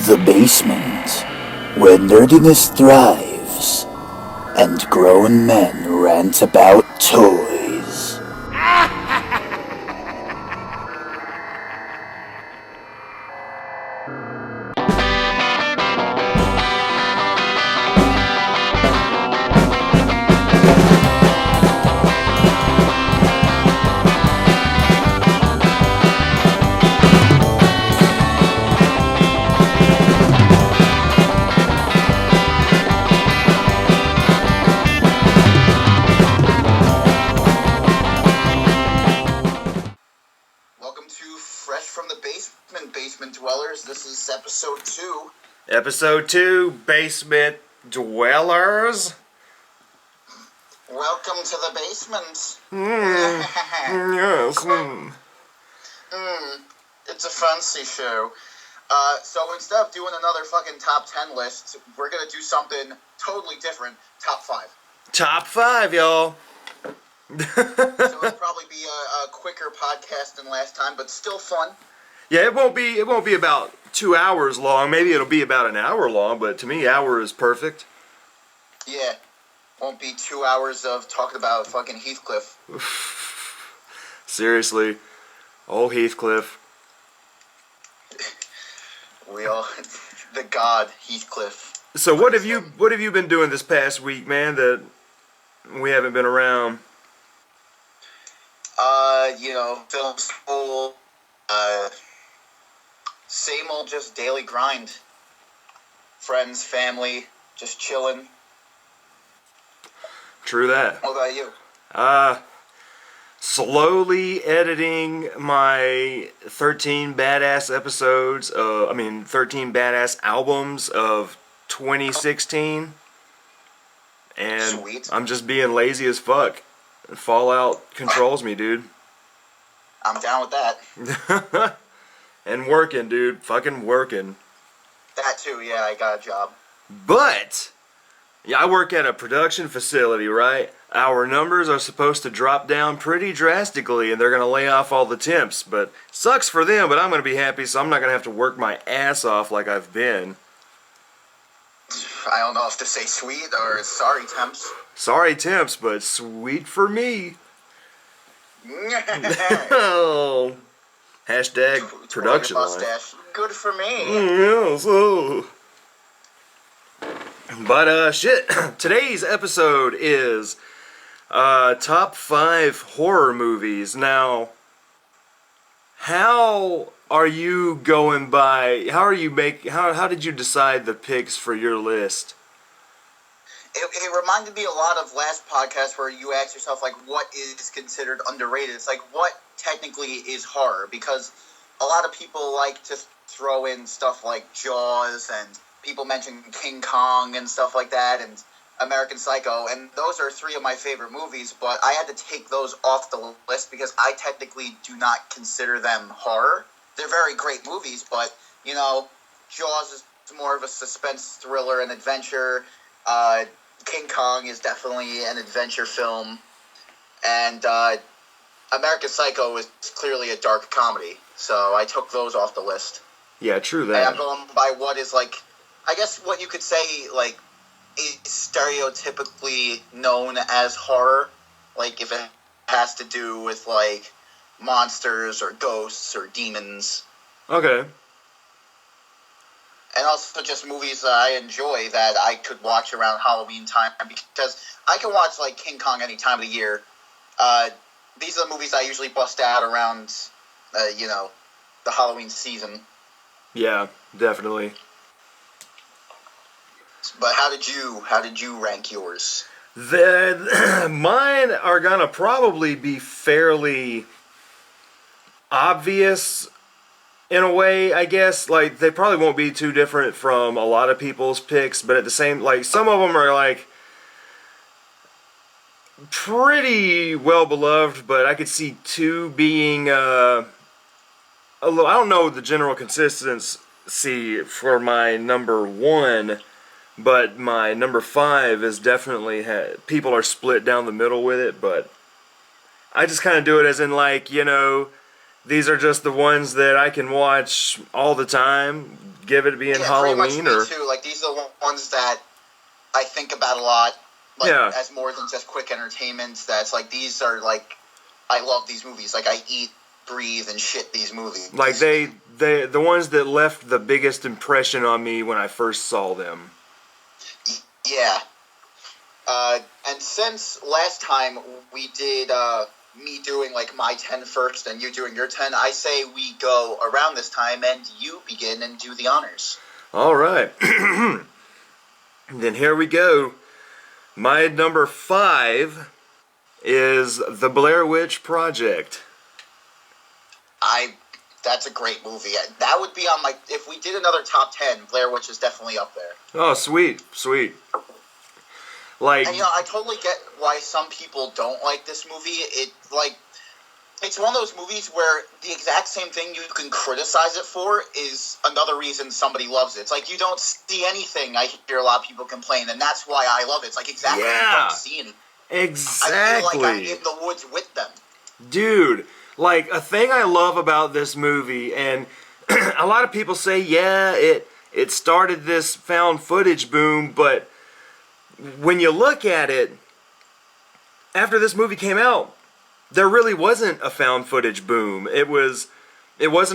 The basement, where nerdiness thrives, and grown men rant about toys. Welcome to Fresh from the Basement Dwellers. This is episode 2. Episode 2, Basement Dwellers. Welcome to the basement. Yes. It's a fancy show. So instead of doing another fucking top 10 list, we're going to do something totally different. Top 5. Top 5, y'all. So it'll probably be a quicker podcast than last time, but still fun. Yeah, it won't be about 2 hours long. Maybe it'll be about an hour long, but to me, hour is perfect. Yeah. Won't be 2 hours of talking about fucking Heathcliff. Seriously. Old Heathcliff. The god Heathcliff. So what have you been doing this past week, man, that we haven't been around? Film school, same old, just daily grind. Friends, family, just chilling. True that. What about you? Slowly editing my 13 badass 13 badass albums of 2016. And Sweet. I'm just being lazy as fuck. Fallout controls me, dude. I'm down with that. And working, dude. Fucking working. That too, yeah, I got a job. But, yeah, I work at a production facility, right? Our numbers are supposed to drop down pretty drastically, and they're going to lay off all the temps. But, sucks for them, but I'm going to be happy, so I'm not going to have to work my ass off like I've been. I don't know if to say sweet or sorry, temps. Sorry, temps, but sweet for me. Oh. Hashtag production line. Mustache. Good for me. Yes, oh. But, shit. Today's episode is top 5 horror movies. Now, how are you going by, how did you decide the picks for your list? It reminded me a lot of last podcast where you asked yourself, like, what is considered underrated? It's like, what technically is horror? Because a lot of people like to throw in stuff like Jaws, and people mention King Kong and stuff like that, and American Psycho, and those are 3 of my favorite movies, but I had to take those off the list because I technically do not consider them horror. They're very great movies, but, Jaws is more of a suspense thriller and adventure. King Kong is definitely an adventure film, and American Psycho is clearly a dark comedy, so I took those off the list. Yeah, true And that. I'm going by what is, like, I guess what you could say, like, is stereotypically known as horror, like, if it has to do with, like, monsters or ghosts or demons. Okay. And also just movies that I enjoy that I could watch around Halloween time, because I can watch, like, King Kong any time of the year. These are the movies I usually bust out around, the Halloween season. Yeah, definitely. But how did you rank yours? Mine are gonna probably be fairly obvious in a way, I guess. Like, they probably won't be too different from a lot of people's picks, but at the same, like, some of them are, like, pretty well beloved, but I could see 2 being, a little, I don't know the general consistency for my number 1, but my number 5 is definitely, people are split down the middle with it, but I just kind of do it as in, like, these are just the ones that I can watch all the time. give it being pretty much Halloween me or too. Like these are the ones that I think about a lot. Like Yeah. as more than just quick entertainments. That's like these are like I love these movies. Like I eat, breathe, and shit these movies. like the ones that left the biggest impression on me when I first saw them. Yeah. And since last time we did me doing like my 10 first and you doing your 10, I say we go around this time and you begin and do the honors. All right. Then here we go. My number 5 is The Blair Witch Project. That's a great movie. That would be on my... If we did another top 10, Blair Witch is definitely up there. Oh, sweet. Like, And, I totally get why some people don't like this movie. It's one of those movies where the exact same thing you can criticize it for is another reason somebody loves it. It's like you don't see anything. I hear a lot of people complain, and that's why I love it. It's like exactly you don't see anything. exactly. I feel like I'm in the woods with them. Dude, like, a thing I love about this movie, and a lot of people say, yeah, it started this found footage boom, but when you look at it, after this movie came out, there really wasn't a found footage boom. It wasn't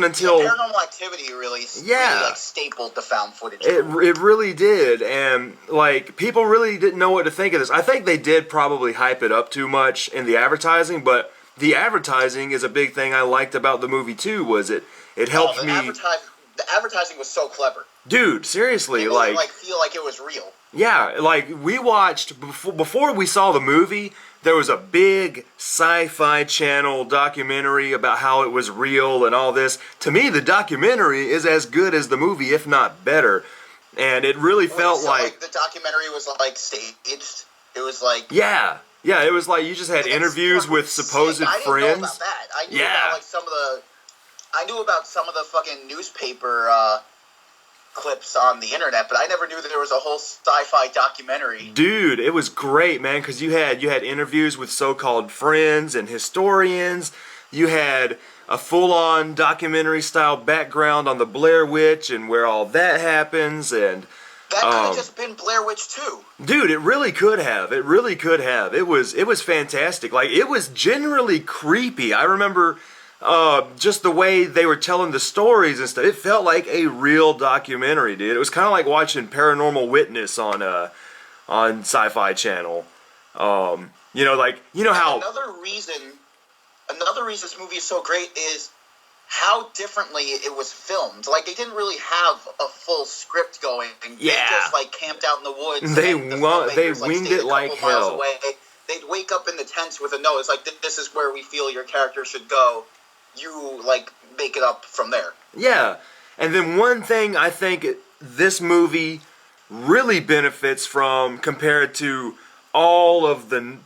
until... Yeah, Paranormal Activity really stapled the found footage. It really did, and like people really didn't know what to think of this. I think they did probably hype it up too much in the advertising, but the advertising is a big thing I liked about the movie too. Was it helped me? The advertising was so clever. Dude, seriously, It made it feel like it was real. Yeah, like we watched before we saw the movie. There was a big Sci-Fi Channel documentary about how it was real and all this. To me, the documentary is as good as the movie, if not better. And it really felt like the documentary was like staged. It was like yeah, it was like you just had interviews with supposed I didn't friends. know about that. I knew Yeah. about I knew about some of the fucking newspaper clips on the internet, but I never knew that there was a whole sci-fi documentary. Dude, it was great, man, because you had interviews with so-called friends and historians. You had a full-on documentary-style background on the Blair Witch and where all that happens, and that could have just been Blair Witch 2. dude, it really could have. It really could have. It was fantastic. Like, it was generally creepy. I remember just the way they were telling the stories and stuff. It felt like a real documentary, dude. It was kind of like watching Paranormal Witness on Sci-Fi Channel. How Another reason this movie is so great is how differently it was filmed. Like, they didn't really have a full script going. Yeah. They just, like, camped out in the woods. They and the filmmakers, winged stayed it a like couple miles hell. away. They'd wake up in the tents with a note. It's like, this is where we feel your character should go. You, like, make it up from there. Yeah, and then one thing I think this movie really benefits from compared to all of the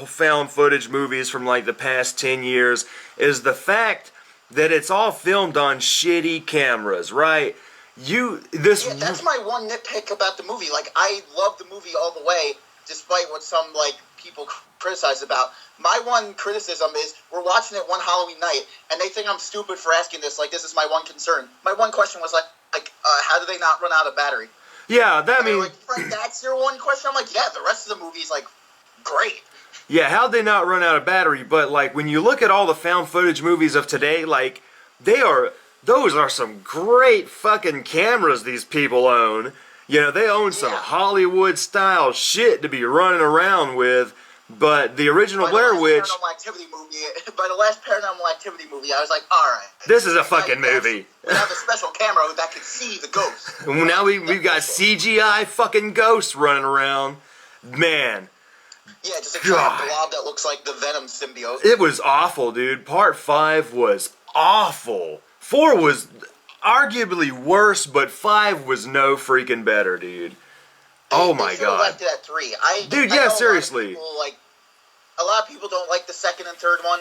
found footage movies from like the past 10 years is the fact that it's all filmed on shitty cameras, right? That's my one nitpick about the movie. Like, I love the movie all the way, despite what some, like, people criticize about. My one criticism is we're watching it one Halloween night, and they think I'm stupid for asking this. Like, this is my one concern. My one question was how do they not run out of battery? Yeah, Like, Frank, that's your one question. I'm like, yeah. The rest of the movie is like great. Yeah, how'd they not run out of battery? But like when you look at all the found footage movies of today, like those are some great fucking cameras these people own. They own some Hollywood style shit to be running around with. But the original Blair Witch. By the last Paranormal Activity movie, I was like, all right. This is a fucking movie. We have a special camera that could see the ghost. Now we've got CGI fucking ghosts running around. Man. Yeah, just a giant blob that looks like the Venom symbiote. It was awful, dude. Part 5 was awful. 4 was arguably worse, but 5 was no freaking better, dude. Oh my god. Left it at 3. Dude, yeah, seriously. A lot of people don't like the second and third one.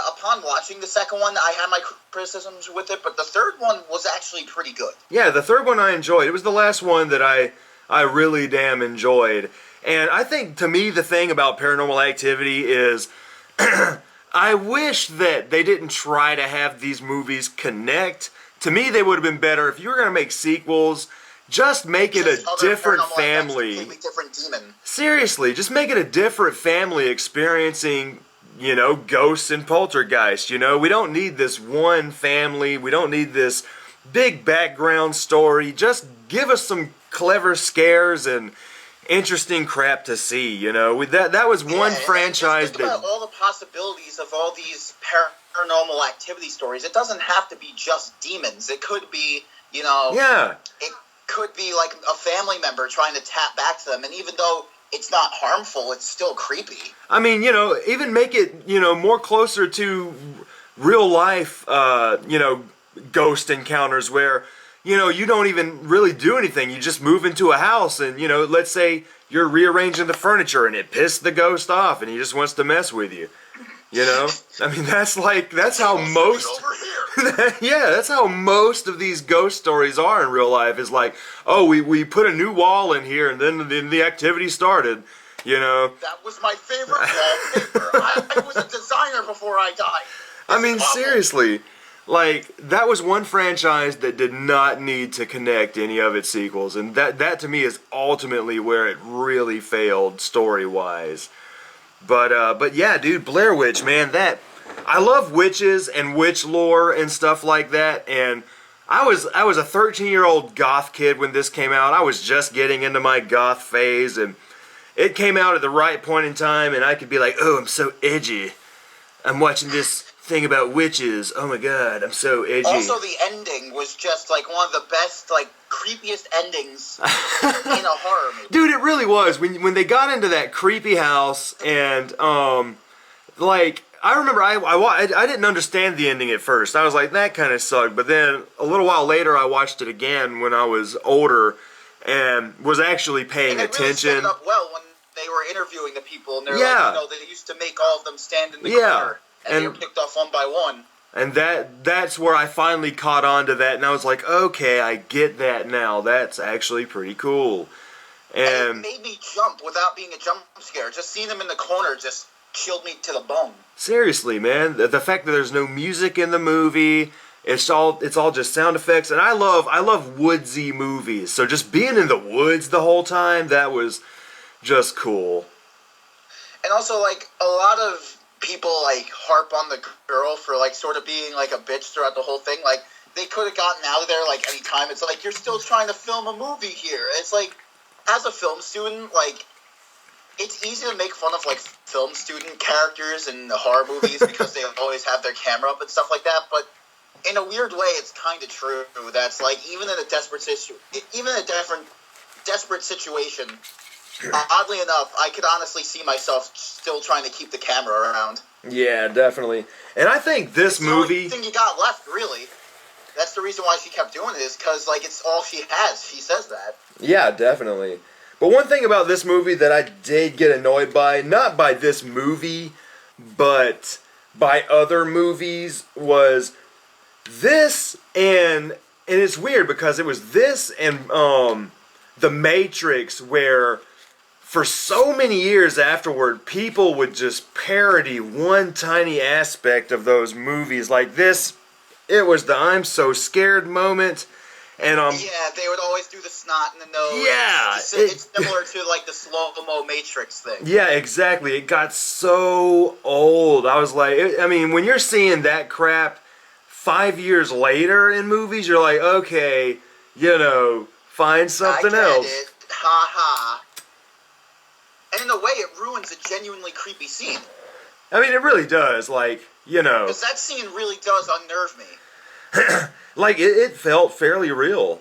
Upon watching the second one, I had my criticisms with it, but the third one was actually pretty good. Yeah, the third one I enjoyed. It was the last one that I really damn enjoyed. And I think, to me, the thing about Paranormal Activity is I wish that they didn't try to have these movies connect to me, they would have been better if you were going to make sequels. Just make it Just a other different paranormal activity, family. completely different demon. Seriously, just make it a different family experiencing, ghosts and poltergeist. We don't need this one family. We don't need this big background story. Just give us some clever scares and interesting crap to see. That was one And franchise just think about all the possibilities of all these paranormal activity stories. It doesn't have to be just demons. It could be, Yeah. it could be like a family member trying to tap back to them, and even though it's not harmful, it's still creepy. I mean, even make it, more closer to real life, ghost encounters where, you don't even really do anything. You just move into a house and, let's say you're rearranging the furniture and it pissed the ghost off and he just wants to mess with you. I mean, that's how most, Over here. yeah, that's how most of these ghost stories are in real life. Is like, oh, we put a new wall in here and then the activity started. That was my favorite wallpaper. I was a designer before I died. I mean, It's awful. seriously, like, that was one franchise that did not need to connect any of its sequels, and that to me is ultimately where it really failed story-wise. But yeah, dude, Blair Witch, man, I love witches and witch lore and stuff like that, and I was a 13-year-old goth kid when this came out. I was just getting into my goth phase, and it came out at the right point in time, and I could be like, oh, I'm so edgy. I'm watching this thing about witches. Oh my god, I'm so edgy. Also, the ending was just like one of the best, like, creepiest endings in a horror movie. Dude, it really was. When they got into that creepy house and, like, I remember I didn't understand the ending at first. I was like, that kind of sucked. But then a little while later, I watched it again when I was older and was actually paying And it really set attention. it up well when they were interviewing the people, and they're Yeah. like, they used to make all of them stand in the Yeah. corner, and they were picked off one by one. And that's where I finally caught on to that, and I was like, okay, I get that now. That's actually pretty cool. And it And made me jump without being a jump scare. Just seeing them in the corner just chilled me to the bone. seriously, man, the fact that there's no music in the movie, it's all just sound effects, and I love woodsy movies. So just being in the woods the whole time, that was just cool. And also, like, a lot of people, like, harp on the girl for, like, sort of being, like, a bitch throughout the whole thing. Like, they could have gotten out of there, like, any time. It's like, you're still trying to film a movie here. It's like, as a film student, like, it's easy to make fun of, like, film student characters in the horror movies because they always have their camera up and stuff like that. But in a weird way, it's kind of true. That's, like, even in a desperate situation, oddly enough, I could honestly see myself still trying to keep the camera around. Yeah, definitely. And I think this It's the only movie, thing you got left, really. That's the reason why she kept doing it, is because, like, it's all she has. She says that. yeah, definitely. But one thing about this movie that I did get annoyed by, not by this movie, but by other movies, was this and it's weird because it was this and The Matrix, where for so many years afterward, people would just parody one tiny aspect of those movies. Like this, it was the I'm so scared moment, and Yeah, they would always do the snot in the nose. Yeah, It's similar to, like, the slow-mo Matrix thing. yeah, exactly. It got so old. I was like, I mean, when you're seeing that crap 5 years later in movies, you're like, okay, find something I get else. it. Ha ha. And in a way, it ruins a genuinely creepy scene. I mean, it really does. Like, Because that scene really does unnerve me. like it felt fairly real.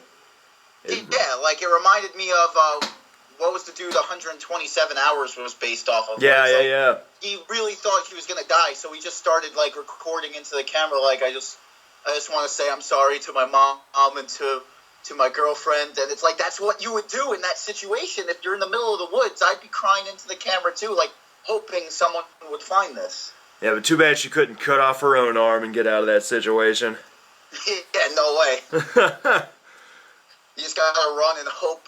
Yeah, like, it reminded me of, what was the dude 127 Hours was based off of? Yeah, It's like, yeah. He really thought he was going to die, so he just started, like, recording into the camera, like, I just want to say I'm sorry to my mom and to my girlfriend, and it's like, that's what you would do in that situation. If you're in the middle of the woods, I'd be crying into the camera too, like, hoping someone would find this. Yeah, but too bad she couldn't cut off her own arm and get out of that situation. Yeah, no way. You just gotta run and hope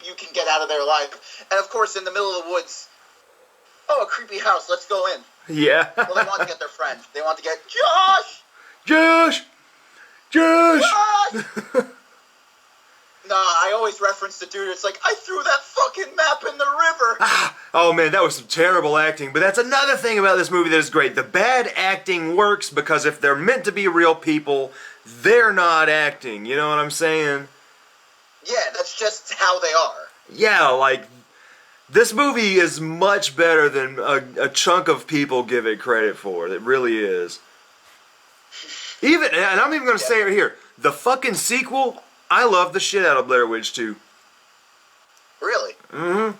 you can get out of there alive. And of course, in the middle of the woods, a creepy house, let's go in. Yeah. Well, they want to get their friend. They want to get Josh! Josh! Josh! What? Nah, I always reference the dude. It's like, I threw that fucking map in the river. Oh man, that was some terrible acting. But that's another thing about this movie that is great. The bad acting works because if they're meant to be real people, they're not acting. You know what I'm saying? Yeah, that's just how they are. Yeah, like, this movie is much better than a chunk of people give it credit for. It really is. Even, and I'm even going to say it here, the fucking sequel, I love the shit out of Blair Witch 2. Really? Mm-hmm.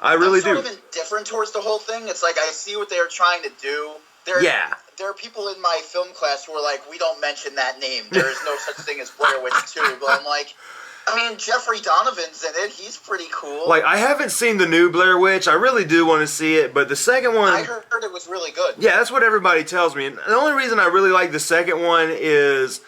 I really I'm do. sort of indifferent towards the whole thing. It's like I see what they're trying to do. There are people in my film class who are like, we don't mention that name. There is no such thing as Blair Witch 2. But I'm like, I mean, Jeffrey Donovan's in it. He's pretty cool. Like, I haven't seen the new Blair Witch. I really do want to see it, but the second one... I heard it was really good. Yeah, that's what everybody tells me. And the only reason I really like the second one is...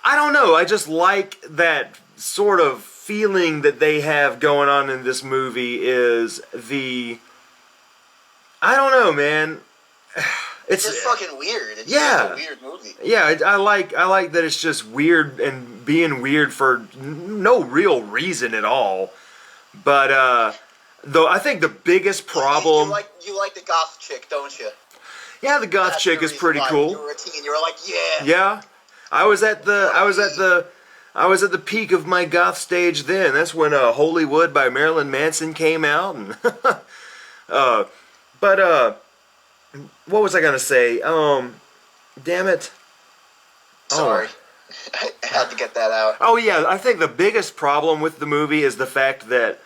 I don't know. I just like that sort of feeling that they have going on in this movie is the... I don't know, man. It's just fucking weird. It's yeah. just a weird movie. Yeah, I like that it's just weird and being weird for no real reason at all. But though I think the biggest problem You like the goth chick, don't you? yeah, the goth That's chick the is reason pretty why cool. You were a teen. You were like, yeah. Yeah, I was at the peak of my goth stage then. That's when Hollywood by Marilyn Manson came out, and what was I gonna say? Damn it. Sorry. I had to get that out. Oh yeah, I think the biggest problem with the movie is the fact that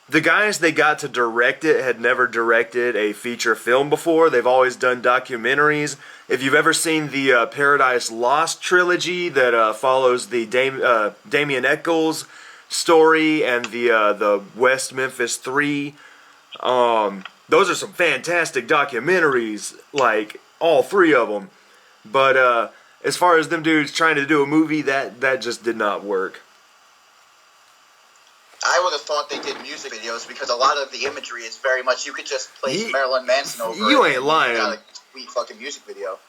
the guys they got to direct it had never directed a feature film before. They've always done documentaries. If you've ever seen the Paradise Lost trilogy that follows the Damien Echols story and the West Memphis 3, those are some fantastic documentaries, like all three of them. But as far as them dudes trying to do a movie, that just did not work. I would have thought they did music videos because a lot of the imagery is very much you could just place Marilyn Manson over You it ain't and lying. You got a sweet fucking music video.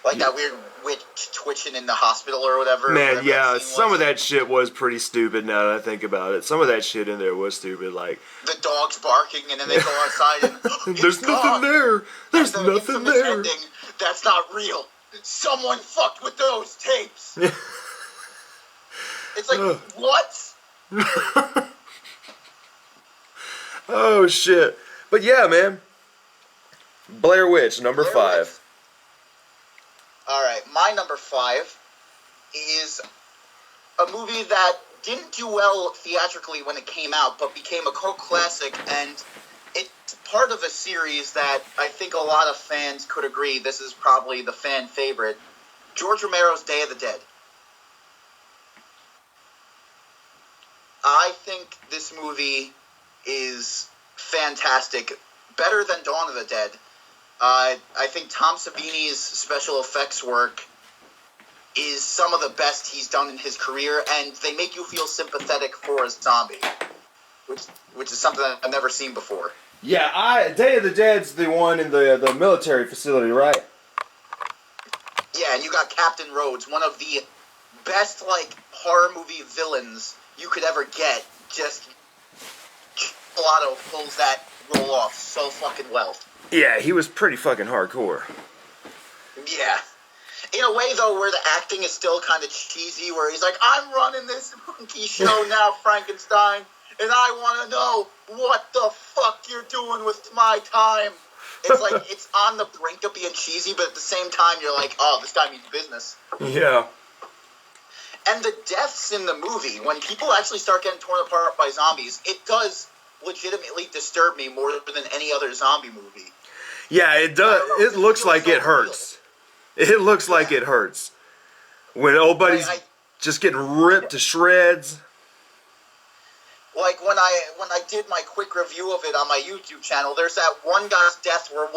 Like that weird witch twitching in the hospital or whatever. Man, whatever yeah, that scene some was. of that shit was pretty stupid now that I think about it. Some of that shit in there was stupid, like... The dog's barking and then they go outside and... There's nothing there! There's the nothing infamous there! ending, that's not real. Someone fucked with those tapes. It's like, what? Oh, shit. But yeah, man. Blair Witch, number Blair 5. Witch. Alright, my number 5 is a movie that didn't do well theatrically when it came out, but became a cult classic, and it's part of a series that I think a lot of fans could agree this is probably the fan favorite. George Romero's Day of the Dead. I think this movie is fantastic. Better than Dawn of the Dead. I think Tom Savini's special effects work is some of the best he's done in his career, and they make you feel sympathetic for a zombie, which is something that I've never seen before. Yeah, Day of the Dead's the one in the military facility, right? Yeah, and you got Captain Rhodes, one of the best, like, horror movie villains you could ever get. Just Pilato pulls that role off so fucking well. Yeah, he was pretty fucking hardcore. Yeah. In a way, though, where the acting is still kind of cheesy, where he's like, I'm running this monkey show now, Frankenstein, and I want to know what the fuck you're doing with my time. It's like, it's on the brink of being cheesy, but at the same time, you're like, oh, this guy means business. Yeah. And the deaths in the movie, when people actually start getting torn apart by zombies, it does legitimately disturb me more than any other zombie movie. Yeah, it does. It looks like it hurts. It looks like it hurts. When old buddy's just getting ripped to shreds. Like when I did my quick review of it on my YouTube channel, there's that one guy's death where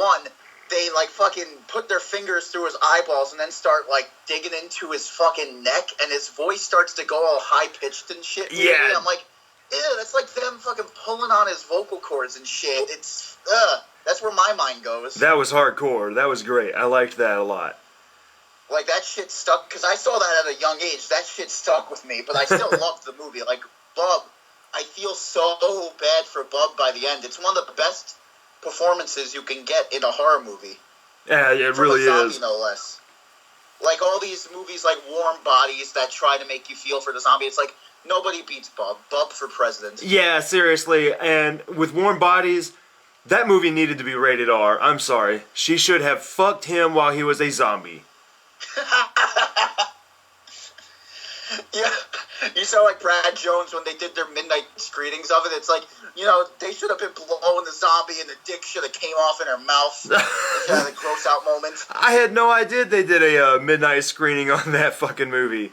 they like fucking put their fingers through his eyeballs and then start like digging into his fucking neck, and his voice starts to go all high pitched and shit. Yeah. And I'm like, ew, that's like them fucking pulling on his vocal cords and shit. It's that's where my mind goes. That was hardcore. That was great. I liked that a lot. Like, that shit stuck, because I saw that at a young age. That shit stuck with me, but I still loved the movie. Like, Bub, I feel so bad for Bub by the end. It's one of the best performances you can get in a horror movie. Yeah, it From really a zombie, is. no less. Like, all these movies like Warm Bodies that try to make you feel for the zombie, it's like, nobody beats Bub. Bub for president. Yeah, seriously. And with Warm Bodies, that movie needed to be rated R. I'm sorry. She should have fucked him while he was a zombie. Yeah, you sound like Brad Jones when they did their midnight screenings of it. It's like, they should have been blowing the zombie and the dick should have came off in her mouth. It's had a gross out moment. I had no idea they did a midnight screening on that fucking movie.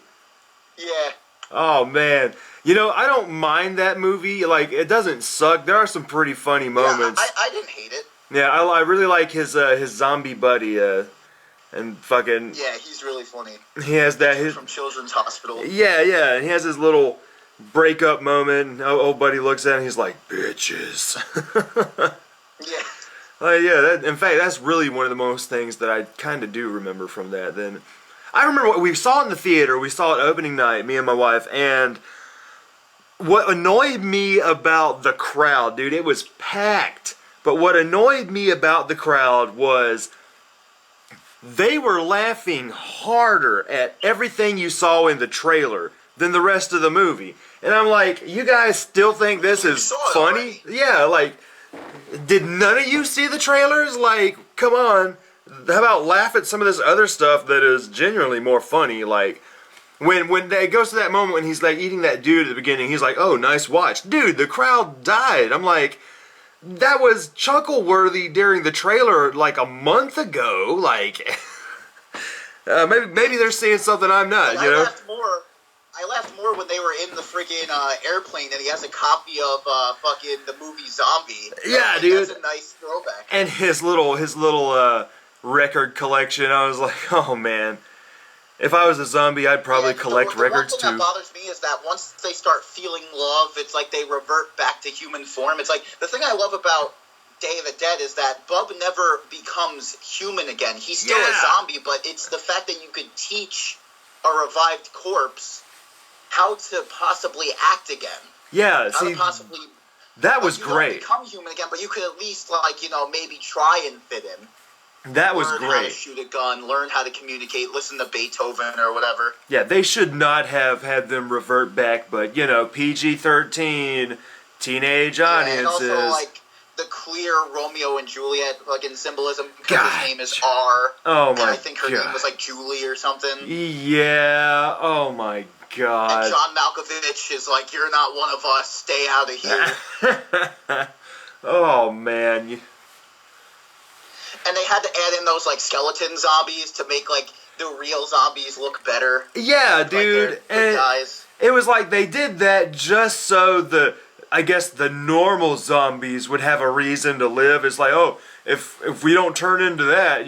Yeah. Oh, man. I don't mind that movie. Like, it doesn't suck. There are some pretty funny moments. Yeah, I didn't hate it. Yeah, I really like his zombie buddy, and fucking... Yeah, he's really funny. He has that... From Children's Hospital. Yeah, and he has his little breakup moment. Old buddy looks at him, he's like, bitches. Yeah. In fact, that's really one of the most things that I kind of do remember from that. Then I remember what we saw it in the theater. We saw it opening night, me and my wife, and what annoyed me about the crowd, dude, it was packed. But what annoyed me about the crowd was they were laughing harder at everything you saw in the trailer than the rest of the movie. And I'm like, you guys still think this is funny? Yeah, like, did none of you see the trailers? Like, come on. How about laugh at some of this other stuff that is genuinely more funny? Like, when it goes to that moment when he's like eating that dude at the beginning, he's like, oh, nice watch. Dude, the crowd died. I'm like, that was chuckle-worthy during the trailer like a month ago. Like, maybe they're seeing something I'm not, I laughed more when they were in the freaking airplane and he has a copy of fucking the movie Zombie. Yeah, dude. That's a nice throwback. And his little record collection. I was like, oh man, if I was a zombie, I'd probably collect records too. The one thing that bothers me is that once they start feeling love, it's like they revert back to human form. It's like the thing I love about Day of the Dead is that Bub never becomes human again. He's still a zombie, but it's the fact that you could teach a revived corpse how to possibly act again. Yeah, that was you great. Don't become human again, but you could at least maybe try and fit in. That was learn great. How to shoot a gun, learn how to communicate, listen to Beethoven or whatever. Yeah, they should not have had them revert back, but PG-13, teenage audiences. And also the clear Romeo and Juliet fucking symbolism because his name is R. Oh my god. And I think her name was Julie or something. Yeah. Oh my god. And John Malkovich is like, you're not one of us. Stay out of here. Oh man. And they had to add in those skeleton zombies to make the real zombies look better. Yeah, dude. And guys. It was like they did that just so the normal zombies would have a reason to live. It's like, oh, if we don't turn into that,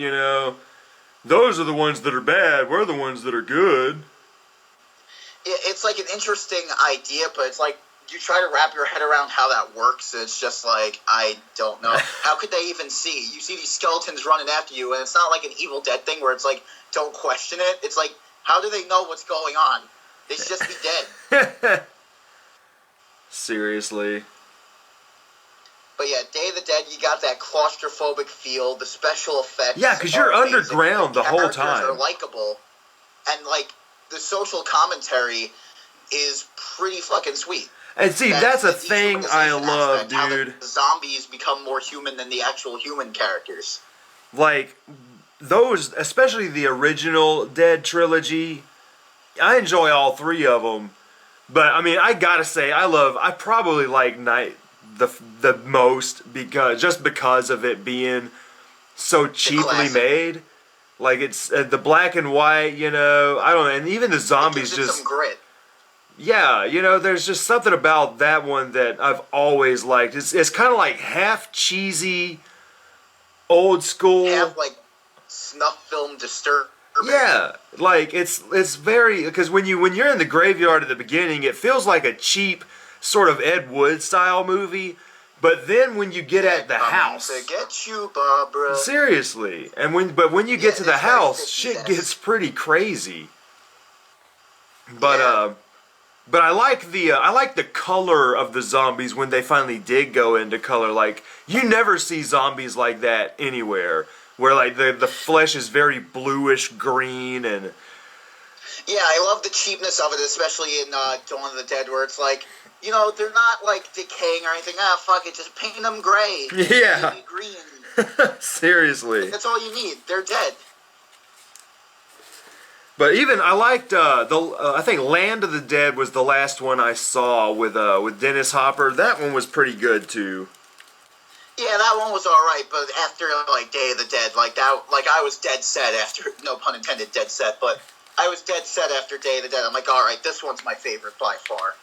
those are the ones that are bad. We're the ones that are good. It's an interesting idea, but it's you try to wrap your head around how that works. It's just I don't know. How could they even see? You see these skeletons running after you, and it's not like an Evil Dead thing where it's don't question it. It's how do they know what's going on? They should just be dead. Seriously. But yeah, Day of the Dead, you got that claustrophobic feel, the special effects. Yeah, because you're underground the whole time. Are likable, and the social commentary is pretty fucking sweet. And see, that's a thing I love, dude. How the zombies become more human than the actual human characters. Those, especially the original Dead trilogy, I enjoy all three of them. But I mean, I gotta say, I probably like Night the most because of it being so cheaply made. It's the black and white, I don't know, and even the zombies it gives it some grit. Yeah, there's just something about that one that I've always liked. It's kind of half cheesy, old school. Half snuff film disturbing. Yeah, it's very, because when you're in the graveyard at the beginning, it feels like a cheap sort of Ed Wood style movie. But then when you get at the Coming house, to get you, Barbara. seriously, and when you get to the it's very house, 50s shit gets pretty crazy. But Yeah. but I like the color of the zombies when they finally did go into color. Like, you never see zombies like that anywhere, where like the flesh is very bluish green and Yeah, I love the cheapness of it, especially in Dawn of the Dead, where it's like, you know, they're not like decaying or anything. Ah, fuck it, just paint them gray. Yeah. Maybe green. seriously. That's all you need. They're dead. But even I liked I think Land of the Dead was the last one I saw with Dennis Hopper. That one was pretty good too. Yeah, that one was alright, but after, like, Day of the Dead, like, I was dead set after, no pun intended, dead set, but I was dead set after Day of the Dead. I'm like, alright, this one's my favorite by far.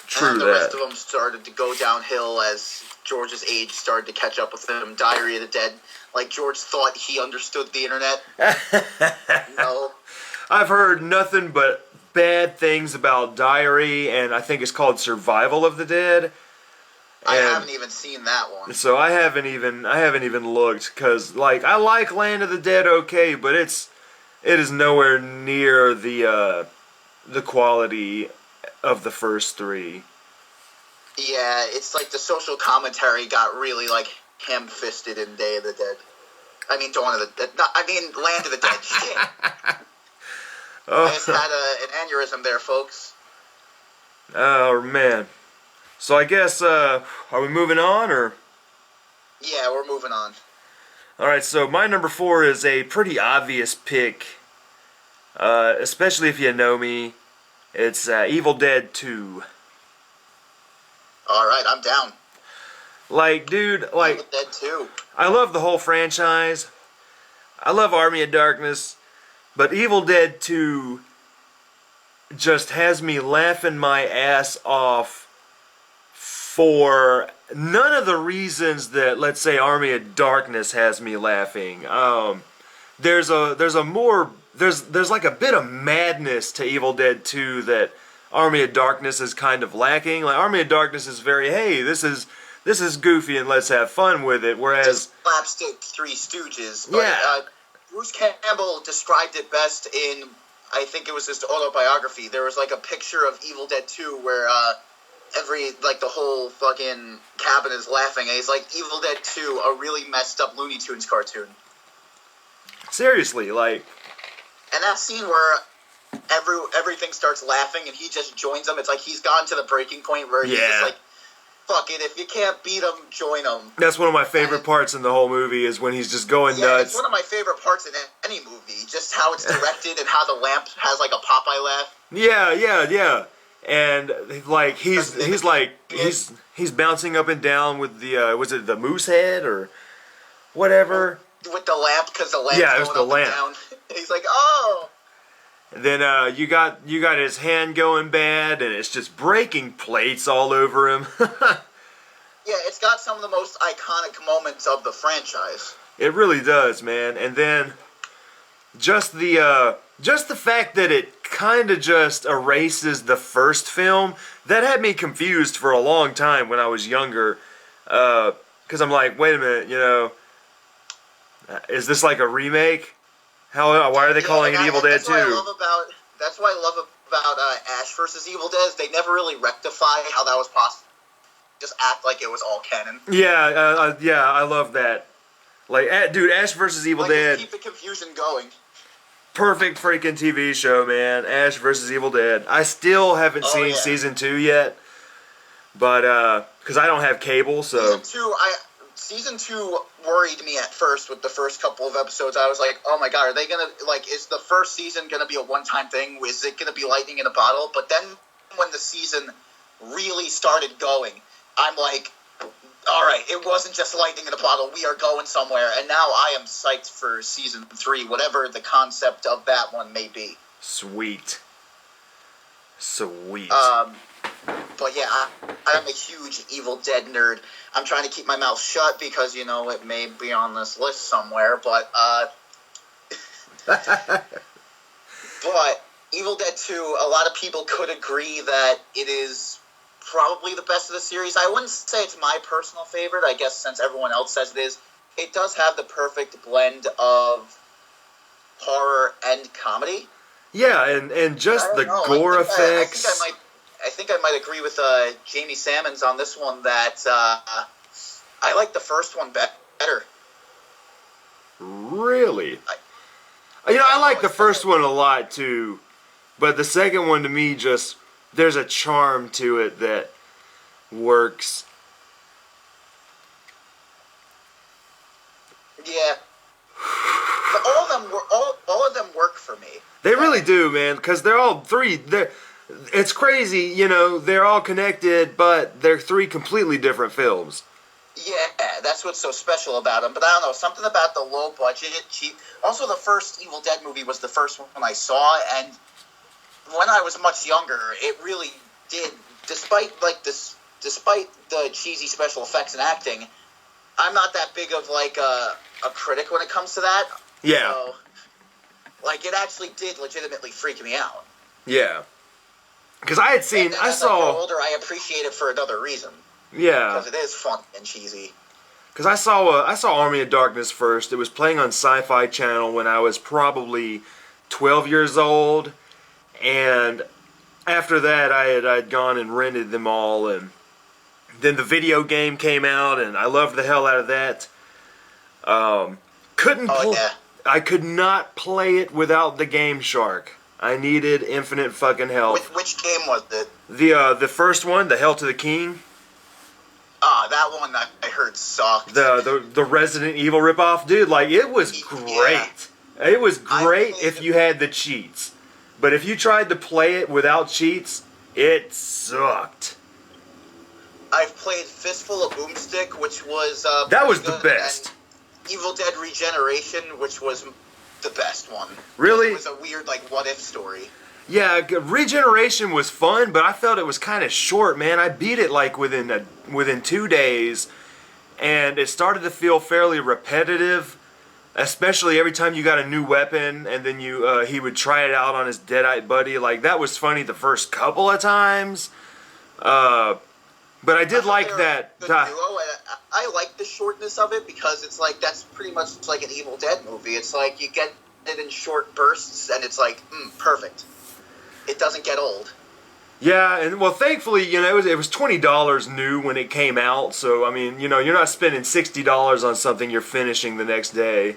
True And then the rest that. of them started to go downhill as George's age started to catch up with him. Diary of the Dead, like, George thought he understood the internet. No. I've heard nothing but bad things about Diary, and I think it's called Survival of the Dead. I And haven't even seen that one. so I haven't even looked, because like I like Land of the Dead okay, but it is nowhere near the quality of the first three. Yeah, it's like the social commentary got really, like, ham-fisted in Day of the Dead. I mean, Dawn of the Dead. Land of the Dead. Shit. I just Oh, had an aneurysm there, folks. oh man. So I guess are we moving on or? Yeah, we're moving on. All right. So my number 4 is a pretty obvious pick, especially if you know me. It's Evil Dead 2. All right, I'm down. Like, dude, like, Evil Dead 2. I love the whole franchise. I love Army of Darkness, but Evil Dead 2 just has me laughing my ass off for none of the reasons that, let's say, Army of Darkness has me laughing. There's like a bit of madness to Evil Dead 2 that Army of Darkness is kind of lacking. Like, Army of Darkness is very, hey, this is goofy and let's have fun with it. Whereas, Just slapstick Three Stooges. But, Yeah. Bruce Campbell described it best in, I think it was his autobiography. There was, like, a picture of Evil Dead 2 where, the whole fucking cabin is laughing. And he's like, Evil Dead 2, a really messed up Looney Tunes cartoon. seriously, like, And that scene where everything starts laughing and he just joins them, it's like he's gone to the breaking point where he's Yeah. just like, fuck it, if you can't beat them, join them. that's one of my favorite parts in the whole movie is when he's just going Yeah, nuts. it's one of my favorite parts in any movie, just how it's directed and how the lamp has like a Popeye laugh. Yeah. And like he's bouncing up and down with the was it the moose head or whatever? With the lamp, because the lamp's Yeah, it was going the up lamp. and down. He's like, oh! And then you got his hand going bad and it's just breaking plates all over him. Yeah, it's got some of the most iconic moments of the franchise. It really does, man. And then just the fact that it kind of just erases the first film, that had me confused for a long time when I was younger. Because I'm like, wait a minute, you know, is this like a remake? Why are they calling it Evil Dead 2? That's what I love about Ash vs. Evil Dead. Is they never really rectify how that was possible. Just act like it was all canon. Yeah, I love that. Like, dude, Ash vs. Evil Like, Dead, just keep the confusion going. perfect freaking TV show, man. Ash vs. Evil Dead. I still haven't Oh, seen yeah. season 2 yet, but because I don't have cable, so Season 2 worried me at first with the first couple of episodes. I was like, oh my god, are they gonna, like, is the first season gonna be a one-time thing? Is it gonna be lightning in a bottle? But then when the season really started going, I'm like, alright, it wasn't just lightning in a bottle, we are going somewhere. And now I am psyched for season 3, whatever the concept of that one may be. sweet. But yeah, I'm a huge Evil Dead nerd. I'm trying to keep my mouth shut because, you know, it may be on this list somewhere, but Evil Dead 2, a lot of people could agree that it is probably the best of the series. I wouldn't say it's my personal favorite. I guess since everyone else says it is, it does have the perfect blend of horror and comedy. Yeah, and just the gore effects. I think I might agree with Jamie Sammons on this one that I like the first one better. Really? I like the first one a lot too, but the second one to me just there's a charm to it that works. Yeah. But all of them work for me. They really do, man, because they're all three. It's crazy, they're all connected, but they're three completely different films. Yeah, that's what's so special about them. But I don't know, something about the low budget, cheap. Also, the first Evil Dead movie was the first one I saw, and when I was much younger, it really did. Despite the cheesy special effects and acting, I'm not that big of a critic when it comes to that. Yeah. So, it actually did legitimately freak me out. Yeah. Because I saw. As I grow older, I appreciate it for another reason. Yeah. Because it is fun and cheesy. Because I saw Army of Darkness first. It was playing on Sci-Fi Channel when I was probably 12 years old, and after that I'd gone and rented them all, and then the video game came out, and I loved the hell out of that. I could not play it without the Game Shark. I needed infinite fucking health. Which game was it? The first one, the Hell to the King. That one I heard sucked. The Resident Evil ripoff, dude. It was great. Yeah. It was great if you had the cheats, but if you tried to play it without cheats, it sucked. I've played Fistful of Boomstick, which was that was the best. And Evil Dead Regeneration, which was the best one. Really? It was a weird what if story. Yeah, Regeneration was fun, but I felt it was kind of short, man. I beat it within 2 days, and it started to feel fairly repetitive, especially every time you got a new weapon, and then he would try it out on his Deadite buddy. That was funny the first couple of times, but I did like that. Duo, I like the shortness of it because it's that's pretty much like an Evil Dead movie. It's you get it in short bursts, and it's perfect. It doesn't get old. Yeah, and thankfully, it was $20 new when it came out, so I mean, you're not spending $60 on something you're finishing the next day.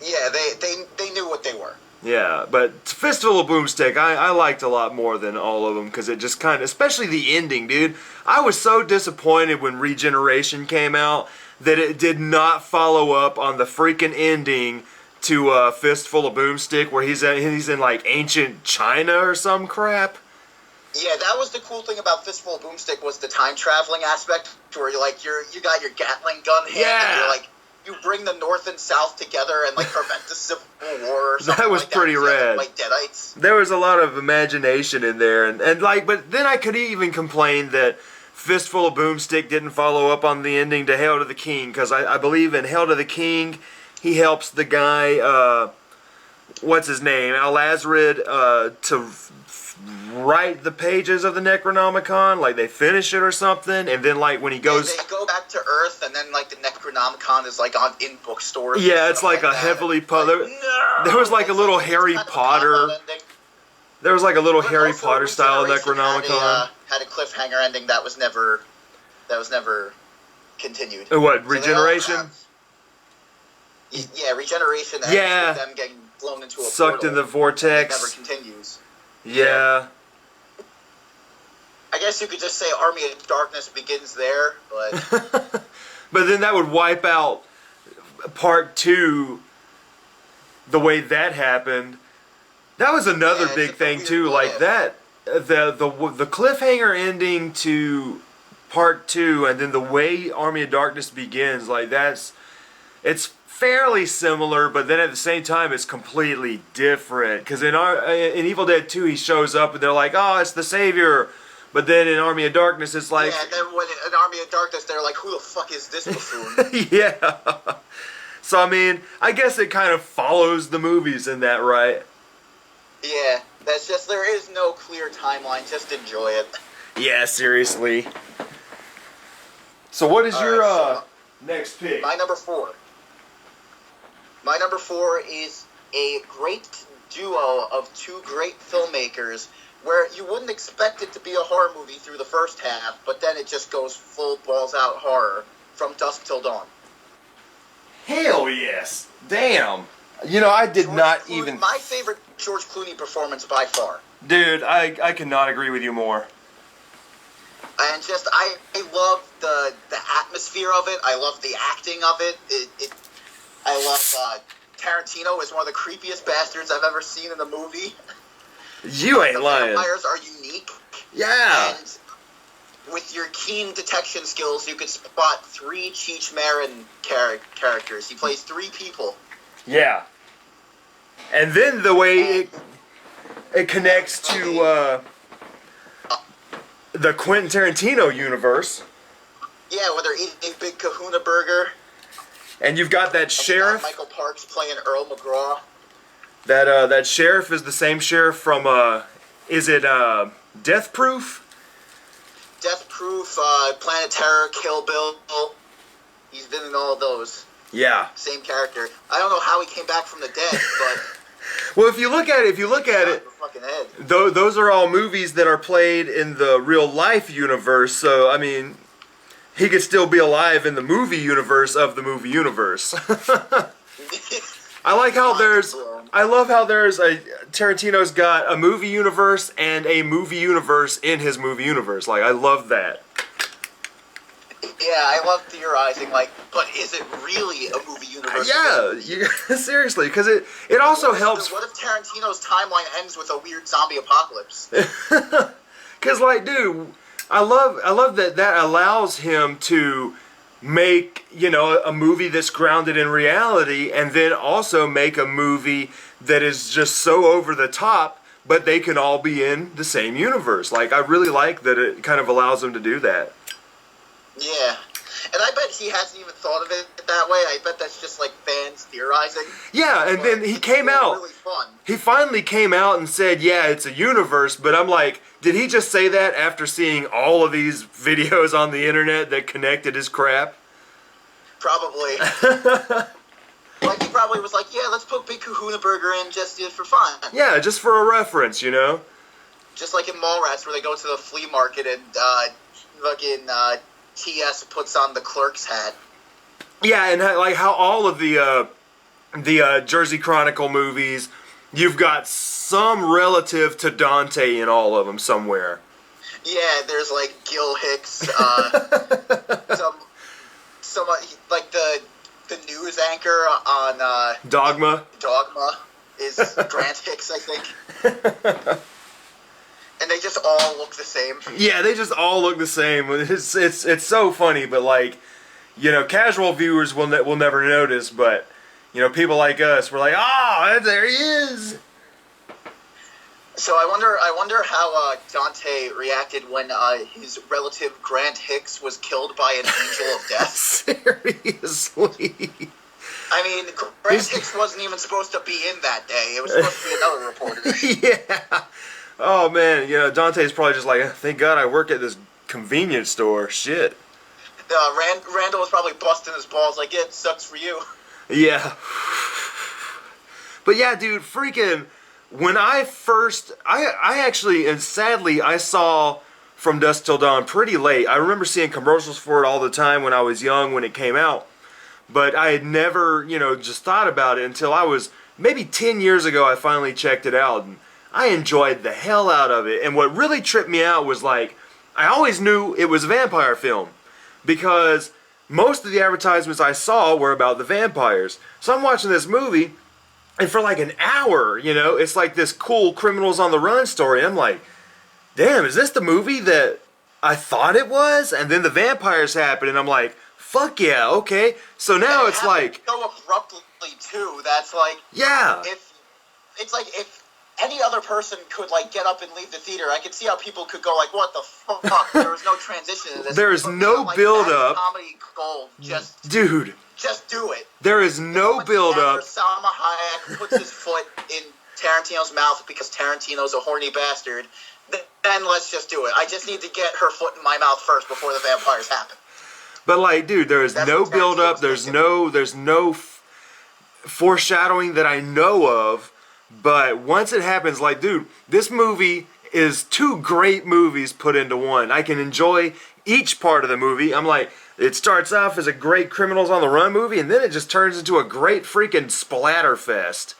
Yeah, they knew what they were. Yeah, but Fistful of Boomstick, I liked a lot more than all of them because it just kind of, especially the ending, dude. I was so disappointed when Regeneration came out that it did not follow up on the freaking ending to Fistful of Boomstick, where he's in ancient China or some crap. Yeah, that was the cool thing about Fistful of Boomstick was the time traveling aspect, where you got your Gatling gun hand, and you bring the North and South together and prevent the Civil War or something. That was pretty rad. Deadites. There was a lot of imagination in there, and but then I could even complain that Fistful of Boomstick didn't follow up on the ending to Hail to the King, because I believe in Hail to the King, he helps the guy, what's his name, Al-Azrid, to write the pages of the Necronomicon, they finish it or something, and then when he goes... They go back to Earth, and then the Necronomicon is in bookstores. Yeah, it's a heavily... There was a little Harry Potter... There was a little Harry Potter style Necronomicon. Had a cliffhanger ending that was never continued. What, Regeneration? Yeah, Regeneration ends with them getting blown into a sucked portal, in the vortex. It never continues. Yeah. I guess you could just say Army of Darkness begins there, but... But then that would wipe out part 2 the way that happened. That was another big thing too, that the cliffhanger ending to part 2, and then the way Army of Darkness begins, it's fairly similar, but then at the same time it's completely different. Because in Evil Dead 2 he shows up and they're like, oh, it's the Savior. But then in Army of Darkness it's yeah, and then when in Army of Darkness they're like, who the fuck is this buffoon? Yeah. So I mean, I guess it kind of follows the movies in that, right? Yeah, that's just, there is no clear timeline, just enjoy it. Yeah, seriously. So what is All your right, next pick? My number 4. My number 4 is a great duo of two great filmmakers where you wouldn't expect it to be a horror movie through the first half, but then it just goes full balls out horror, From Dusk Till Dawn. Hell yes. Damn. You know, I did not even... My favorite George Clooney performance by far. Dude, I cannot agree with you more. And just, I love the atmosphere of it. I love the acting of it. I love Tarantino is one of the creepiest bastards I've ever seen in a movie. You ain't lying. The vampires are unique. Yeah. And with your keen detection skills, you could spot 3 Cheech Marin characters. He plays 3 people. Yeah. And then the way it connects to the Quentin Tarantino universe. Yeah, where they're eating a big kahuna burger. And you've got that sheriff. Michael Parks playing Earl McGraw. That sheriff is the same sheriff from is it Death Proof? Death Proof, Planet Terror, Kill Bill. He's been in all of those. Yeah. Same character. I don't know how he came back from the dead, but well, if you look at it, fucking head. Those are all movies that are played in the real life universe. So I mean, he could still be alive in the movie universe of the movie universe. I love how there's Tarantino's got a movie universe and a movie universe in his movie universe. Like, I love that. Yeah, I love theorizing, like, but is it really a movie universe? Yeah, seriously, because it also helps. What if Tarantino's timeline ends with a weird zombie apocalypse? Because, like, dude, I love that allows him to make, you know, a movie that's grounded in reality, and then also make a movie that is just so over the top, but they can all be in the same universe. Like, I really like that it kind of allows him to do that. Yeah. And I bet he hasn't even thought of it that way. I bet that's just like fans theorizing. Yeah, and then he came out. Really fun. He finally came out and said, yeah, it's a universe, but I'm like, did he just say that after seeing all of these videos on the internet that connected his crap? Probably. Like, he probably was like, yeah, let's put Big Kahuna Burger in just for fun. Yeah, just for a reference, you know? Just like in Mallrats, where they go to the flea market and fucking T.S. puts on the clerk's hat. Yeah, and like how all of the Jersey Chronicle movies, you've got some relative to Dante in all of them somewhere. Yeah, there's like Gil Hicks, some like the news anchor on Dogma. Dogma is Grant Hicks, I think. And they just all look the same. Yeah, they just all look the same. It's so funny, but like, you know, casual viewers will never notice, but you know, people like us, we're like, oh, there he is. So I wonder how Dante reacted when his relative Grant Hicks was killed by an angel of death. Seriously. I mean, Grant Hicks wasn't even supposed to be in that day. It was supposed to be another reporter. Yeah. Oh man, you know, Dante's probably just like, thank God I work at this convenience store. Shit. Randall was probably busting his balls like, yeah, it sucks for you. Yeah. But yeah, dude, freaking, when I actually, and sadly, I saw From Dusk Till Dawn pretty late. I remember seeing commercials for it all the time when I was young, when it came out. But I had never, you know, just thought about it until I was, maybe 10 years ago, I finally checked it out. And I enjoyed the hell out of it. And what really tripped me out was like, I always knew it was a vampire film because most of the advertisements I saw were about the vampires. So I'm watching this movie, and for like an hour, you know, it's like this cool criminals on the run story. I'm like, damn, is this the movie that I thought it was? And then the vampires happen, and I'm like, fuck yeah, okay. So now it's like, so abruptly too. That's like, yeah. If any other person could like get up and leave the theater, I could see how people could go like, "What the fuck?" There was no transition in this. There is no build up. Comedy gold, just dude. Just do it. There is no build up. Salma Hayek puts his foot in Tarantino's mouth because Tarantino's a horny bastard. Then then let's just do it. I just need to get her foot in my mouth first before the vampires happen. But like, dude, there's That's no what Tarantino build up. was There's thinking. no foreshadowing that I know of. But once it happens, like, dude, this movie is two great movies put into one. I can enjoy each part of the movie. I'm like, it starts off as a great Criminals on the Run movie, and then it just turns into a great freaking splatter fest.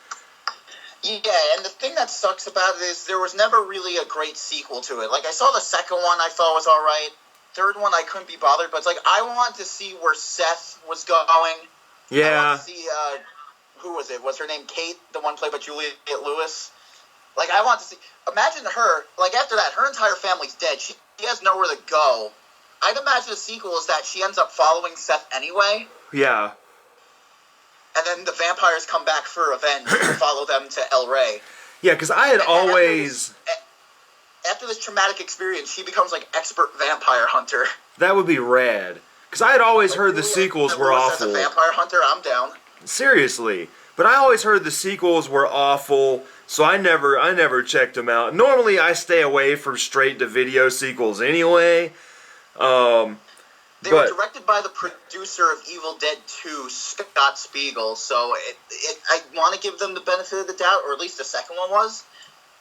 Yeah, and the thing that sucks about it is there was never really a great sequel to it. Like, I saw the second one, I thought was alright. Third one, I couldn't be bothered, but it's like, I wanted to see where Seth was going. I Yeah. wanted to see, who was it? Was her name Kate, the one played by Juliette Lewis? Like, I want to see... Imagine her, like, after that, her entire family's dead. She has nowhere to go. I'd imagine the sequel is that she ends up following Seth anyway, Yeah. and then the vampires come back for revenge and follow them to El Rey. Yeah, because I had And always... After this traumatic experience, she becomes, like, expert vampire hunter. That would be rad. Because I had always heard the sequels were As a awful. vampire hunter, I'm down. Seriously. But I always heard the sequels were awful, so I never checked them out. Normally, I stay away from straight-to-video sequels anyway. They were But directed by the producer of Evil Dead 2, Scott Spiegel, so I want to give them the benefit of the doubt, or at least the second one was.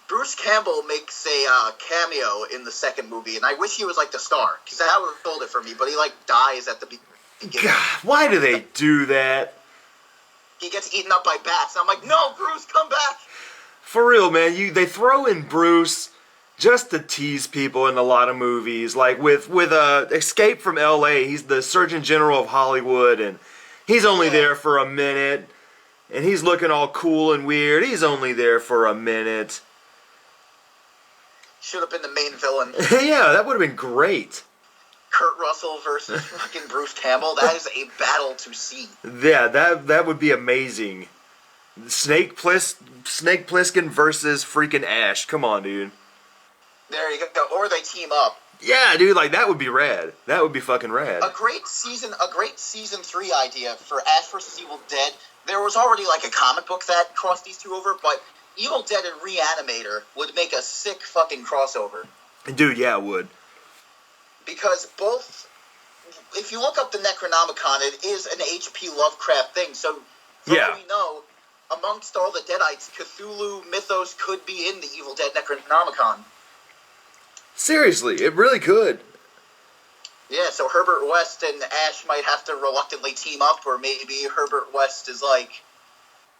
Bruce Campbell makes a cameo in the second movie, and I wish he was, like, the star, because that would have sold it for me, but he, like, dies at the beginning. God, why do they do that? He gets eaten up by bats, and I'm like, no, Bruce, come back! For real, man. They throw in Bruce just to tease people in a lot of movies. Like with Escape from L.A., he's the Surgeon General of Hollywood, and he's only there for a minute, and he's looking all cool and weird. He's only there for a minute. Should have been the main villain. Yeah, that would have been great. Kurt Russell versus fucking Bruce Campbell. That is a battle to see. Yeah, that would be amazing. Snake Plissken versus freaking Ash. Come on, dude. There you go. Or they team up. Yeah, dude, like that would be rad. That would be fucking rad. A great season 3 idea for Ash vs. Evil Dead. There was already like a comic book that crossed these two over, but Evil Dead and Reanimator would make a sick fucking crossover. Dude, yeah, it would. Because both, if you look up the Necronomicon, it is an H.P. Lovecraft thing. So, from what we know, amongst all the Deadites, Cthulhu mythos could be in the Evil Dead Necronomicon. Seriously, it really could. Yeah, so Herbert West and Ash might have to reluctantly team up, or maybe Herbert West is like,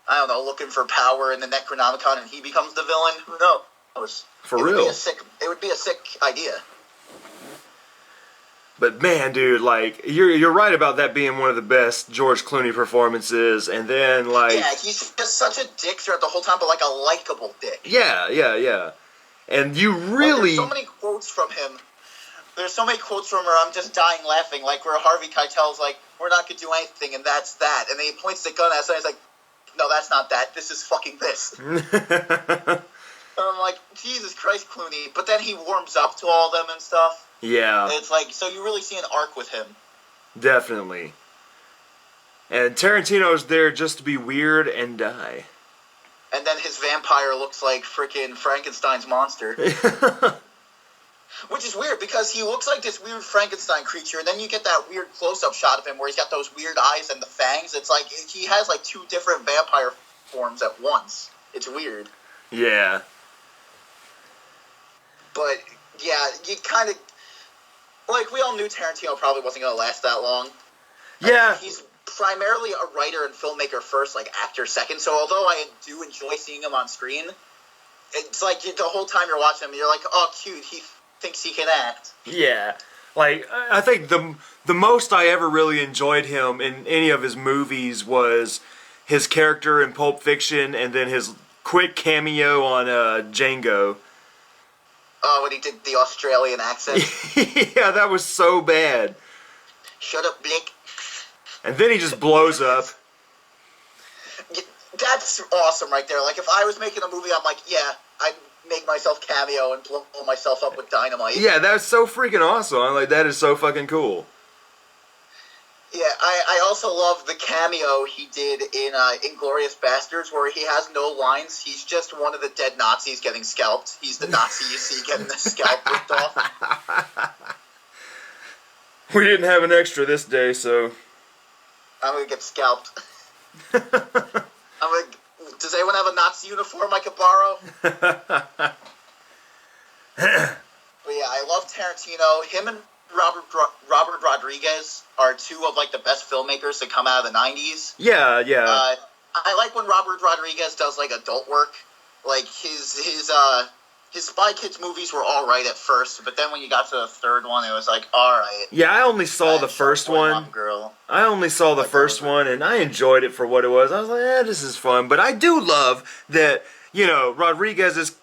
I don't know, looking for power in the Necronomicon and he becomes the villain. Who knows? For real. It would be a sick idea. But man, dude, like you're right about that being one of the best George Clooney performances, and then like yeah, he's just such a dick throughout the whole time, but like a likable dick. Yeah. And you really There's so many quotes from him. There's so many quotes from her. I'm just dying laughing. Like where Harvey Keitel's like, "We're not gonna do anything," and that's that. And then he points the gun at us, and he's like, "No, that's not that. This is fucking this." And I'm like, Jesus Christ, Clooney. But then he warms up to all of them and stuff. Yeah. And it's like, so you really see an arc with him. Definitely. And Tarantino's there just to be weird and die. And then his vampire looks like frickin' Frankenstein's monster. Which is weird, because he looks like this weird Frankenstein creature, and then you get that weird close-up shot of him where he's got those weird eyes and the fangs. It's like, he has like two different vampire forms at once. It's weird. Yeah. But, yeah, you kind of... Like, we all knew Tarantino probably wasn't going to last that long. Yeah. He's primarily a writer and filmmaker first, like actor second. So although I do enjoy seeing him on screen, it's like the whole time you're watching him, you're like, oh, cute, he thinks he can act. Yeah. Like, I think the most I ever really enjoyed him in any of his movies was his character in Pulp Fiction, and then his quick cameo on Django. Oh, when he did the Australian accent. Yeah, that was so bad. Shut up, Blake. And then he just blows up. That's awesome right there. Like, if I was making a movie, I'm like, yeah, I'd make myself cameo and blow myself up with dynamite. Yeah, that's so freaking awesome. I'm like, that is so fucking cool. Yeah, I also love the cameo he did in Inglourious Bastards, where he has no lines. He's just one of the dead Nazis getting scalped. He's the Nazi you see getting the scalp ripped off. We didn't have an extra this day, so I'm gonna get scalped. Does anyone have a Nazi uniform I could borrow? But yeah, I love Tarantino. Him and Robert Rodriguez are two of like the best filmmakers to come out of the 90s. yeah. I like when Robert Rodriguez does like adult work. Like his Spy Kids movies were all right at first, but then when you got to the third one, it was like, all right. Yeah, I only saw the first one. I only saw the first one, and I enjoyed it for what it was. I was like, this is fun. But I do love that, Rodriguez's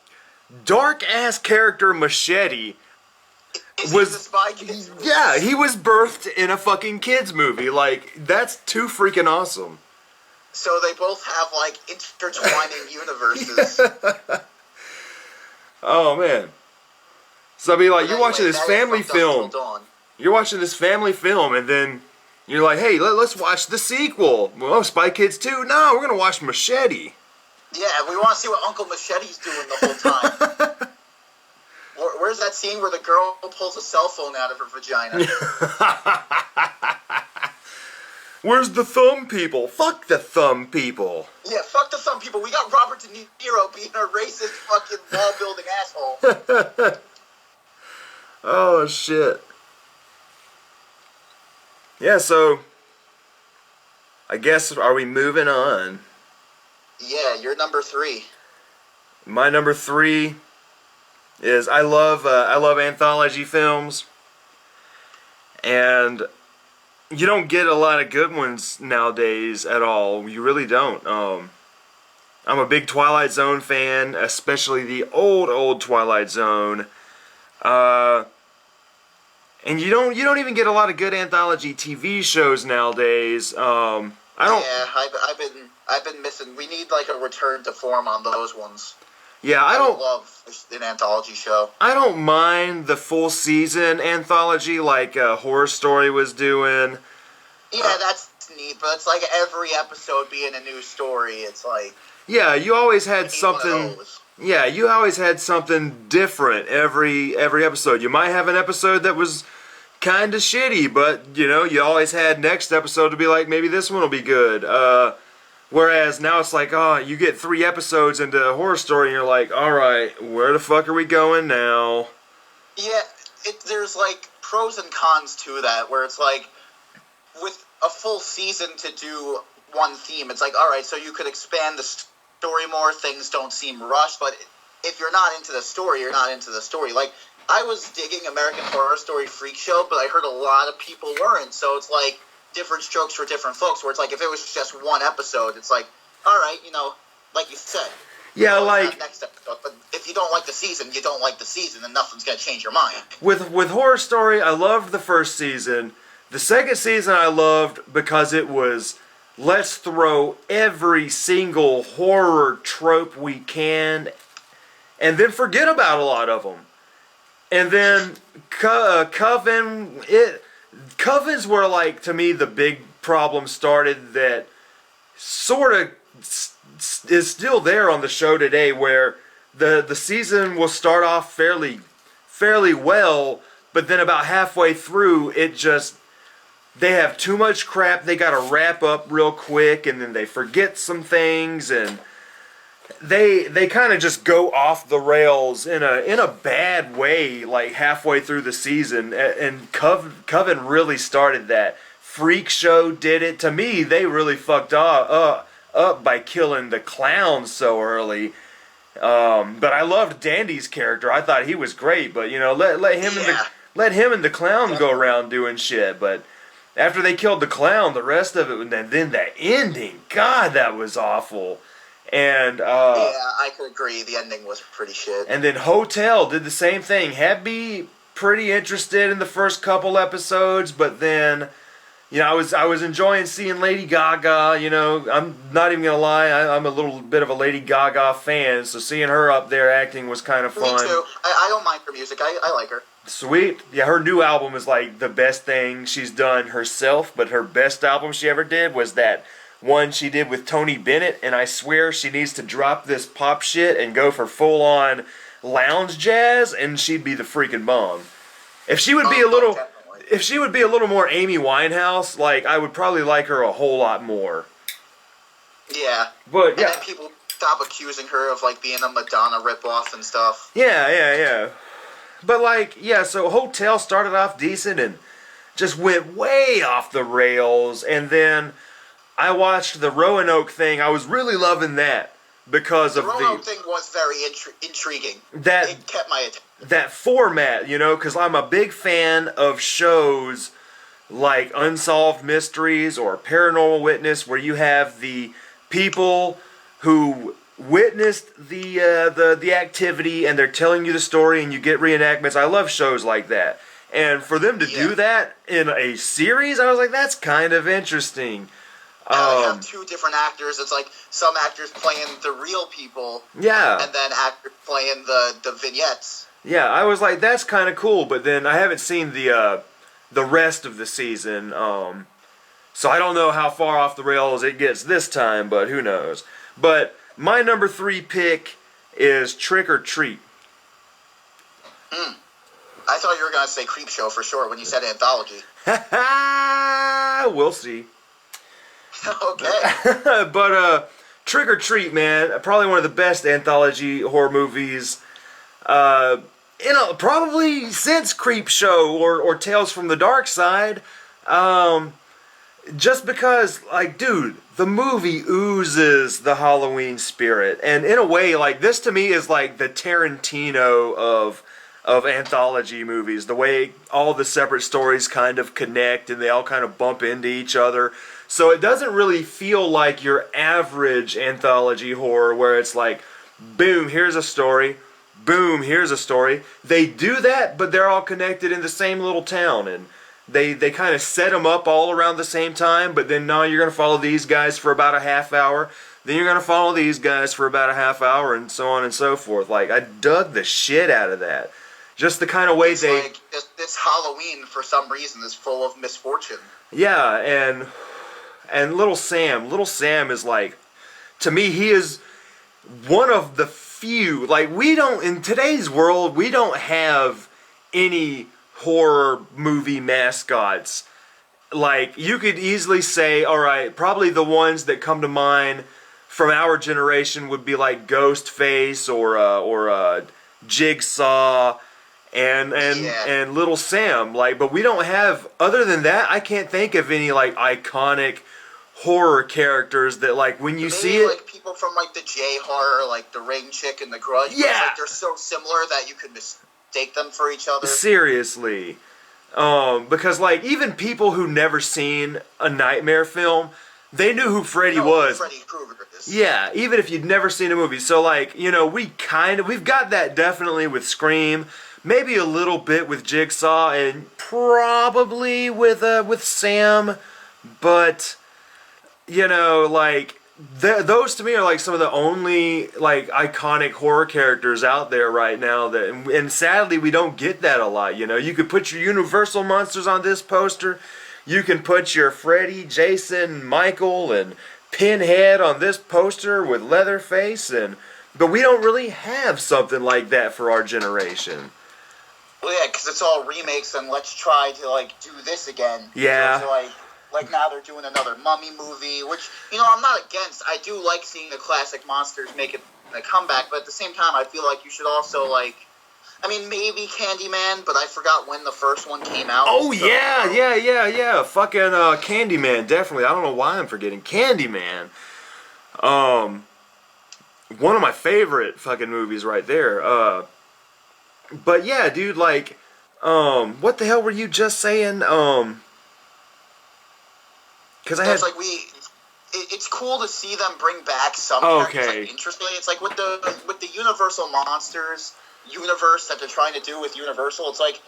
dark-ass character, Machete, was the Spy Kids movie. Yeah, he was birthed in a fucking kids movie. Like, that's too freaking awesome. So they both have, like, intertwining universes. Oh, man. So, I mean, like, you're watching this family film. You're watching this family film, and then you're like, hey, let's watch the sequel. Well, Spy Kids 2? No, we're going to watch Machete. Yeah, we want to see what Uncle Machete's doing the whole time. Where's that scene where the girl pulls a cell phone out of her vagina? Where's the thumb people? Fuck the thumb people. Yeah, fuck the thumb people. We got Robert De Niro being a racist fucking wall-building asshole. Oh, shit. Yeah, so I guess, are we moving on? Yeah, you're number 3. My number 3 is I love anthology films, and you don't get a lot of good ones nowadays at all. You really don't. I'm a big Twilight Zone fan, especially the old Twilight Zone. And you don't even get a lot of good anthology TV shows nowadays. I don't. Yeah, I've been missing. We need like a return to form on those ones. Yeah, I don't love an anthology show. I don't mind the full season anthology like Horror Story was doing. Yeah, that's neat, but it's like every episode being a new story. It's like yeah, you always had something. Yeah, you always had something different every episode. You might have an episode that was kind of shitty, but you always had next episode to be like, maybe this one will be good. Whereas now it's like, you get 3 episodes into a Horror Story and you're like, alright, where the fuck are we going now? Yeah, there's like pros and cons to that, where it's like, with a full season to do one theme, it's like, alright, so you could expand the story more, things don't seem rushed, but if you're not into the story, you're not into the story. Like, I was digging American Horror Story Freak Show, but I heard a lot of people weren't, so it's like, different strokes for different folks, where it's like, if it was just one episode, it's like, alright, like you said. Yeah, like next episode. But if you don't like the season, you don't like the season, and nothing's gonna change your mind. With Horror Story, I loved the first season. The second season I loved because it was, let's throw every single horror trope we can, and then forget about a lot of them. And then Covens were, like, to me, the big problem started that sort of is still there on the show today, where the season will start off fairly well, but then about halfway through, they have too much crap they gotta wrap up real quick, and then they forget some things, and they kind of just go off the rails in a bad way, like halfway through the season. And Coven really started that. Freak Show did it. To me, they really fucked up by killing the clown so early. But I loved Dandy's character. I thought he was great. But let him and the clown go around doing shit. But after they killed the clown, the rest of it, and then that ending, God, that was awful. And yeah, I could agree. The ending was pretty shit. And then Hotel did the same thing. Had me pretty interested in the first couple episodes, but then, I was enjoying seeing Lady Gaga. I'm not even gonna lie, I'm a little bit of a Lady Gaga fan, so seeing her up there acting was kind of fun. Me too. I don't mind her music. I like her. Sweet. Yeah, her new album is like the best thing she's done herself, but her best album she ever did was that one she did with Tony Bennett, and I swear she needs to drop this pop shit and go for full on lounge jazz, and she'd be the freaking bomb. If she would be a little Definitely. if she would be a little more Amy Winehouse, like I would probably like her a whole lot more. Yeah. But And yeah. then people stop accusing her of like being a Madonna ripoff and stuff. Yeah. But like, yeah, so Hotel started off decent and just went way off the rails, and then I watched the Roanoke thing. I was really loving that because The of Roanoke thing was very intriguing. that It kept my attention. that format, you know, because I'm a big fan of shows like Unsolved Mysteries or Paranormal Witness, where you have the people who witnessed the activity and they're telling you the story and you get reenactments. I love shows like that. And for them to do that in a series, I was like, that's kind of interesting. They have two different actors. It's like some actors playing the real people, Yeah. and then actors playing the vignettes. Yeah, I was like, that's kind of cool, but then I haven't seen the rest of the season, so I don't know how far off the rails it gets this time, but who knows. But my number 3 pick is Trick or Treat. I thought you were gonna say Creep Show for sure when you said anthology. We'll see. Okay. But Trick or Treat, man, probably one of the best anthology horror movies. Probably since Creep Show or Tales from the Dark Side. Just because, like, dude, the movie oozes the Halloween spirit, and in a way, like, this to me is like the Tarantino of anthology movies. The way all the separate stories kind of connect and they all kind of bump into each other. So it doesn't really feel like your average anthology horror where it's like, boom, here's a story. Boom, here's a story. They do that, but they're all connected in the same little town, and they kind of set them up all around the same time, but then now you're going to follow these guys for about a half hour, then you're going to follow these guys for about a half hour, and so on and so forth. Like, I dug the shit out of that. Just the kind of way It's like this Halloween for some reason is full of misfortune. Yeah, and Little Sam is like, to me, he is one of the few, like, in today's world, we don't have any horror movie mascots. Like, you could easily say, alright, probably the ones that come to mind from our generation would be like Ghostface or Jigsaw and Little Sam. Like, but we don't have, other than that, I can't think of any like iconic horror characters that, like, when you see it, like people from like the J horror, like the Ring Chick and the Grudge. Yeah. It's like they're so similar that you could mistake them for each other. seriously, because like even people who never seen a Nightmare film, they knew who Freddy was. Freddy Krueger is. Yeah, even if you'd never seen a movie. So, like, you know, we've got that definitely with Scream, maybe a little bit with Jigsaw, and probably with Sam, but, you know, like, those to me are like some of the only like iconic horror characters out there right now and sadly we don't get that a lot. You know, you could put your Universal monsters on this poster, you can put your Freddy, Jason, Michael, and Pinhead on this poster with Leatherface, but we don't really have something like that for our generation. Well, yeah, because it's all remakes and let's try to like do this again. Yeah. So, like now they're doing another Mummy movie, which, you know, I'm not against. I do like seeing the classic monsters make a comeback, but at the same time, I feel like you should also, like, I mean, maybe Candyman, but I forgot when the first one came out. Oh, so, yeah. Fucking Candyman, definitely. I don't know why I'm forgetting Candyman. One of my favorite fucking movies right there. But yeah, dude, like, what the hell were you just saying? Because I had... It's like it's cool to see them bring back some characters, like, interestingly. It's like with the Universal Monsters universe that they're trying to do with Universal, it's like,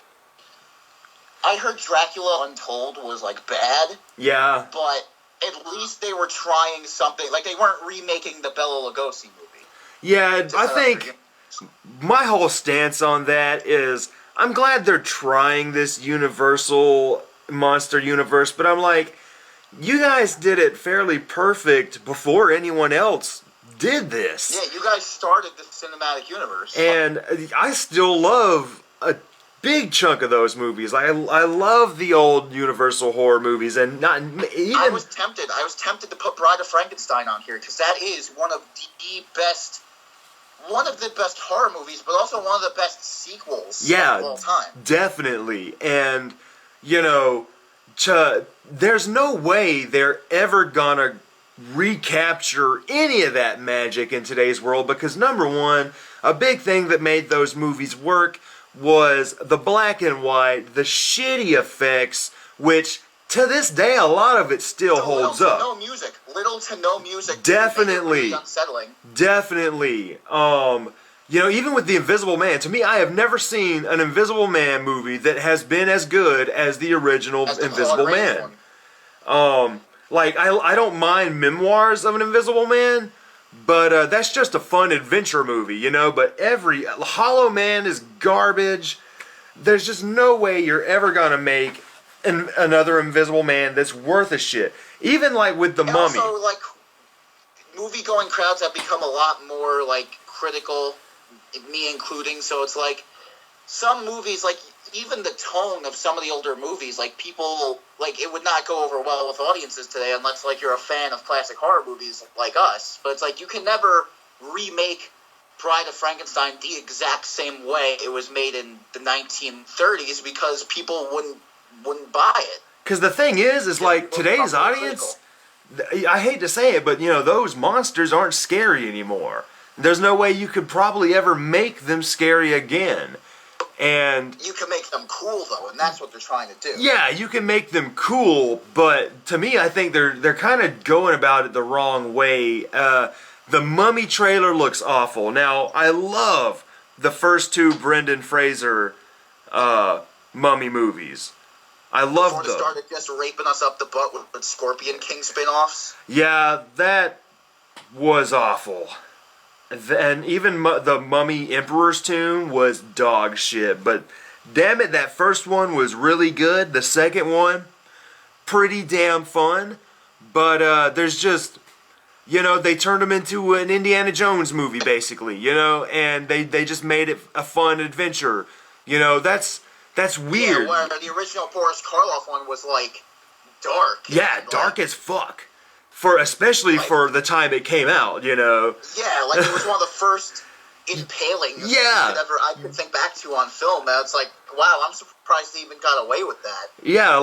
I heard Dracula Untold was like bad. Yeah. But at least they were trying something. Like, they weren't remaking the Bela Lugosi movie. Yeah, I think my whole stance on that is I'm glad they're trying this Universal monster universe, but I'm like, you guys did it fairly perfect before anyone else did this. Yeah, you guys started the cinematic universe. And I still love a big chunk of those movies. I love the old Universal horror movies, and not even. I was tempted to put Bride of Frankenstein on here because that is one of the best horror movies, but also one of the best sequels of all time. Definitely. And there's no way they're ever gonna recapture any of that magic in today's world, because number one, a big thing that made those movies work was the black and white, the shitty effects, which to this day a lot of it still holds up. Little to no music. Definitely. Really unsettling. Definitely. Even with The Invisible Man, to me, I have never seen an Invisible Man movie that has been as good as the original Invisible Man. I don't mind Memoirs of an Invisible Man, but that's just a fun adventure movie, But every Hollow Man is garbage. There's just no way you're ever gonna make another Invisible Man that's worth a shit. Even with The Mummy. Also, movie-going crowds have become a lot more critical, me including. So it's some movies, even the tone of some of the older movies, people, it would not go over well with audiences today unless, you're a fan of classic horror movies like us. But it's you can never remake Bride of Frankenstein the exact same way it was made in the 1930s because people wouldn't buy it. Because the thing is today's audience, I hate to say it, but, those monsters aren't scary anymore. There's no way you could probably ever make them scary again. And you can make them cool though, and that's what they're trying to do. Yeah, you can make them cool, but to me, I think they're kind of going about it the wrong way. The Mummy trailer looks awful. Now, I love the first two Brendan Fraser Mummy movies. I love those. Before they started just raping us up the butt with Scorpion King spin-offs. Yeah, that was awful. And even the Mummy Emperor's Tomb was dog shit. But damn it, that first one was really good. The second one, pretty damn fun. But there's just, they turned them into an Indiana Jones movie, basically, and they just made it a fun adventure. That's weird. Yeah, where the original Boris Karloff one was, dark. Yeah, dark as fuck. Especially for the time it came out, Yeah, it was one of the first impalings I could think back to on film. And it's wow, I'm surprised they even got away with that. Yeah,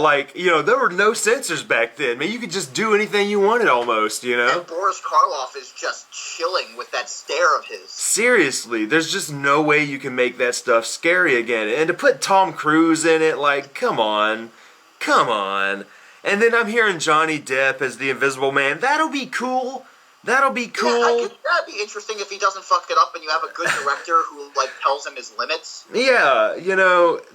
there were no censors back then. Man, you could just do anything you wanted almost, And Boris Karloff is just chilling with that stare of his. Seriously, there's just no way you can make that stuff scary again. And to put Tom Cruise in it, come on. And then I'm hearing Johnny Depp as the Invisible Man. That'll be cool. That'll be cool. Yeah, that'd be interesting if he doesn't fuck it up and you have a good director who tells him his limits. Yeah,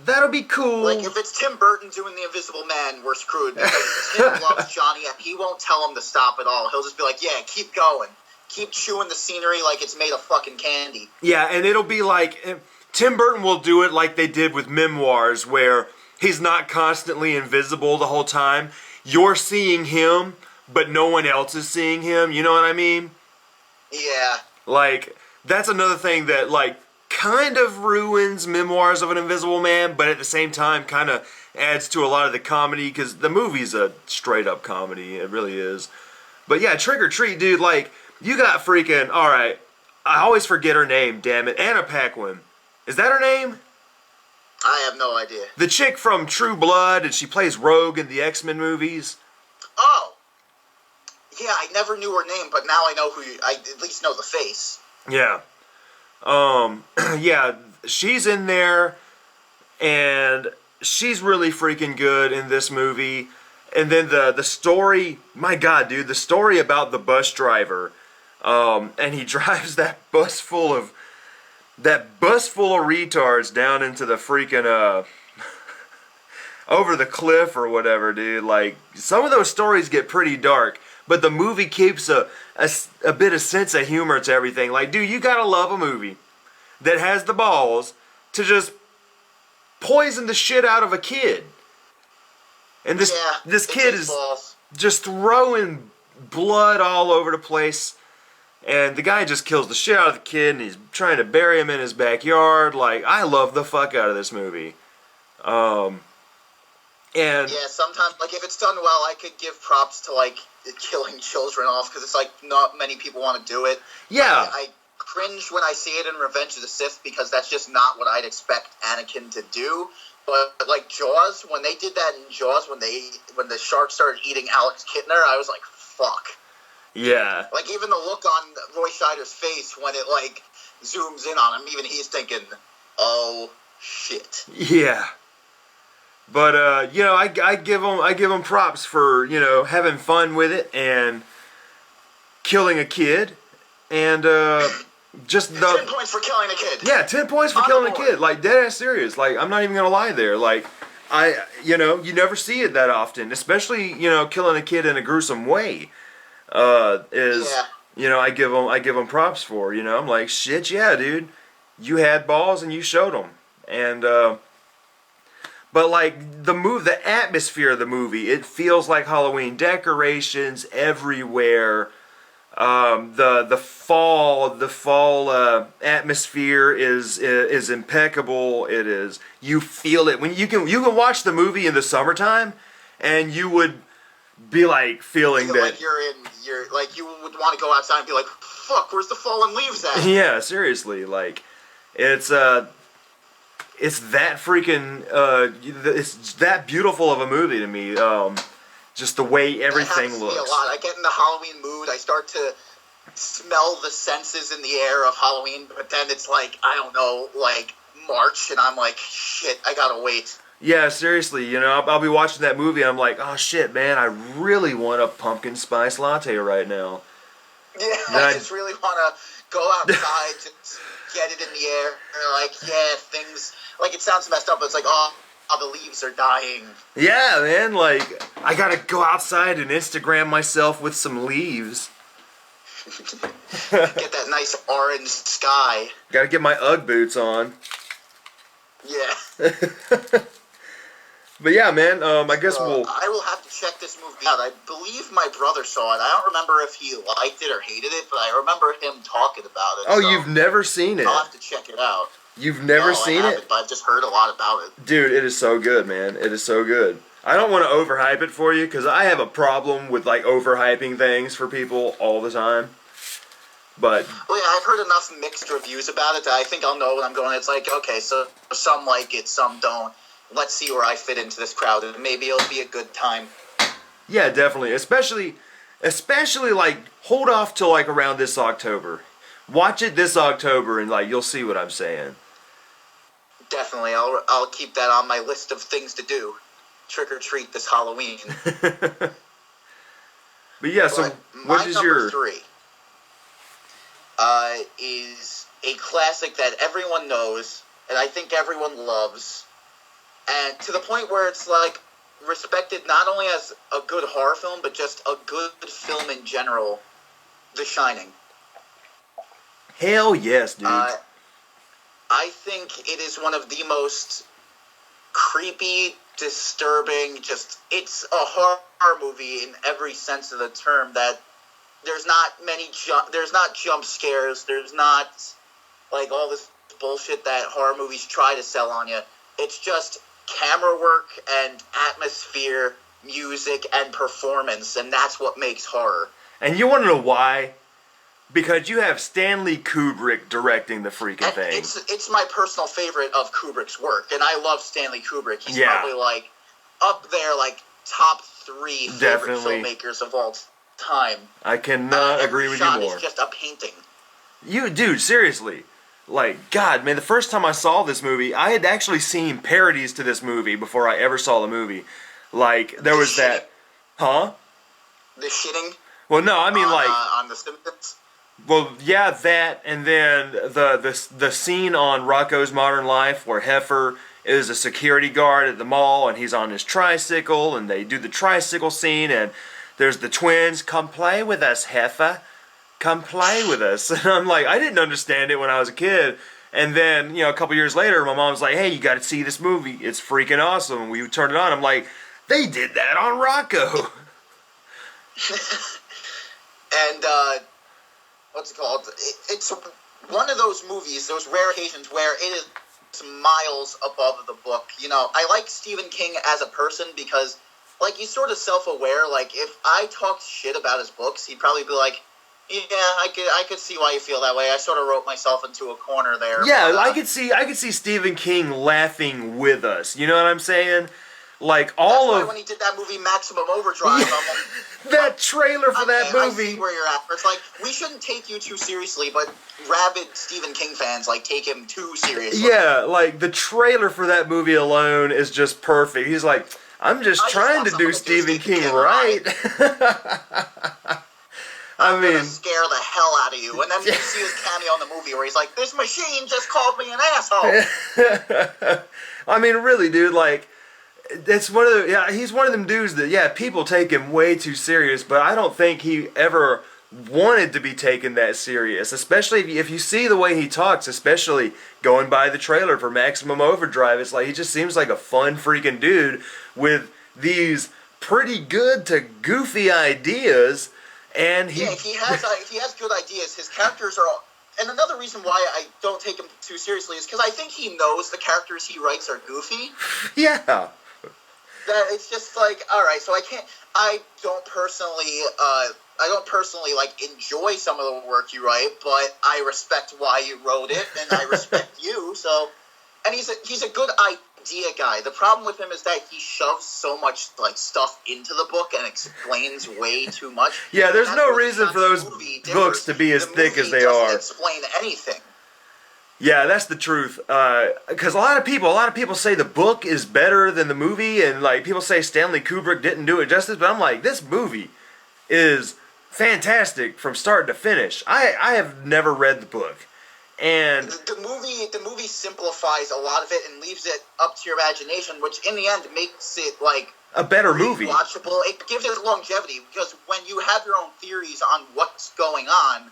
that'll be cool. If it's Tim Burton doing the Invisible Man, we're screwed because Tim loves Johnny and he won't tell him to stop at all. He'll just be yeah, keep going. Keep chewing the scenery like it's made of fucking candy. Yeah, and it'll be Tim Burton will do it like they did with Memoirs, where he's not constantly invisible the whole time. You're seeing him, but no one else is seeing him. You know what I mean? Yeah. That's another thing that, kind of ruins Memoirs of an Invisible Man, but at the same time kind of adds to a lot of the comedy, because the movie's a straight-up comedy. It really is. But yeah, Trick or Treat, dude, you got freaking... Alright, I always forget her name, damn it. Anna Paquin. Is that her name? I have no idea. The chick from True Blood, and she plays Rogue in the X-Men movies. Oh! Yeah, I never knew her name, but now I know I at least know the face. Yeah. Yeah, she's in there, and she's really freaking good in this movie. And then the story, my God, dude, the story about the bus driver, and he drives that bus full of retards down into the freaking, over the cliff or whatever, dude. Some of those stories get pretty dark, but the movie keeps a bit of sense of humor to everything. Dude, you gotta love a movie that has the balls to just poisoned the shit out of a kid. And this it's kid his is balls. just throwing blood all over the place. And the guy just kills the shit out of the kid, and he's trying to bury him in his backyard. Like, I love the fuck out of this movie. And Yeah, sometimes, like, if it's done well, I could give props to, like, killing children off, because it's, like, not many people want to do it. yeah, I cringe when I see it in Revenge of the Sith, because that's just not what I'd expect Anakin to do. But, like, Jaws, when they did that in Jaws, when the shark started eating Alex Kittner, I was like, fuck. yeah, Like, even the look on Roy Scheider's face when it, like, zooms in on him, even he's thinking, oh, shit. yeah. But you know, I give them props for, you know, having fun with it and killing a kid, and just 10 the points for killing a kid. yeah, 10 points for On killing a board. kid. Like, dead ass serious. Like, I'm not even gonna lie there. Like, you know, you never see it that often, especially, you know, killing a kid in a gruesome way. Is Yeah. You know, I give them props for. You know, I'm like, shit, yeah, dude, you had balls and you showed them, and but like the atmosphere of the movie, it feels like Halloween decorations everywhere. The fall atmosphere is impeccable. It is, you feel it when you can watch the movie in the summertime, and you would be like feeling Feel that. like you're like, you would want to go outside and be like, fuck, where's the fallen leaves at? Yeah, seriously, like it's that freaking it's that beautiful of a movie to me. Just the way everything That happens to looks. me a lot. I get in the Halloween mood. I start to smell the senses in the air of Halloween, but then it's like, I don't know, like March, and I'm like, shit, I gotta wait. Yeah, seriously, you know, I'll be watching that movie. I'm like, oh shit, man, I really want a pumpkin spice latte right now. Yeah, I just really want to go outside, just get it in the air. And like, yeah, things, like, it sounds messed up, but it's like, oh, the leaves are dying. Yeah, man, like I gotta go outside and Instagram myself with some leaves. Get that nice orange sky. Gotta get my UGG boots on. Yeah. But yeah, man, I guess we'll. I will have to check this movie out. I believe my brother saw it. I don't remember if he liked it or hated it, but I remember him talking about it. Oh, so you've never seen it? I'll have to check it out. You've never No, seen I it? haven't, but I've just heard a lot about it. Dude, it is so good, man. It is so good. I don't want to overhype it for you, because I have a problem with, like, overhyping things for people all the time. But, Well, yeah, I've heard enough mixed reviews about it that I think I'll know when I'm going. It's like, okay, so some like it, some don't. Let's see where I fit into this crowd, and maybe it'll be a good time. yeah, definitely. Especially, like, hold off till, like, around this October. Watch it this October, and, like, you'll see what I'm saying. Definitely, I'll keep that on my list of things to do. Trick or treat this Halloween. But yeah, so But what my is number your... 3 is a classic that everyone knows, and I think everyone loves, and to the point where it's like respected not only as a good horror film, but just a good film in general, The Shining. Hell yes, dude. I think it is one of the most creepy, disturbing, it's a horror movie in every sense of the term, that there's not jump scares, there's not like all this bullshit that horror movies try to sell on you. It's just camera work and atmosphere, music, and performance, and that's what makes horror. And you want to know why? Because you have Stanley Kubrick directing the freaking And thing. it's my personal favorite of Kubrick's work, and I love Stanley Kubrick. He's Yeah. probably like up there, like top 3 favorite Definitely. filmmakers of all time. I cannot agree with you Every more. shot is just a painting. Dude, seriously. Like, God, man, the first time I saw this movie, I had actually seen parodies to this movie before I ever saw the movie. Like, there was that... Huh? The shitting Well, no, I mean, on, like... on The Simpsons. Well, yeah, that, and then the scene on Rocko's Modern Life where Heifer is a security guard at the mall, and he's on his tricycle, and they do the tricycle scene, and there's the twins, come play with us, Heifer, come play with us. And I'm like, I didn't understand it when I was a kid, And then, a couple years later, my mom's like, hey, you got to see this movie. It's freaking awesome. And we turned it on. I'm like, they did that on Rocco. And, what's it called? It's one of those movies, those rare occasions where it is miles above the book. I like Stephen King as a person because, he's sort of self-aware. If I talked shit about his books, he'd probably be like, yeah, I could see why you feel that way. I sort of wrote myself into a corner there. Yeah, but, I could see Stephen King laughing with us. You know what I'm saying? That's why when he did that movie Maximum Overdrive, I'm like, that trailer for that movie. I see where you're at. It's like, we shouldn't take you too seriously, but rabid Stephen King fans take him too seriously. Yeah, the trailer for that movie alone is just perfect. He's like, I'm just trying to do Stephen King right. I'm gonna scare the hell out of you. And then you see his cameo in the movie where he's like, this machine just called me an asshole. I mean, really, dude, it's one of the, he's one of them dudes that, people take him way too serious, but I don't think he ever wanted to be taken that serious, especially if you see the way he talks, especially going by the trailer for Maximum Overdrive. It's like he just seems like a fun freaking dude with these pretty good to goofy ideas, and he has good ideas. His characters are and another reason why I don't take him too seriously is because I think he knows the characters he writes are goofy. Yeah. That it's just all right, so I don't personally enjoy some of the work you write, but I respect why you wrote it, and I respect you. So, and he's a good idea guy. The problem with him is that he shoves so much stuff into the book and explains way too much. Yeah, there's no reason for those books to be as thick as they are. Explain anything. Yeah, that's the truth. Because a lot of people say the book is better than the movie, and people say Stanley Kubrick didn't do it justice. But I'm like, this movie is fantastic from start to finish. I have never read the book, and the movie simplifies a lot of it and leaves it up to your imagination, which in the end makes it a better movie, watchable. It gives it longevity because when you have your own theories on what's going on,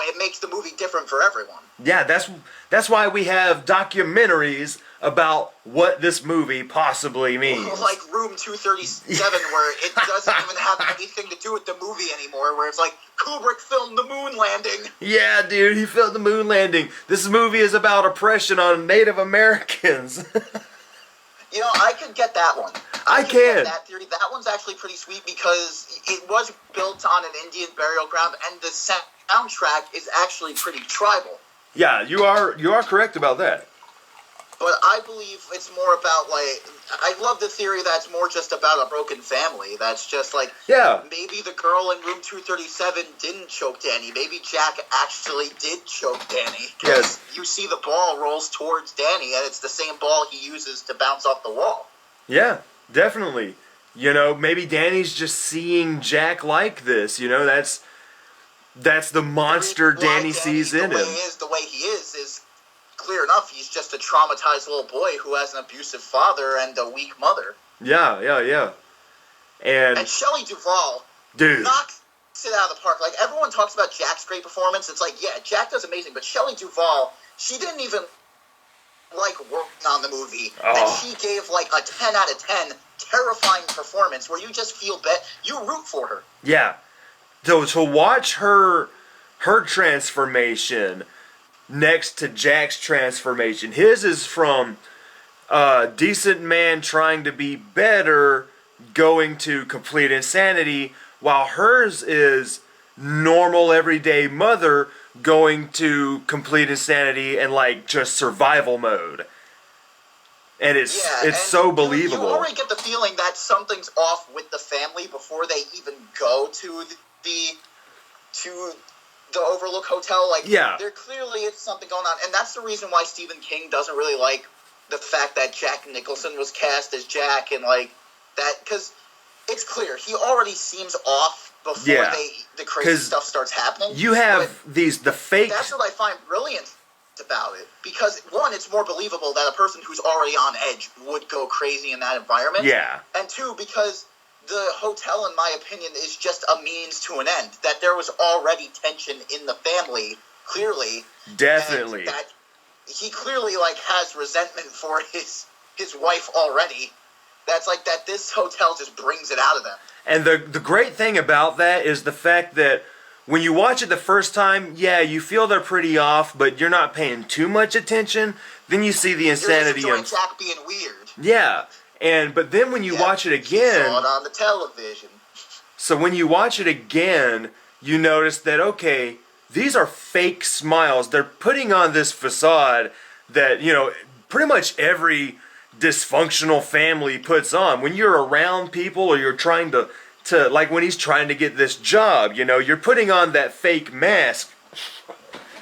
it makes the movie different for everyone. Yeah, that's why we have documentaries about what this movie possibly means. Like Room 237, where it doesn't even have anything to do with the movie anymore, where it's like, Kubrick filmed the moon landing. Yeah, dude, he filmed the moon landing. This movie is about oppression on Native Americans. I could get that one. I can. Get that theory. That one's actually pretty sweet because it was built on an Indian burial ground, and the soundtrack is actually pretty tribal. Yeah, you are correct about that. But I believe it's more about I love the theory that's more just about a broken family. That's just maybe the girl in Room 237 didn't choke Danny. Maybe Jack actually did choke Danny. Because you see the ball rolls towards Danny, and it's the same ball he uses to bounce off the wall. Yeah, definitely. Maybe Danny's just seeing Jack like this. That's the monster Danny sees in him. The way he is clear enough. He's just a traumatized little boy who has an abusive father and a weak mother. Yeah. And Shelley Duvall, dude, knocks it out of the park. Everyone talks about Jack's great performance. It's Jack does amazing, but Shelley Duvall, she didn't even working on the movie, and she gave a 10 out of 10 terrifying performance where you just feel you root for her. Yeah. To watch her transformation next to Jack's transformation. His is from decent man trying to be better, going to complete insanity, while hers is normal everyday mother going to complete insanity and just survival mode. And it's so believable. You already get the feeling that something's off with the family before they even go to the Overlook Hotel. There clearly is something going on, and that's the reason why Stephen King doesn't really like the fact that Jack Nicholson was cast as Jack, and that, because it's clear he already seems off before the crazy stuff starts happening. You have the fake. That's what I find brilliant about it, because one, it's more believable that a person who's already on edge would go crazy in that environment. Yeah, and two, because the hotel, in my opinion, is just a means to an end. That there was already tension in the family, clearly. Definitely. he clearly like has resentment for his wife already. That's like that. This hotel just brings it out of them. And the great thing about that is the fact that when you watch it the first time, yeah, you feel they're pretty off, but you're not paying too much attention. Then you see the insanity You're of just enjoying Jack being weird. yeah, but then when you watch it again, saw it on the television. So when you watch it again, you notice that okay, these are fake smiles. They're putting on this facade that pretty much every dysfunctional family puts on. When you're around people or you're trying to like when he's trying to get this job, you're putting on that fake mask.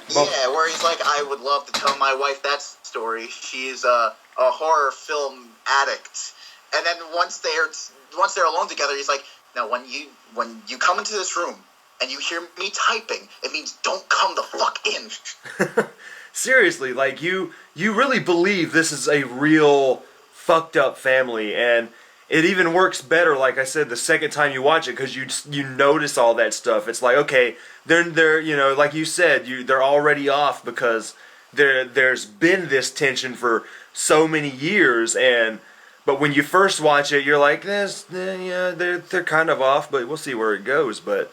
Yeah, where he's like, I would love to tell my wife that story. She's a horror film addict. And then once they're alone together, he's like, now when you come into this room and you hear me typing, it means don't come the fuck in. Seriously, like you really believe this is a real fucked up family, and it even works better, like I said, the second time you watch it, because you notice all that stuff. It's like, okay, they're like you said, they're already off because there's been this tension for so many years, but when you first watch it, you're like, they're kind of off, but we'll see where it goes. But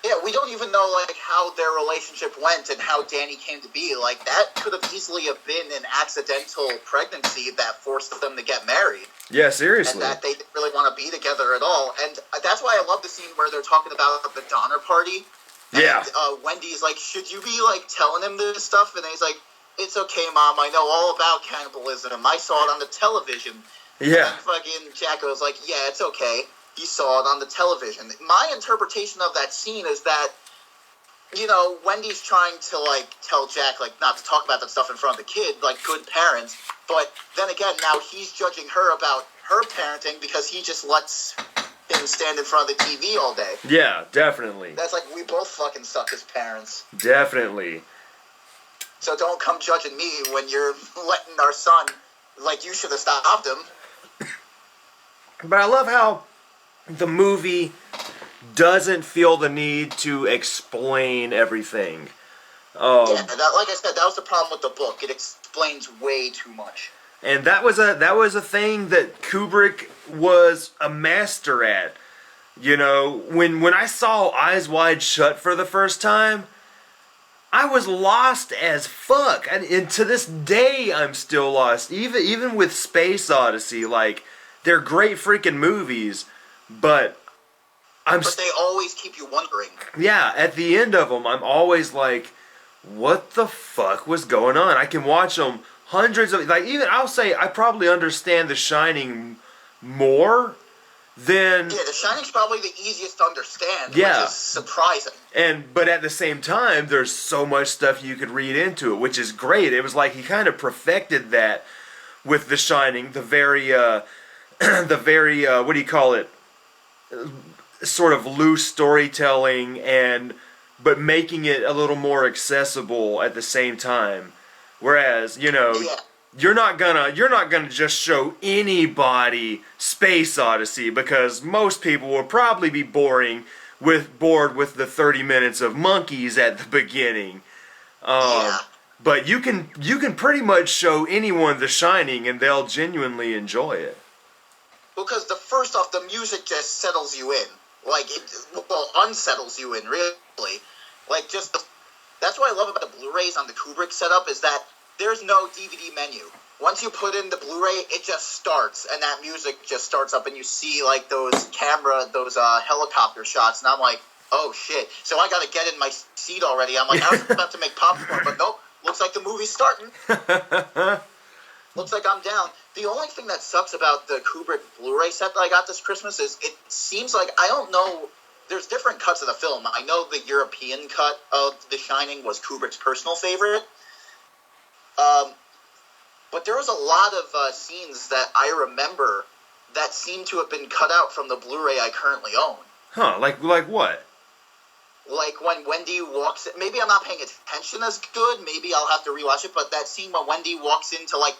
yeah, we don't even know like how their relationship went and how Danny came to be. Like that could have easily have been an accidental pregnancy that forced them to get married. Yeah, seriously. And that they didn't really want to be together at all. And that's why I love the scene where they're talking about the Donner Party. Yeah. And Wendy's like, should you be like telling him this stuff? And he's like, it's okay, Mom. I know all about cannibalism. I saw it on the television. Yeah. And fucking Jack goes like, yeah, it's okay. You saw it on the television. My interpretation of that scene is that, Wendy's trying to, like, tell Jack, like, not to talk about that stuff in front of the kid, like, good parents. But then again, now he's judging her about her parenting because he just lets him stand in front of the TV all day. Yeah, definitely. That's like, we both fucking suck as parents. Definitely. So don't come judging me when you're letting our son, like, you should have stopped him. But I love how the movie doesn't feel the need to explain everything. Like I said, that was the problem with the book. It explains way too much. And that was a thing that Kubrick was a master at. When I saw Eyes Wide Shut for the first time, I was lost as fuck. And to this day, I'm still lost. Even with Space Odyssey, like, they're great freaking movies, but they always keep you wondering. Yeah, at the end of them, I'm always like, what the fuck was going on? I can watch them hundreds of, like, even I'll say I probably understand The Shining more than... Yeah, The Shining's probably the easiest to understand, yeah. Which is surprising. But at the same time, there's so much stuff you could read into it, which is great. It was like he kind of perfected that with The Shining, the very, what do you call it? Sort of loose storytelling, but making it a little more accessible at the same time. Whereas, you're not gonna just show anybody Space Odyssey because most people will probably be bored with the 30 minutes of monkeys at the beginning. But you can pretty much show anyone The Shining and they'll genuinely enjoy it. Because first off, the music just settles you in. Like, unsettles you in, really. Like, that's what I love about the Blu-rays on the Kubrick setup, is that there's no DVD menu. Once you put in the Blu-ray, it just starts, and that music just starts up, and you see, like, those helicopter shots, and I'm like, oh, shit. So I gotta get in my seat already. I'm like, I was about to make popcorn, but nope, looks like the movie's starting. Looks like I'm down. The only thing that sucks about the Kubrick Blu-ray set that I got this Christmas is it seems like, I don't know, there's different cuts of the film. I know the European cut of The Shining was Kubrick's personal favorite. But there was a lot of scenes that I remember that seem to have been cut out from the Blu-ray I currently own. Huh, like what? Like when Wendy walks in, maybe I'm not paying attention as good, maybe I'll have to rewatch it, but that scene when Wendy walks into, like,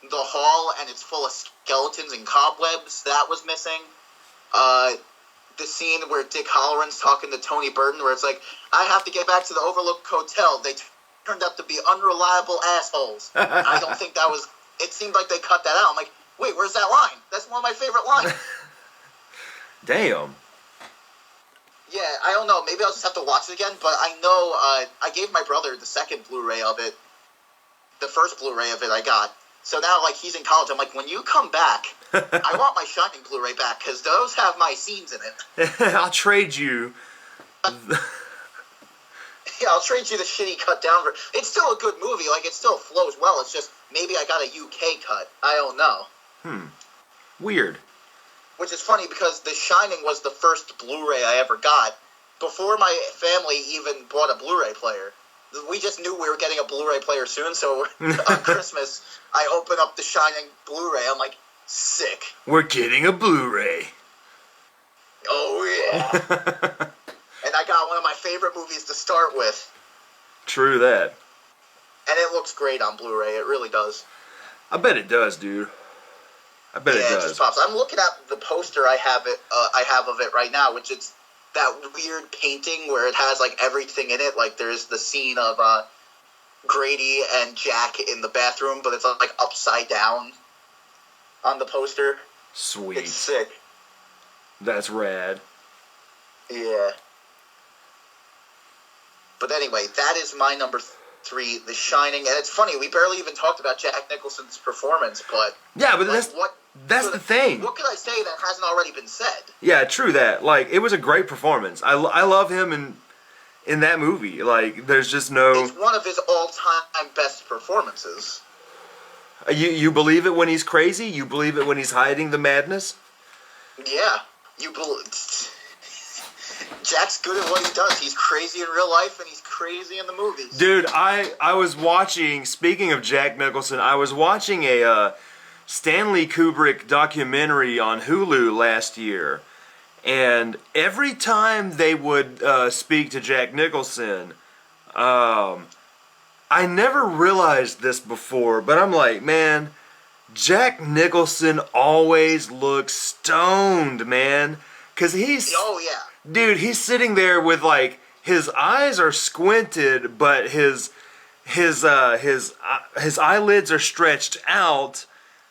the hall and it's full of skeletons and cobwebs, that was missing. The scene where Dick Halloran's talking to Tony Burton where it's like, I have to get back to the Overlook Hotel. They turned out to be unreliable assholes. I don't think that was. It seemed like they cut that out. I'm like, wait, where's that line? That's one of my favorite lines. Damn. Yeah, I don't know. Maybe I'll just have to watch it again. But I know I gave my brother the second Blu-ray of it. The first Blu-ray of it I got. So now, like, he's in college. I'm like, when you come back, I want my Shining Blu-ray back because those have my scenes in it. I'll trade you. Yeah, I'll trade you the shitty cut down. It's still a good movie. Like, it still flows well. It's just maybe I got a UK cut. I don't know. Weird. Which is funny because The Shining was the first Blu-ray I ever got before my family even bought a Blu-ray player. We just knew we were getting a Blu-ray player soon, so on Christmas, I open up The Shining Blu-ray. I'm like, sick. We're getting a Blu-ray. Oh, yeah. And I got one of my favorite movies to start with. True that. And it looks great on Blu-ray. It really does. I bet it does, dude. I bet it It does. just pops. I'm looking at the poster I have of it right now, which is that weird painting where it has like everything in it. Like there's the scene of Grady and Jack in the bathroom, but it's like upside down on the poster. Sweet. It's sick. That's rad. Yeah. But anyway, that is my number 3, The Shining. And it's funny, we barely even talked about Jack Nicholson's performance, but Yeah, but like, that's the thing. What could I say that hasn't already been said? Yeah, true that. Like, it was a great performance. I love him in that movie. Like, there's just no... It's one of his all-time best performances. You believe it when he's crazy? You believe it when he's hiding the madness? Yeah. Jack's good at what he does. He's crazy in real life, and he's crazy in the movies. Dude, I was watching, speaking of Jack Nicholson, I was watching a Stanley Kubrick documentary on Hulu last year, and every time they would speak to Jack Nicholson, I never realized this before, but I'm like, man, Jack Nicholson always looks stoned, man. Cause he's... Oh, yeah. Dude, he's sitting there with like his eyes are squinted, but his eyelids are stretched out,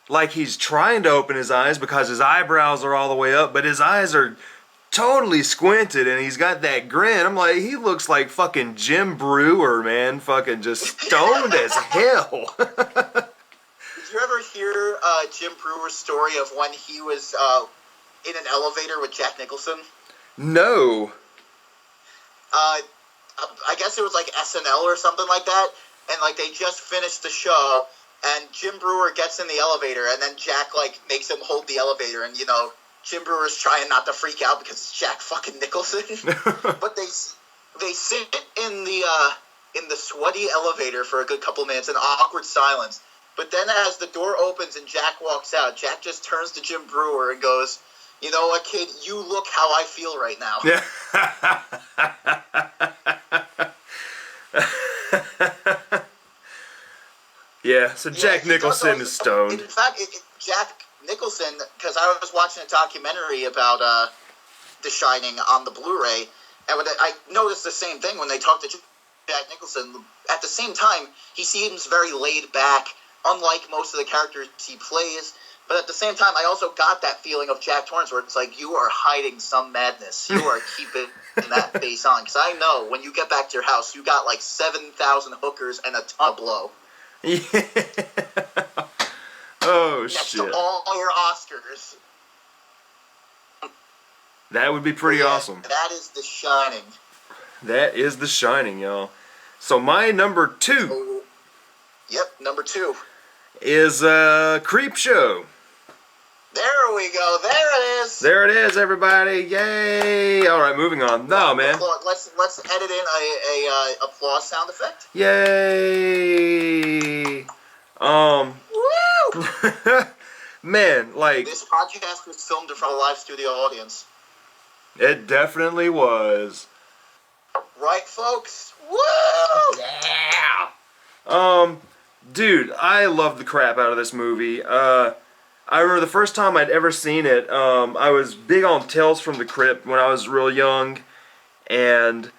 like he's trying to open his eyes because his eyebrows are all the way up, but his eyes are totally squinted, and he's got that grin. I'm like, he looks like fucking Jim Brewer, man, fucking just stoned as hell. Did you ever hear Jim Brewer's story of when he was in an elevator with Jack Nicholson? No. I guess it was like SNL or something like that, and like they just finished the show, and Jim Brewer gets in the elevator, and then Jack like makes him hold the elevator, and you know Jim Brewer's trying not to freak out because it's Jack fucking Nicholson, but they sit in the sweaty elevator for a good couple minutes in awkward silence, but then as the door opens and Jack walks out, Jack just turns to Jim Brewer and goes, "You know what, kid? You look how I feel right now." Yeah. Yeah, so Jack Nicholson is stoned. In fact, Jack Nicholson, because I was watching a documentary about The Shining on the Blu-ray, and I noticed the same thing when they talked to Jack Nicholson. At the same time, he seems very laid back, unlike most of the characters he plays. But at the same time, I also got that feeling of Jack Torrance where it's like, you are hiding some madness. You are keeping that face on. Because I know when you get back to your house, you got like 7,000 hookers and a ton of blow. Yeah. Oh, Next shit. to all your Oscars. That would be pretty awesome. That is The Shining. That is The Shining, y'all. So my number 2 Oh, yep, number 2. is Creepshow. There we go. There it is. There it is, everybody. Yay. All right, moving on. No, man. Let's edit in a applause sound effect. Yay. Woo! Man, like, This podcast was filmed in front of a live studio audience. it definitely was. Right, folks? Woo! Yeah. Dude, I love the crap out of this movie. I remember the first time I'd ever seen it, I was big on Tales from the Crypt when I was real young, and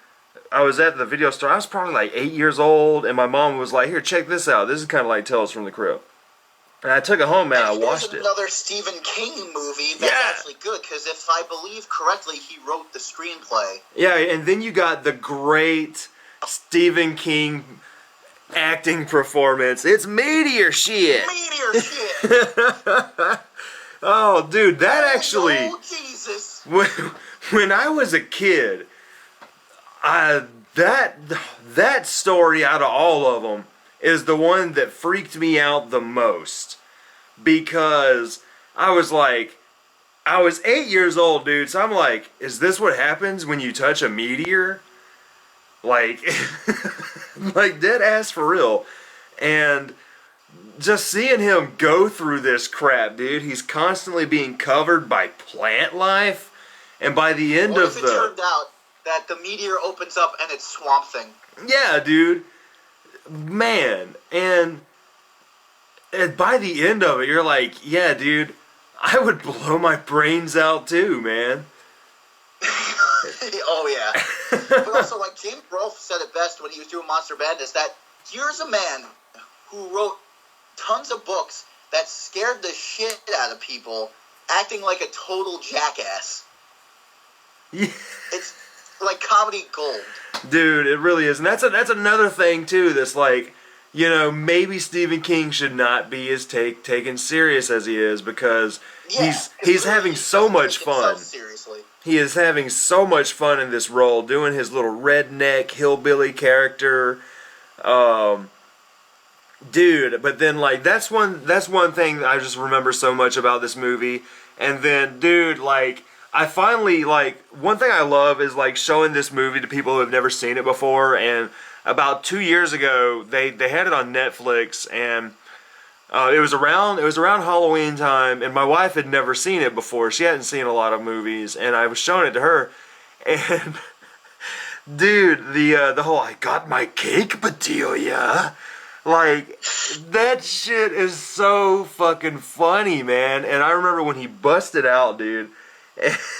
I was at the video store. I was probably like 8 years old, and my mom was like, "Here, check this out. This is kind of like Tales from the Crypt." And I took it home and I watched it. Another Stephen King movie that's actually good, because if I believe correctly, he wrote the screenplay. Yeah, and then you got the great Stephen King acting performance. It's meteor shit. Meteor shit. Oh, dude, that actually. Oh, Jesus. When I was a kid, that story out of all of them is the one that freaked me out the most, because I was 8 years old, dude. So I'm like, is this what happens when you touch a meteor? Like, like dead ass for real. And just seeing him go through this crap, dude. He's constantly being covered by plant life, and by the end What of if it turned out that the meteor opens up and it's Swamp Thing? Yeah, dude. Man, and by the end of it, you're like, yeah, dude, I would blow my brains out too, man. Oh, yeah. But also, like James Rolfe said it best when he was doing Monster Madness, that here's a man who wrote tons of books that scared the shit out of people, acting like a total jackass. Yeah. It's like comedy gold. Dude, it really is. And that's another thing too, that's like, you know, maybe Stephen King should not be as taken serious as he is, because he's having so much fun. Seriously. He is having so much fun in this role, doing his little redneck hillbilly character. Dude, but then like that's one thing that I just remember so much about this movie. And then, dude, like, I finally, like, one thing I love is, like, showing this movie to people who have never seen it before. And about 2 years ago, they had it on Netflix, and it was around Halloween time, and my wife had never seen it before. She hadn't seen a lot of movies, and I was showing it to her, and dude, the whole "I got my cake, Bedelia," like, that shit is so fucking funny, man. And I remember when he busted out, dude.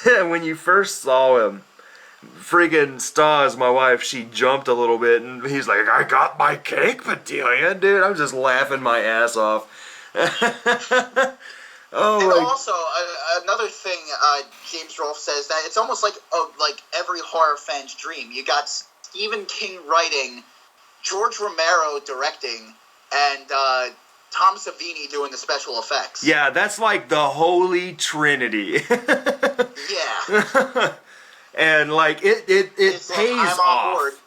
And when you first saw him, friggin' Stas, my wife, she jumped a little bit, and he's like, "I got my cake, Bedelia," dude. I'm just laughing my ass off. Oh, and like, also another thing, James Rolfe says that it's almost like every horror fan's dream. You got Stephen King writing, George Romero directing, and Tom Savini doing the special effects. yeah, that's like the holy trinity. Yeah. And like it It's pays like, I'm on board. off.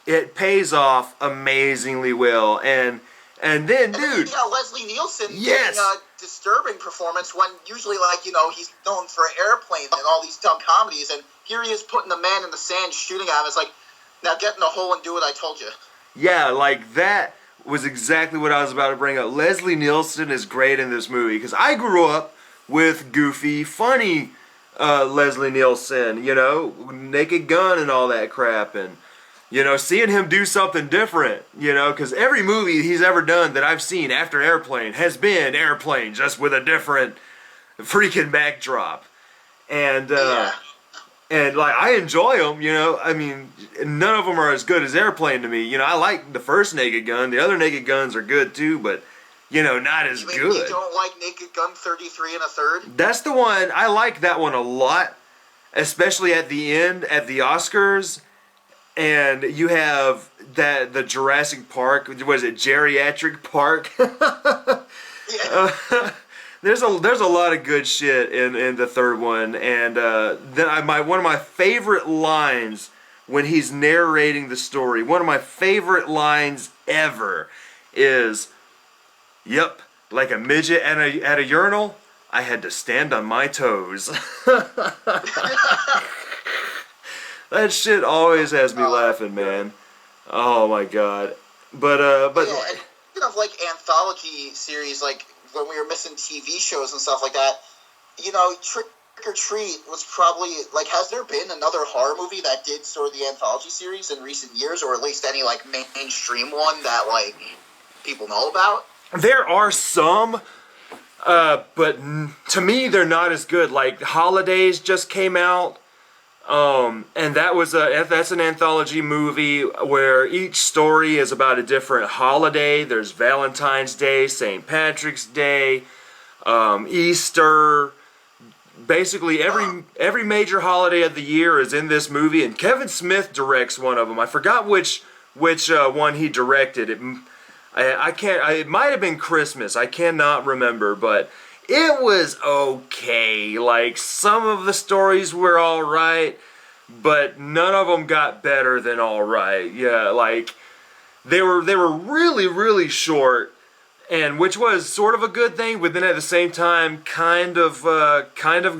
It pays off amazingly well, and then, dude. And then you got Leslie Nielsen Yes. giving a disturbing performance when usually, like, you know, he's known for Airplane and all these dumb comedies, and here he is putting the man in the sand shooting at him. It's like, now get in the hole and do what I told you. Yeah, like, that was exactly what I was about to bring up. Leslie Nielsen is great in this movie, because I grew up with goofy, funny Leslie Nielsen, you know, Naked Gun and all that crap, and, you know, seeing him do something different, you know, because every movie he's ever done that I've seen after Airplane has been Airplane, just with a different freaking backdrop. And, and, like, I enjoy them, you know. I mean, none of them are as good as Airplane to me. You know, I like the first Naked Gun. The other Naked Guns are good, too, but, you know, not as good. You don't like Naked Gun 33 1/3? That's the one. I like that one a lot, especially at the end, at the Oscars. And you have the Jurassic Park, what is it, Geriatric Park? Yeah. There's a lot of good shit in the third one, and then one of my favorite lines when he's narrating the story, one of my favorite lines ever is, "Yep, like a midget at a urinal, I had to stand on my toes." That shit always has me laughing, man. Oh my god. But Yeah, and speaking of, like, anthology series, like, when we were missing TV shows and stuff like that, you know, Trick or Treat was probably, like, has there been another horror movie that did sort of the anthology series in recent years, or at least any, like, mainstream one that, like, people know about? there are some, but to me they're not as good. Like, Holidays just came out. And that's an anthology movie where each story is about a different holiday. There's Valentine's Day, St. Patrick's Day, Easter. Basically, every major holiday of the year is in this movie, and Kevin Smith directs one of them. I forgot which one he directed. I can't. It might have been Christmas. I cannot remember, but it was okay. Like, some of the stories were all right, but none of them got better than all right. Yeah, like they were really, really short, and which was sort of a good thing, but then at the same time kind of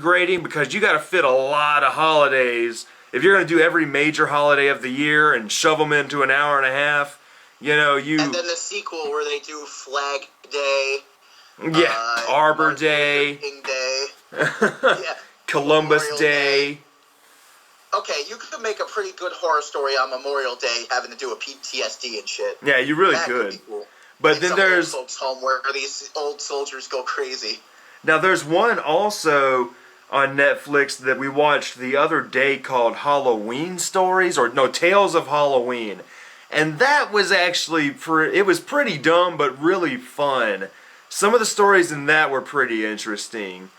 grating, because you got to fit a lot of holidays if you're going to do every major holiday of the year and shove them into an hour and a half. You know, you. And then the sequel where they do Flag Day. Yeah, Arbor Martin Day. Luther King Day. Yeah. Columbus Memorial Day. Okay, you could make a pretty good horror story on Memorial Day having to do with PTSD and shit. Yeah, you really That could. be cool. But In then some there's old folks' home where these old soldiers go crazy. now there's one also on Netflix that we watched the other day called Halloween Stories, or no, Tales of Halloween. And that was actually it was pretty dumb but really fun. Some of the stories in that were pretty interesting.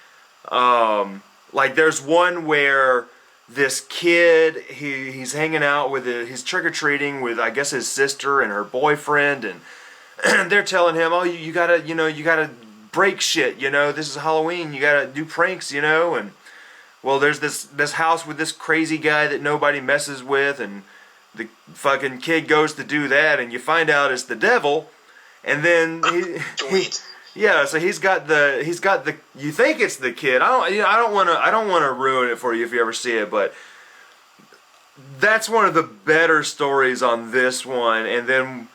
Like there's one where this kid, he's hanging out with he's trick-or-treating with, I guess, his sister and her boyfriend, and they're telling him, oh, you gotta break shit, this is Halloween, you gotta do pranks, and well, there's this house with this crazy guy that nobody messes with, and the fucking kid goes to do that, and you find out it's the devil, and then yeah, so he's got the you think it's the kid. I don't want to ruin it for you if you ever see it, but that's one of the better stories on this one. And then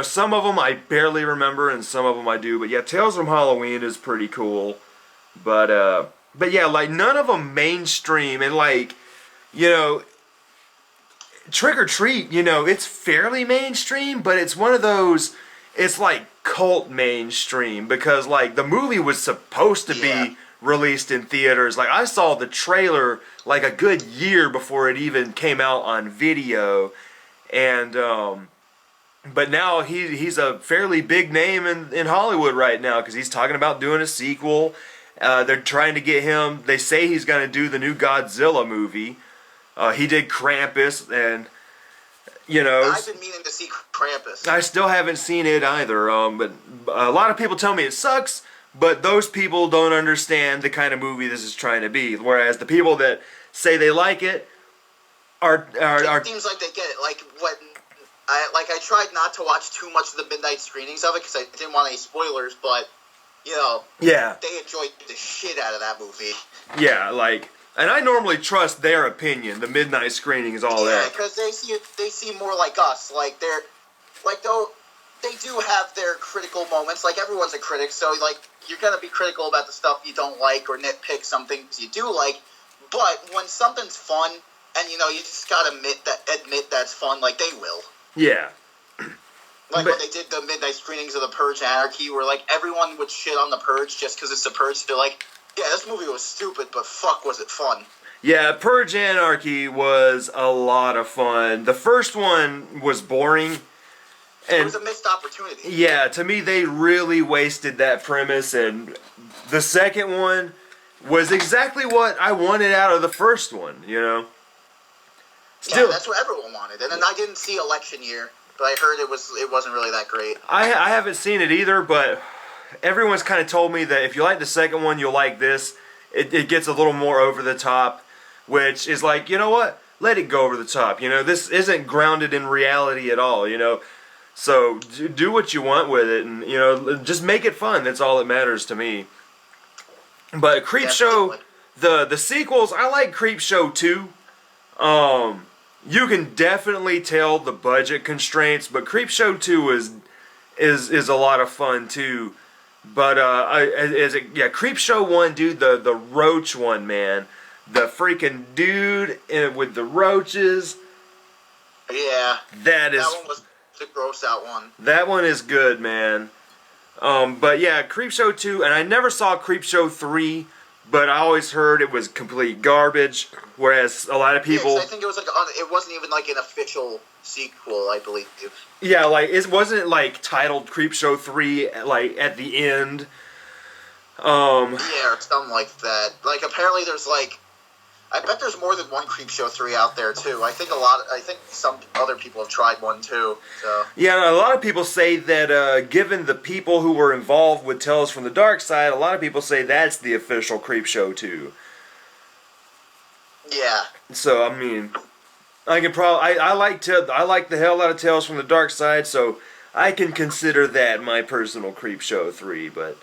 some of them I barely remember and some of them I do, but yeah, Tales from Halloween is pretty cool. But yeah, like none of them mainstream, and like Trick or Treat, it's fairly mainstream, but it's one of those, it's like cult mainstream, because like the movie was supposed to be released in theaters. Like I saw the trailer like a good year before it even came out on video, and but now he's a fairly big name in Hollywood right now, because he's talking about doing a sequel. They're trying to get him. They say he's going to do the new Godzilla movie. He did Krampus, and I've been meaning to see Krampus. I still haven't seen it either. But a lot of people tell me it sucks, but those people don't understand the kind of movie this is trying to be. Whereas the people that say they like it are It seems like they get it. Like what I tried not to watch too much of the midnight screenings of it because I didn't want any spoilers, but yeah, they enjoyed the shit out of that movie. Yeah, like, and I normally trust their opinion. The midnight screening is all that. Yeah, because they seem more like us. Like though they do have their critical moments. Like everyone's a critic, so like you're gonna be critical about the stuff you don't like or nitpick some things you do like. But when something's fun, and you just gotta admit that's fun. Like they will. Yeah. Like when they did the midnight screenings of The Purge Anarchy, where like everyone would shit on The Purge just because it's The Purge. They're like, yeah, this movie was stupid, but fuck, was it fun. Yeah, Purge Anarchy was a lot of fun. The first one was boring. And it was a missed opportunity. Yeah, to me, they really wasted that premise, and the second one was exactly what I wanted out of the first one, Still, yeah, that's what everyone wanted. And then I didn't see Election Year, but I heard it wasn't really that great. I haven't seen it either, but everyone's kind of told me that if you like the second one, you'll like this. It gets a little more over the top, which is like, you know what? Let it go over the top. This isn't grounded in reality at all, So do what you want with it, and just make it fun. That's all that matters to me. But Creepshow, the sequels, I like Creepshow 2. You can definitely tell the budget constraints, but Creepshow 2 is a lot of fun too. But Creepshow 1, dude, the roach one, man, the freaking dude with the roaches. Yeah, that one was the gross out one. That one is good, man. But yeah, Creepshow 2, and I never saw Creepshow 3, but I always heard it was complete garbage. Whereas a lot of Yeah, 'cause people, I think it was like it wasn't even like an official sequel, I believe. yeah, like it wasn't like titled Creepshow 3 like at the end. Yeah, or something like that. Like apparently there's like, I bet there's more than one Creepshow 3 out there too. I think some other people have tried one too. So Yeah, a lot of people say that given the people who were involved with Tales from the Dark Side, a lot of people say that's the official Creepshow 2. yeah, So I mean, I can probably I like the hell out of Tales from the Dark Side, so I can consider that my personal Creepshow 3. But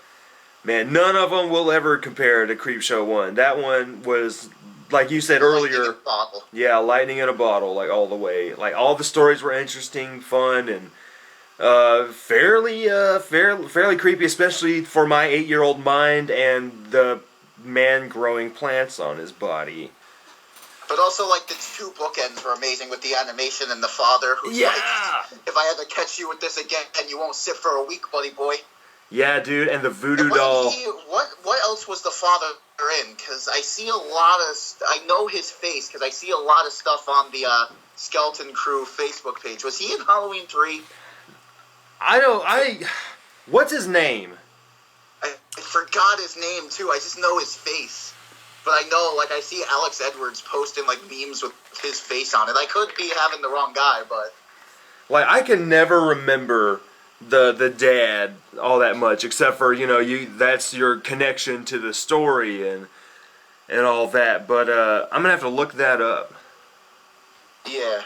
man, none of them will ever compare to Creepshow 1. That one was, like you said Lightning in earlier, a bottle. yeah, lightning in a bottle, like all the way. Like all the stories were interesting, fun, and fairly creepy, especially for my 8-year-old mind and the man growing plants on his body. But also, like, the two bookends were amazing with the animation and the father who's Yeah. like, if I had to catch you with this again, you won't sit for a week, buddy boy. Yeah, dude, and the voodoo And what doll. what else was the father in? Because I see a lot of... I know his face, because I see a lot of stuff on the Skeleton Crew Facebook page. Was he in Halloween 3? What's his name? I forgot his name, too. I just know his face. But I know, like, I see Alex Edwards posting, like, memes with his face on it. I could be having the wrong guy, but... Like, I can never remember the dad all that much, except for, that's your connection to the story and all that. But I'm gonna have to look that up. Yeah.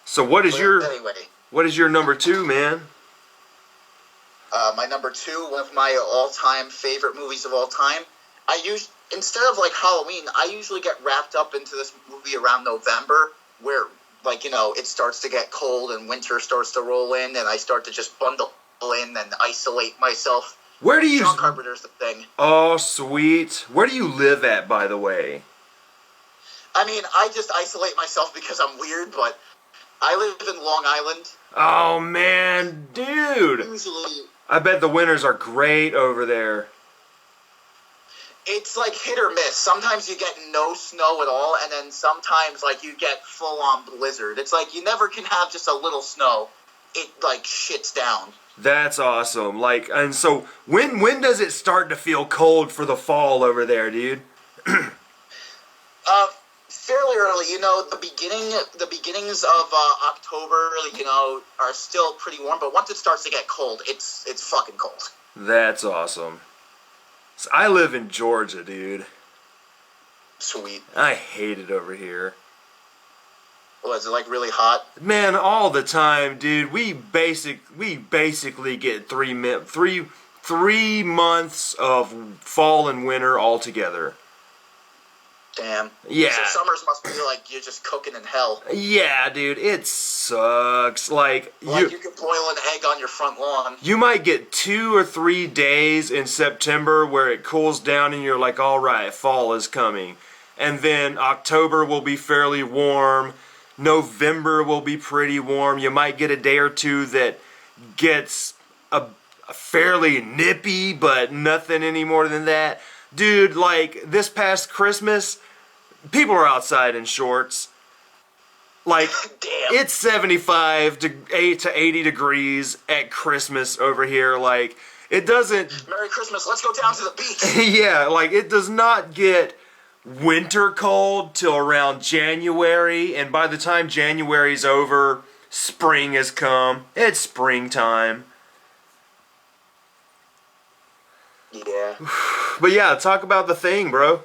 So what is Anyway, your number 2, man? my number 2, one of my all-time favorite movies of all time. Instead of like Halloween, I usually get wrapped up into this movie around November, where like it starts to get cold and winter starts to roll in, and I start to just bundle in and isolate myself. Where do you? John Carpenter's The Thing. Oh, sweet. Where do you live at, by the way? I mean, I just isolate myself because I'm weird, but I live in Long Island. Oh man, dude. Usually, I bet the winters are great over there. it's like hit or miss. Sometimes you get no snow at all, and then sometimes like you get full-on blizzard. It's like you never can have just a little snow. It like shits down. That's awesome. Like, and so when does it start to feel cold for the fall over there, dude? Fairly early. The beginnings of October, are still pretty warm. But once it starts to get cold, it's fucking cold. That's awesome. So I live in Georgia, dude. Sweet. I hate it over here. Was it like really hot? Man, all the time, dude. We basically get 3 months of fall and winter all together. Damn. Yeah. So summers must be like you're just cooking in hell. Yeah, dude, it sucks. Like you could boil an egg on your front lawn. you might get 2 or 3 days in September where it cools down and you're like, all right, fall is coming. And then October will be fairly warm. November will be pretty warm. You might get a day or two that gets a fairly nippy, but nothing any more than that. Dude, like this past Christmas, people are outside in shorts. Like, Damn. it's 75 to 80 degrees at Christmas over here. Like, it doesn't... Merry Christmas, let's go down to the beach. Yeah, like, it does not get winter cold till around January. And by the time January's over, spring has come. It's springtime. Yeah. But yeah, talk about The Thing, bro.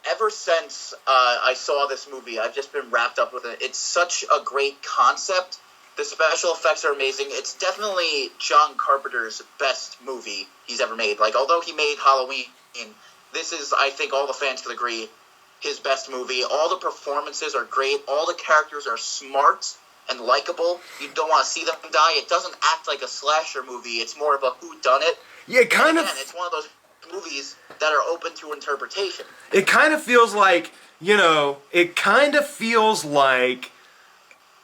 Ever since I saw this movie, I've just been wrapped up with it. It's such a great concept. The special effects are amazing. It's definitely John Carpenter's best movie he's ever made. Like, although he made Halloween, this is, I think all the fans could agree, his best movie. All the performances are great. All the characters are smart and likable. You don't want to see them die. It doesn't act like a slasher movie. It's more of a whodunit. Yeah, kind of. Again, it's one of those movies that are open to interpretation. It kind of feels like, it kind of feels like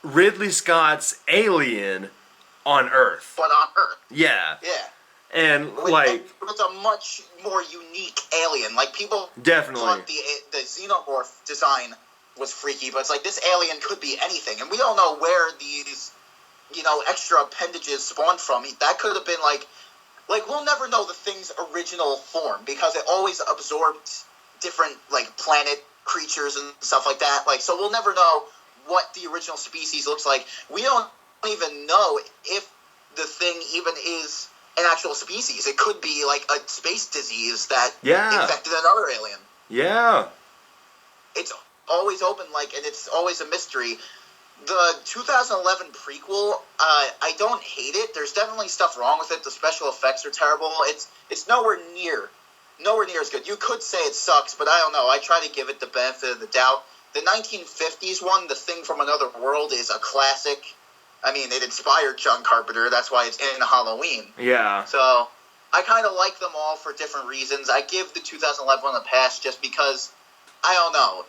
Ridley Scott's Alien on Earth. But on Earth. Yeah. Yeah. And with, like, with a much more unique alien. Like, people definitely. thought the xenomorph design was freaky, but it's like, this alien could be anything, and we don't know where these, extra appendages spawned from. That could have been like we'll never know the thing's original form, because it always absorbed different, like, planet creatures and stuff like that. Like, so we'll never know what the original species looks like. We don't even know if the thing even is an actual species. It could be like a space disease that infected another alien. Yeah. It's always open, like, and it's always a mystery. The 2011 prequel, I don't hate it. There's definitely stuff wrong with it. The special effects are terrible. It's nowhere near as good. You could say it sucks, but I don't know. I try to give it the benefit of the doubt. The 1950s one, The Thing from Another World, is a classic. I mean, it inspired John Carpenter. That's why it's in Halloween. Yeah. So I kind of like them all for different reasons. I give the 2011 one a pass just because, I don't know,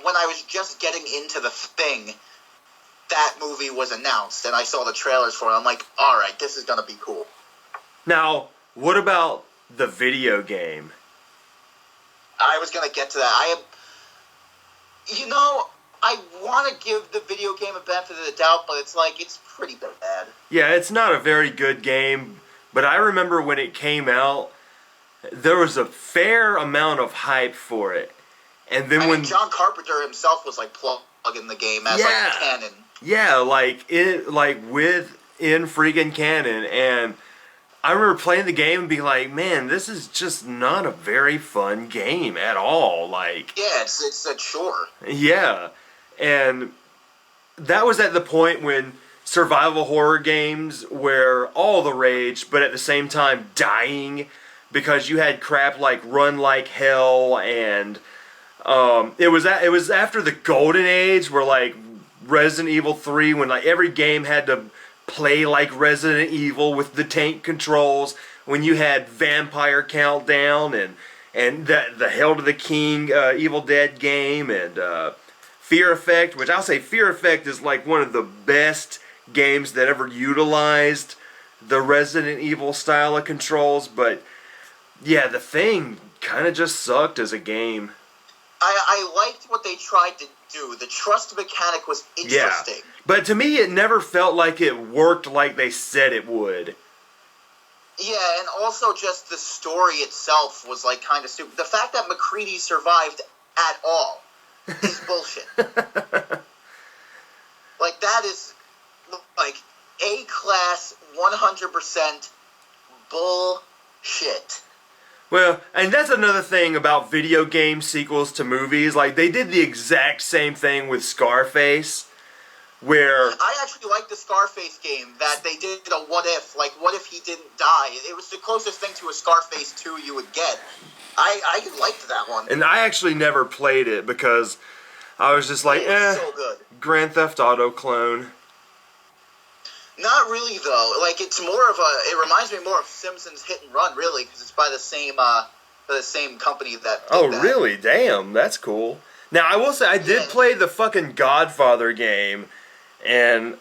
when I was just getting into The Thing, that movie was announced, and I saw the trailers for it. I'm like, all right, this is going to be cool. Now, what about the video game? I was going to get to that. I want to give the video game a benefit of the doubt, but it's like, it's pretty bad. Yeah, it's not a very good game, but I remember when it came out, there was a fair amount of hype for it. And then when John Carpenter himself was like plugging the game as like canon. Yeah, within freaking canon. And I remember playing the game and being like, man, this is just not a very fun game at all. Like, yeah, it's a chore. Yeah. And that was at the point when survival horror games were all the rage, but at the same time dying, because you had crap like Run Like Hell, and it was after the golden age where like Resident Evil 3, when like every game had to play like Resident Evil with the tank controls, when you had Vampire Countdown and the Hail to the King Evil Dead game, and Fear Effect, which I'll say Fear Effect is like one of the best games that ever utilized the Resident Evil style of controls. But yeah, The Thing kind of just sucked as a game. I liked what they tried to do. The trust mechanic was interesting. Yeah, but to me it never felt like it worked like they said it would. Yeah, and also just the story itself was like kind of stupid. The fact that MacReady survived at all is bullshit. Like, that is like A-class 100% bullshit. Well, and that's another thing about video game sequels to movies. Like, they did the exact same thing with Scarface, where I actually liked the Scarface game, that they did a what if. Like, what if he didn't die? It was the closest thing to a Scarface 2 you would get. I liked that one. And I actually never played it because I was just like, so good. Grand Theft Auto clone. Not really, though. Like, it's more of it reminds me more of Simpsons Hit and Run, really, because it's by the same company that did that. Really? Damn, that's cool. Now, I will say, I did play the fucking Godfather game, and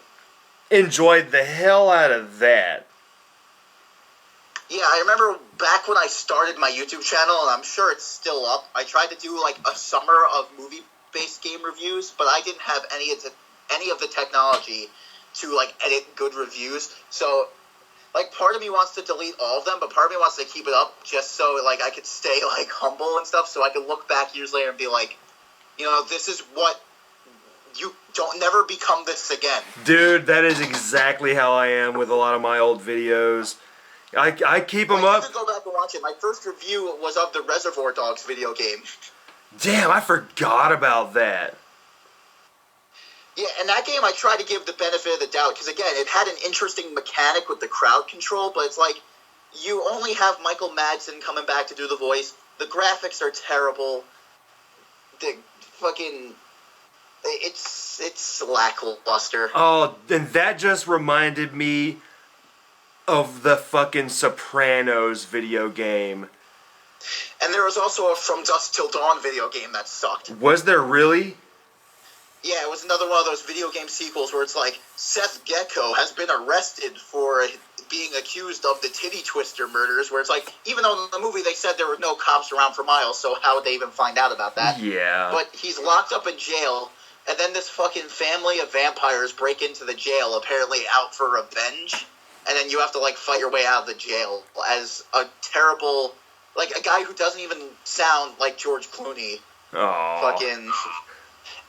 enjoyed the hell out of that. Yeah, I remember back when I started my YouTube channel, and I'm sure it's still up, I tried to do, like, a summer of movie-based game reviews, but I didn't have any of the technology to, like, edit good reviews. So, like, part of me wants to delete all of them, but part of me wants to keep it up just so, like, I could stay, like, humble and stuff, so I could look back years later and be like, this is what you don't never become this again. Dude, that is exactly how I am with a lot of my old videos. I keep them up. You could go back and watch it. My first review was of the Reservoir Dogs video game. Damn, I forgot about that. Yeah, and that game I tried to give the benefit of the doubt, because again, it had an interesting mechanic with the crowd control, but it's like, you only have Michael Madsen coming back to do the voice. The graphics are terrible. The fucking... It's lackluster. Oh, and that just reminded me of the fucking Sopranos video game. And there was also a From Dusk Till Dawn video game that sucked. Was there really? Yeah, it was another one of those video game sequels where it's like, Seth Gecko has been arrested for being accused of the Titty Twister murders, where it's like, even though in the movie they said there were no cops around for miles, so how would they even find out about that? Yeah. But he's locked up in jail, and then this fucking family of vampires break into the jail, apparently out for revenge, and then you have to, like, fight your way out of the jail as a terrible, like, a guy who doesn't even sound like George Clooney. Oh. Fucking...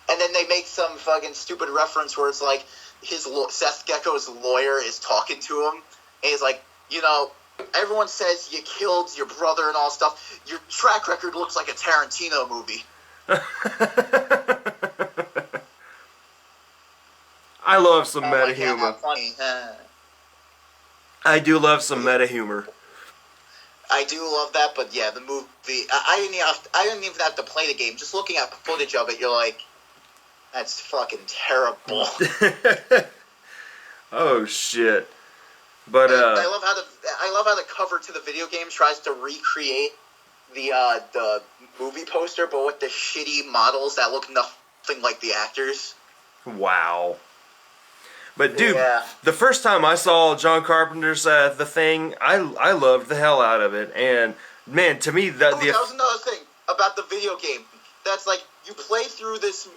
And then they make some fucking stupid reference where it's like, Seth Gecko's lawyer is talking to him, and he's like, you know, everyone says you killed your brother and all stuff. Your track record looks like a Tarantino movie. I love some meta Like, yeah, humor. not funny. I do love some meta humor. I do love that, but yeah, the movie. I didn't even have to play the game. Just looking at footage of it, you're like, that's fucking terrible. Oh shit! But I love how the cover to the video game tries to recreate the movie poster, but with the shitty models that look nothing like the actors. wow. But dude, Yeah. the first time I saw John Carpenter's The Thing, I loved the hell out of it, and man, to me That was another thing about the video game. That's like, you play through this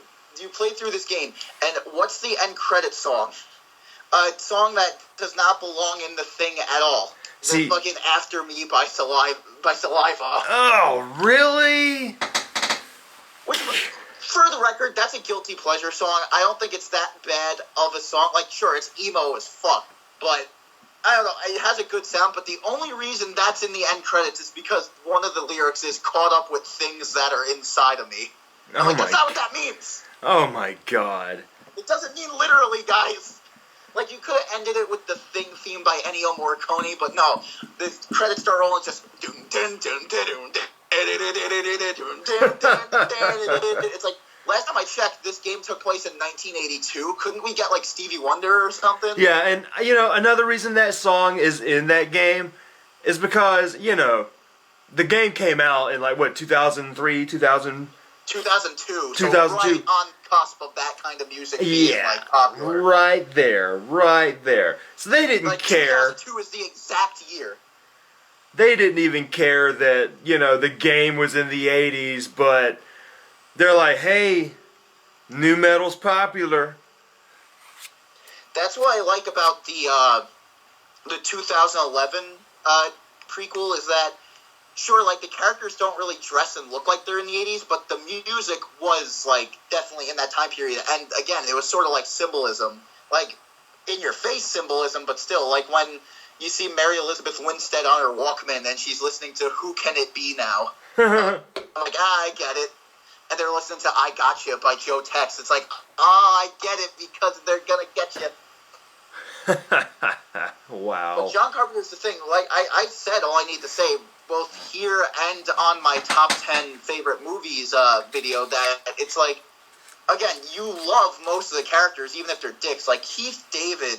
game, and what's the end credit song? A song that does not belong in the thing at all. See- The fucking "After Me" by Saliva. Oh really? Which, for the record, that's a guilty pleasure song. I don't think it's that bad of a song. Like, sure, it's emo as fuck, but I don't know. It has a good sound, but the only reason that's in the end credits is because one of the lyrics is "caught up with things that are inside of me." I'm like, that's not what that means. Oh my god. It doesn't mean literally, guys. Like, you could have ended it with the Thing theme by Ennio Morricone, but no. The credits start rolling just... It's like, last time I checked, this game took place in 1982. Couldn't we get, like, Stevie Wonder or something? Yeah, and you know, another reason that song is in that game is because, you know, the game came out in like what, 2003, 2000 2002. 2002. So right on the cusp of that kind of music being, like, popular. right there. So they didn't Like, care. 2002 is the exact year. They didn't even care that, you know, the game was in the 80s, but they're like, hey, new metal's popular. That's what I like about the 2011 prequel, is that, sure, like, the characters don't really dress and look like they're in the 80s, but the music was, like, definitely in that time period. And, again, it was sort of like symbolism. Like, in-your-face symbolism, but still, like, when you see Mary Elizabeth Winstead on her Walkman and she's listening to Who Can It Be Now? I'm like, I get it. And they're listening to I Gotcha by Joe Tex. It's like, I get it, because they're gonna get you. Wow. But John Carpenter's the thing. Like, I said all I need to say, both here and on my top 10 favorite movies video, that it's like, again, you love most of the characters, even if they're dicks. Like, Keith David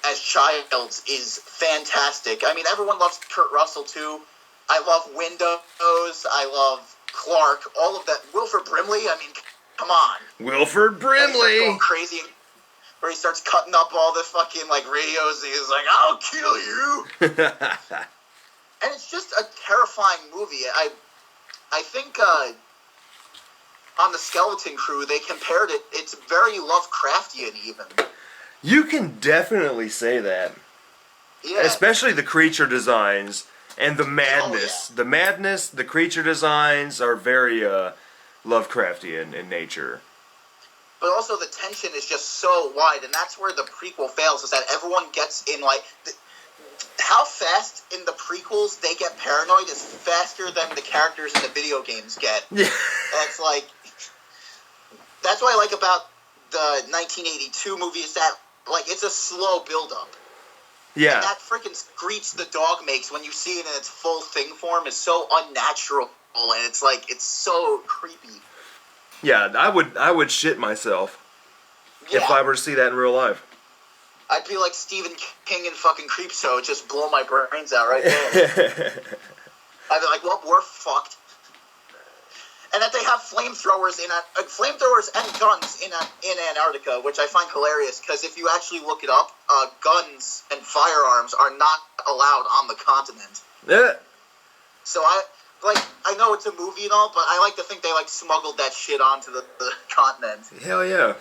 as Childs is fantastic. I mean, everyone loves Kurt Russell, too. I love Windows. I love Clark. All of that. Wilford Brimley, I mean, come on. Wilford Brimley. Going crazy, where he starts cutting up all the fucking, like, radios. He's like, I'll kill you. And it's just a terrifying movie. I think on the Skeleton Crew, they compared it. It's very Lovecraftian, even. You can definitely say that. Yeah. Especially the creature designs and the madness. Oh, yeah. The madness, the creature designs are very Lovecraftian in nature. But also the tension is just so wide, and that's where the prequel fails, is that everyone gets in, like... how fast in the prequels they get paranoid is faster than the characters in the video games get. Yeah. That's like... That's what I like about the 1982 movie, is that, like, it's a slow build-up. Yeah. And that freaking screech the dog makes when you see it in its full thing form is so unnatural, and it's like, it's so creepy. Yeah, I would shit myself Yeah. if I were to see that in real life. I'd be like Stephen King in fucking Creepshow, just blow my brains out right there. I'd be like, well, we're fucked. and that they have flamethrowers flamethrowers and guns in Antarctica, which I find hilarious because if you actually look it up, guns and firearms are not allowed on the continent. Yeah. So I know it's a movie and all, but I like to think they smuggled that shit onto the continent. Hell yeah.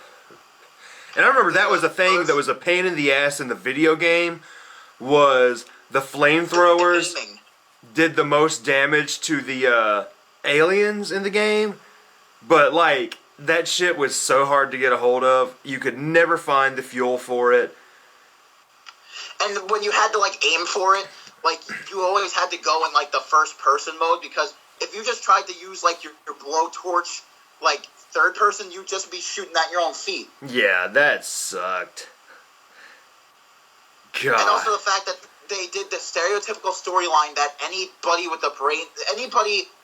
And I remember that was a thing that was a pain in the ass in the video game, was the flamethrowers did the most damage to the aliens in the game, but that shit was so hard to get a hold of. You could never find the fuel for it. And when you had to aim for it, you always had to go in the first person mode, because if you just tried to use your blowtorch third person, you'd just be shooting at your own feet. Yeah, that sucked. God. And also the fact that they did the stereotypical storyline that anybody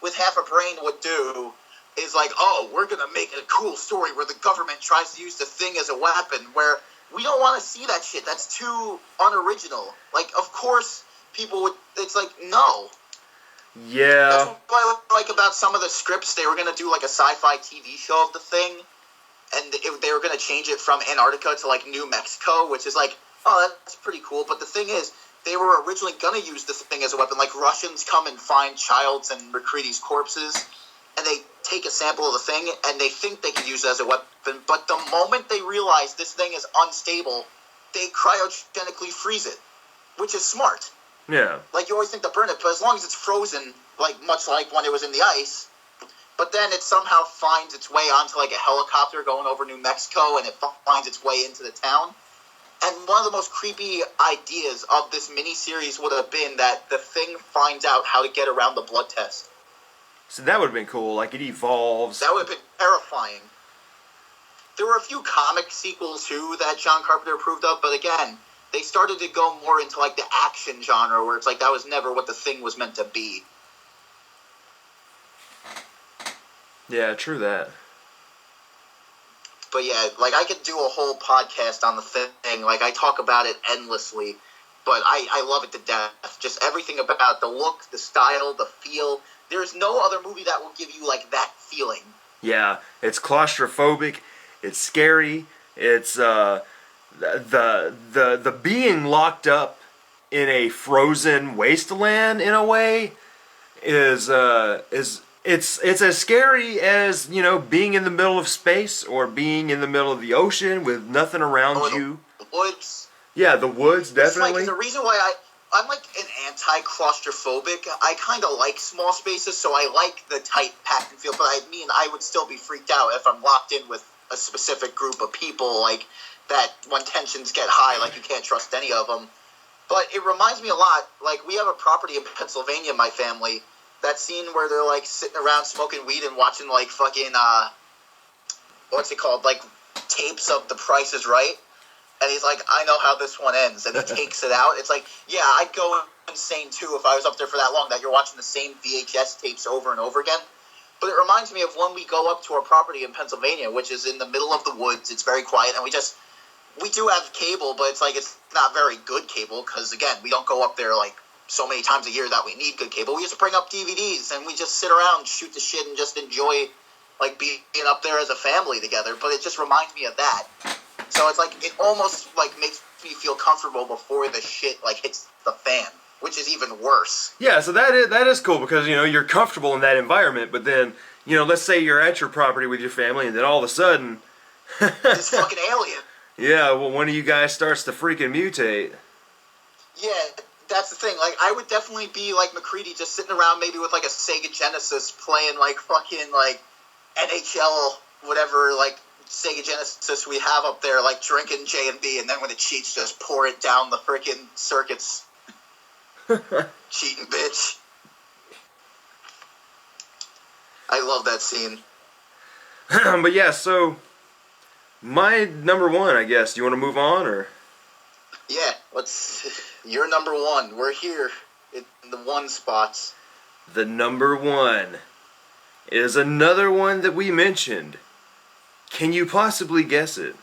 with half a brain would do is oh, we're gonna make a cool story where the government tries to use the thing as a weapon, where we don't want to see that shit. That's too unoriginal. Of course people would, it's no. Yeah. That's what I like about some of the scripts. They were gonna do a sci-fi TV show of the thing, and they were gonna change it from Antarctica to New Mexico, which is oh, that's pretty cool. But the thing is, they were originally going to use this thing as a weapon. Russians come and find Childs and McCready's corpses, and they take a sample of the thing, and they think they can use it as a weapon. But the moment they realize this thing is unstable, they cryogenically freeze it, which is smart. Yeah. You always think to burn it, but as long as it's frozen, much like when it was in the ice, but then it somehow finds its way onto a helicopter going over New Mexico, and it finds its way into the town. And one of the most creepy ideas of this miniseries would have been that the thing finds out how to get around the blood test. So that would have been cool. It evolves. That would have been terrifying. There were a few comic sequels, too, that John Carpenter approved of, but again, they started to go more into, the action genre, where it's that was never what the thing was meant to be. Yeah, true that. But yeah, I could do a whole podcast on the thing. I talk about it endlessly, but I love it to death. Just everything about the look, the style, the feel. There's no other movie that will give you that feeling. Yeah, it's claustrophobic. It's scary. It's the being locked up in a frozen wasteland in a way is It's as scary as, being in the middle of space or being in the middle of the ocean with nothing around you. The woods. Yeah, the woods, definitely. The reason why I'm an anti-claustrophobic. I kind of like small spaces, so I like the tight packed and feel. But I would still be freaked out if I'm locked in with a specific group of people, that when tensions get high, you can't trust any of them. But it reminds me a lot, we have a property in Pennsylvania, my family. That scene where they're sitting around smoking weed and watching fucking what's it called, tapes of The Price is Right, and he's I know how this one ends, and he takes it out. It's yeah, I'd go insane too if I was up there for that long, that you're watching the same VHS tapes over and over again. But it reminds me of when we go up to our property in Pennsylvania, which is in the middle of the woods. It's very quiet, and we do have cable, but it's not very good cable, because again, we don't go up there so many times a year that we need good cable. We just bring up DVDs and we just sit around, shoot the shit, and just enjoy being up there as a family together. But it just reminds me of that. So it's it almost makes me feel comfortable before the shit hits the fan, which is even worse. Yeah, so that is cool, because you're comfortable in that environment, but then let's say you're at your property with your family, and then all of a sudden this fucking alien. Yeah, well, one of you guys starts to freaking mutate. Yeah. That's the thing. I would definitely be McCready, just sitting around maybe with a Sega Genesis playing fucking NHL, whatever Sega Genesis we have up there, drinking J&B, and then when it cheats, just pour it down the freaking circuits. Cheating bitch. I love that scene. But yeah, so my number one, I guess. Do you want to move on, or? Yeah, you're number one. We're here in the one spots. The number one is another one that we mentioned. Can you possibly guess it?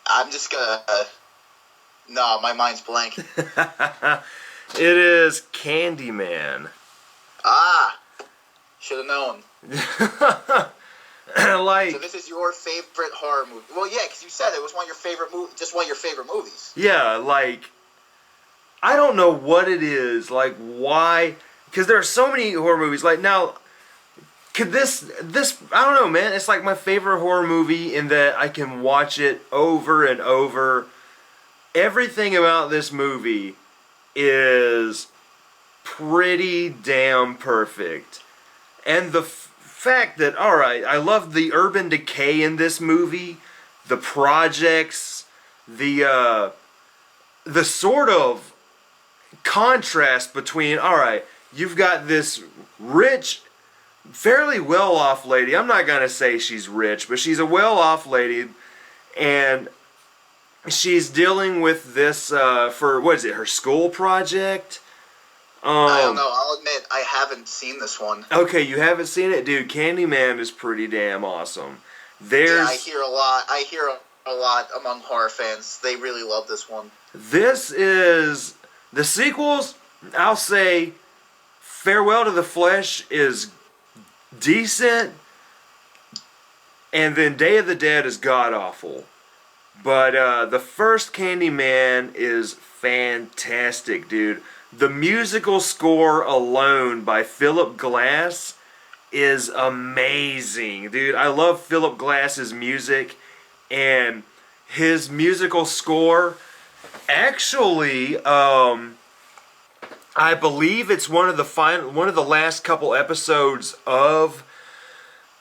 I'm just gonna... no, my mind's blank. It is Candyman. Ah! Should have known. Like, so this is your favorite horror movie? Well, yeah, because you said it was one of your favorite just one of your favorite movies. yeah, like, I don't know what it is, like, why, because there are so many horror movies, like, now, could this, I don't know, man, it's like my favorite horror movie in that I can watch it over and over. Everything about this movie is pretty damn perfect. And the fact that, alright, I love the urban decay in this movie, the projects, the sort of contrast between, alright, you've got this rich, fairly well-off lady. I'm not going to say she's rich, but she's a well-off lady, and she's dealing with this for, what is it, her school project? I don't know. I'll admit I haven't seen this one. Okay, you haven't seen it, dude. Candyman is pretty damn awesome. There's I hear a lot. I hear a lot among horror fans. They really love this one. This is the sequels. I'll say, Farewell to the Flesh is decent, and then Day of the Dead is god awful. But the first Candyman is fantastic, dude. The musical score alone by Philip Glass is amazing, dude. I love Philip Glass's music, and his musical score actually, I believe it's one of the last couple episodes of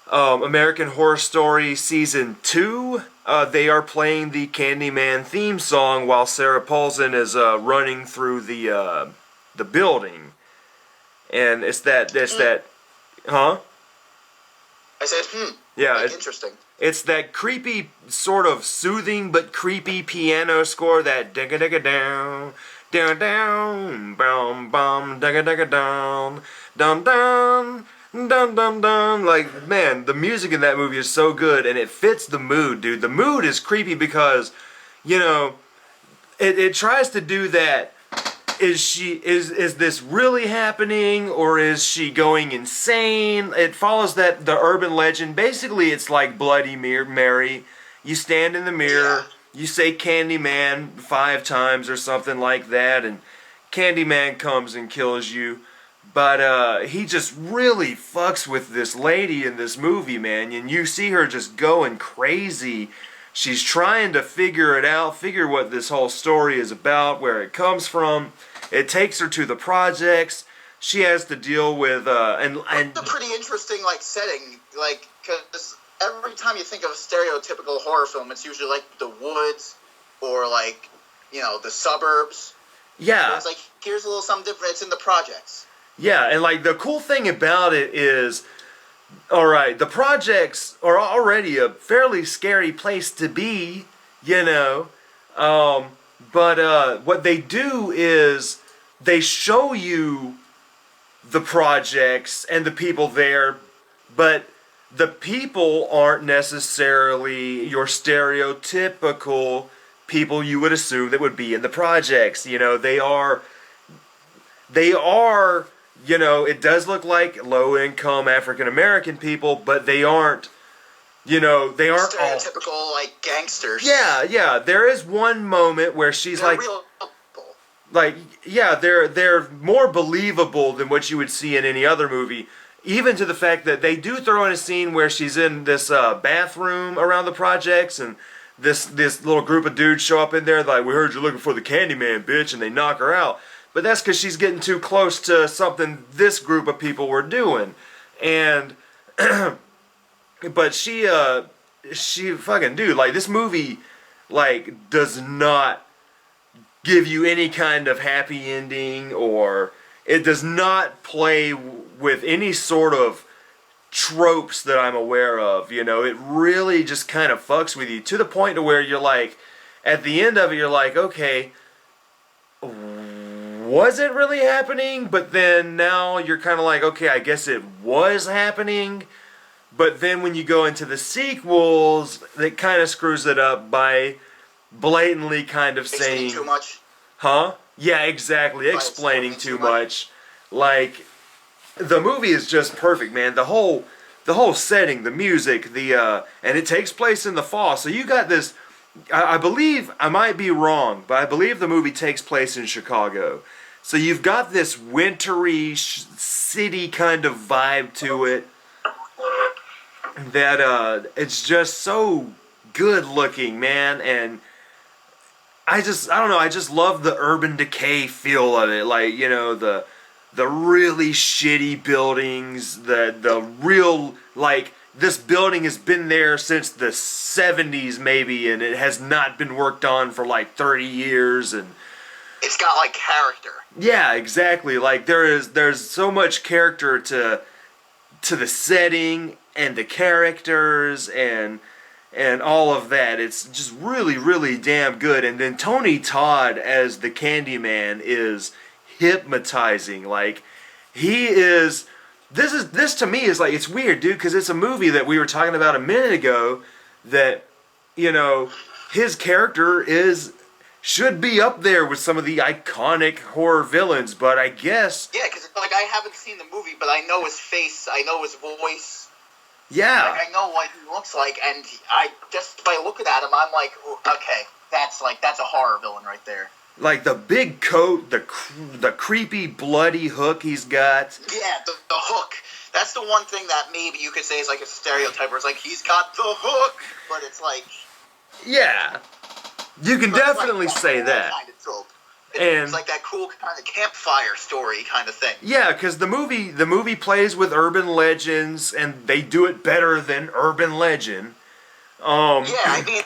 American Horror Story Season 2. They are playing the Candyman theme song while Sarah Paulson is running through the building, and it's that huh? I said, Yeah, like, interesting. It's that creepy, sort of soothing but creepy piano score. That digga digga down, down down, bum bum, digga digga down, dum dum. Dun dun dun. Like, man, the music in that movie is so good, and it fits the mood, dude. The mood is creepy because, you know, it tries to do that. Is this really happening, or is she going insane? It follows the urban legend. Basically, it's like Bloody Mary. You stand in the mirror, you say Candyman 5 times or something like that, and Candyman comes and kills you. But he just really fucks with this lady in this movie, man. And you see her just going crazy. She's trying to figure it out, figure what this whole story is about, where it comes from. It takes her to the projects. She has to deal with and It's a pretty interesting setting, because every time you think of a stereotypical horror film, it's usually like the woods or the suburbs. Yeah. But it's like, here's a little something different. It's in the projects. Yeah, and the cool thing about it is, alright, the projects are already a fairly scary place to be, you know. But what they do is they show you the projects and the people there, but the people aren't necessarily your stereotypical people you would assume that would be in the projects. You know, they are, you know, it does look like low-income African-American people, but they aren't, you know, they aren't stereotypical, all gangsters. Yeah. There is one moment where she's They're real people. They're more believable than what you would see in any other movie. Even to the fact that they do throw in a scene where she's in this bathroom around the projects, and this little group of dudes show up in there like, we heard you're looking for the Candyman, bitch, and they knock her out. But that's because she's getting too close to something this group of people were doing. And, but she fucking, dude, this movie, does not give you any kind of happy ending, or it does not play with any sort of tropes that I'm aware of, you know. It really just kind of fucks with you to the point to where you're like, at the end of it, you're like, okay, was it really happening? But then now you're kind of like, okay, I guess it was happening. But then when you go into the sequels, it kind of screws it up by blatantly kind of saying, too much. huh? Yeah, exactly. Explaining too much. the movie is just perfect, man. The whole setting, the music, and it takes place in the fall. So you got this. I believe I might be wrong, but I believe the movie takes place in Chicago. So you've got this wintry city kind of vibe to it that it's just so good looking, man. And I don't know, I just love the urban decay feel of it. Like, the really shitty buildings, the real, like, this building has been there since the 70s maybe, and it has not been worked on for like 30 years, and it's got like character. yeah, exactly. Like there's so much character to the setting and the characters and all of that. It's just really, really damn good. And then Tony Todd as the Candyman is hypnotizing. Like, he is. This to me is like, it's weird, dude, because it's a movie that we were talking about a minute ago that, his character should be up there with some of the iconic horror villains, but I guess. Yeah, because like I haven't seen the movie, but I know his face, I know his voice. Yeah. Like, I know what he looks like, and I just by looking at him, I'm like, okay, that's a horror villain right there. Like the big coat, the creepy bloody hook he's got. Yeah, the hook. That's the one thing that maybe you could say is like a stereotype where it's like, he's got the hook, but it's like... Yeah. You can definitely like say that. Kind of trope. And it's like that cool kind of campfire story kind of thing. yeah, because the movie plays with urban legends, and they do it better than urban legend. Yeah, I mean,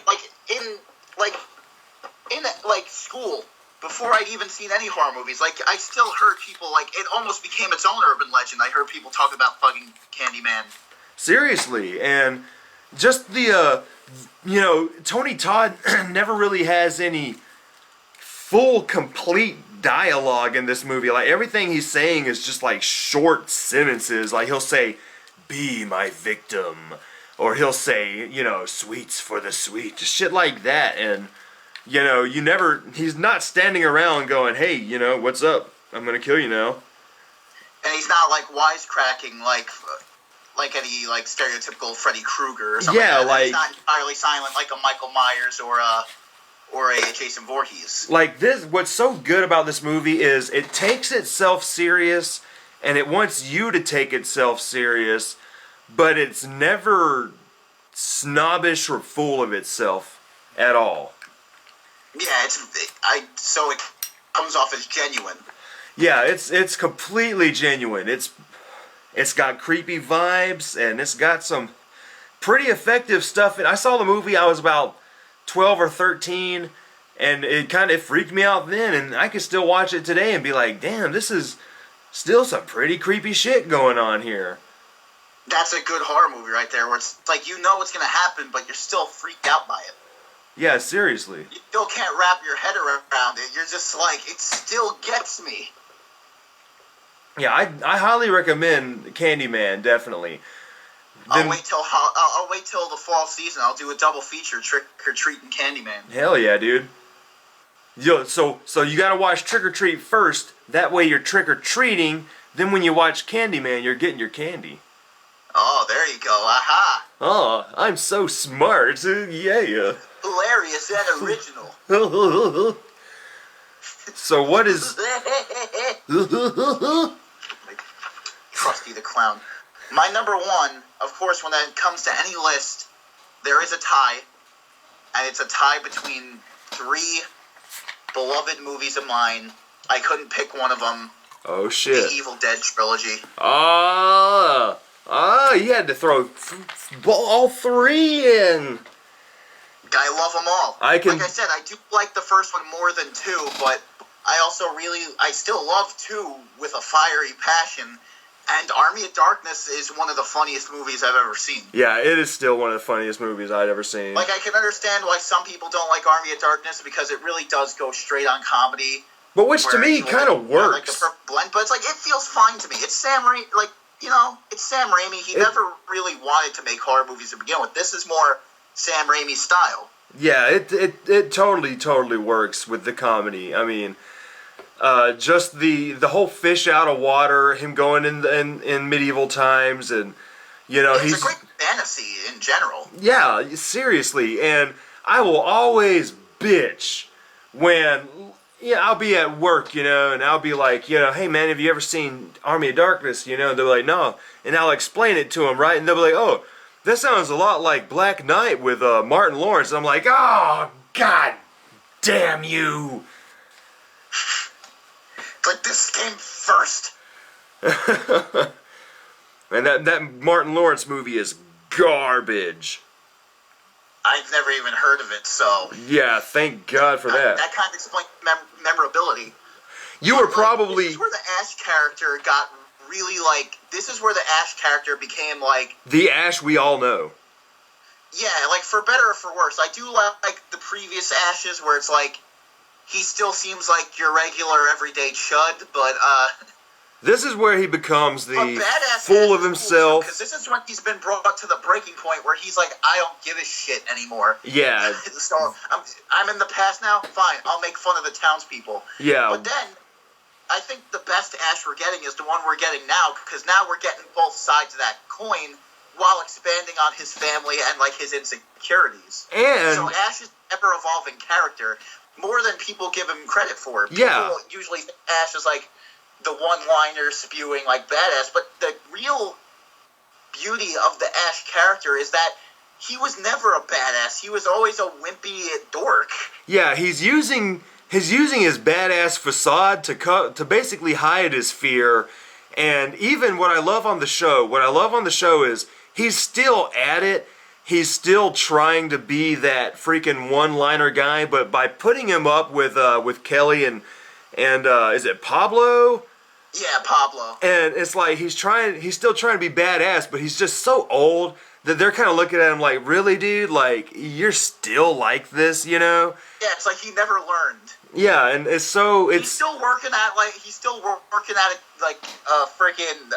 in school, before I'd even seen any horror movies, like, I still heard people, like, it almost became its own urban legend. I heard people talk about fucking Candyman. Seriously, and just Tony Todd never really has any full, complete dialogue in this movie. Like, everything he's saying is just, like, short sentences. Like, he'll say, "Be my victim," or he'll say, "Sweets for the sweet," just shit like that, and... he's not standing around going, "Hey, what's up? I'm gonna kill you now." And he's not, like, wisecracking like any, like, stereotypical Freddy Krueger or something Yeah, like that. like... He's not entirely silent like a Michael Myers or a Jason Voorhees. Like, this, what's so good about this movie is it takes itself serious, and it wants you to take itself serious, but it's never snobbish or full of itself at all. Yeah, so it comes off as genuine. Yeah, it's completely genuine. It's got creepy vibes, and it's got some pretty effective stuff. And I saw the movie, I was about 12 or 13, and it freaked me out then, and I can still watch it today and be like, damn, this is still some pretty creepy shit going on here. That's a good horror movie right there, where it's like, what's going to happen, but you're still freaked out by it. Yeah, seriously. You still can't wrap your head around it. You're just like, it still gets me. Yeah, I highly recommend Candyman, definitely. I'll wait till the fall season. I'll do a double feature, Trick or Treat and Candyman. Hell yeah, dude. So you gotta watch Trick or Treat first. That way you're trick or treating. Then when you watch Candyman, you're getting your candy. Oh, there you go. Aha. Oh, I'm so smart. Yeah. Hilarious and original. So what is... Krusty the Clown. My number one, of course, when it comes to any list, there is a tie. And it's a tie between three beloved movies of mine. I couldn't pick one of them. Oh, shit. The Evil Dead trilogy. You had to throw all three in. I love them all. Like I said, I do like the first one more than two, but I still love two with a fiery passion. And Army of Darkness is one of the funniest movies I've ever seen. Yeah, it is still one of the funniest movies I've ever seen. Like, I can understand why some people don't like Army of Darkness, because it really does go straight on comedy. But which to me kind of works. Like the perfect blend, but it's like, it feels fine to me. It's Sam Raimi, it's Sam Raimi. He never really wanted to make horror movies to begin with. This is more Sam Raimi style. Yeah, it totally works with the comedy. I mean, Just the whole fish out of water, him going in medieval times, and It's he's a great fantasy in general. yeah, seriously. And I will always bitch when I'll be at work, and I'll be like, hey man, have you ever seen Army of Darkness? And they're like, no, and I'll explain it to them, right? And they'll be like, oh, that sounds a lot like Black Knight with Martin Lawrence. And I'm like, oh god damn you. Like, this came first. And that Martin Lawrence movie is garbage. I've never even heard of it, so... Yeah, thank God for that. That kind of explains memorability. You were probably... This is where the Ash character got really, this is where the Ash character became, the Ash we all know. Yeah, for better or for worse. I do like the previous Ashes, where it's he still seems like your regular everyday chud, but, This is where he becomes the Badass fool Ash of is himself. Because this is when he's been brought to the breaking point where he's like, I don't give a shit anymore. Yeah. So I'm in the past now. Fine, I'll make fun of the townspeople. Yeah. But then I think the best Ash we're getting is the one we're getting now, because now we're getting both sides of that coin while expanding on his family and his insecurities. And so Ash is an ever-evolving character, more than people give him credit for. Yeah. People usually think Ash is the one-liner spewing badass, but the real beauty of the Ash character is that he was never a badass. He was always a wimpy dork. yeah, he's using his badass facade to basically hide his fear. And even what I love on the show is he's still at it. He's still trying to be that freaking one-liner guy, but by putting him up with Kelly and is it Pablo? Yeah, Pablo. And it's he's still trying to be badass, but he's just so old that they're kind of looking at him like, really, dude? You're still like this, Yeah, it's he never learned. Yeah, and he's still working at a freaking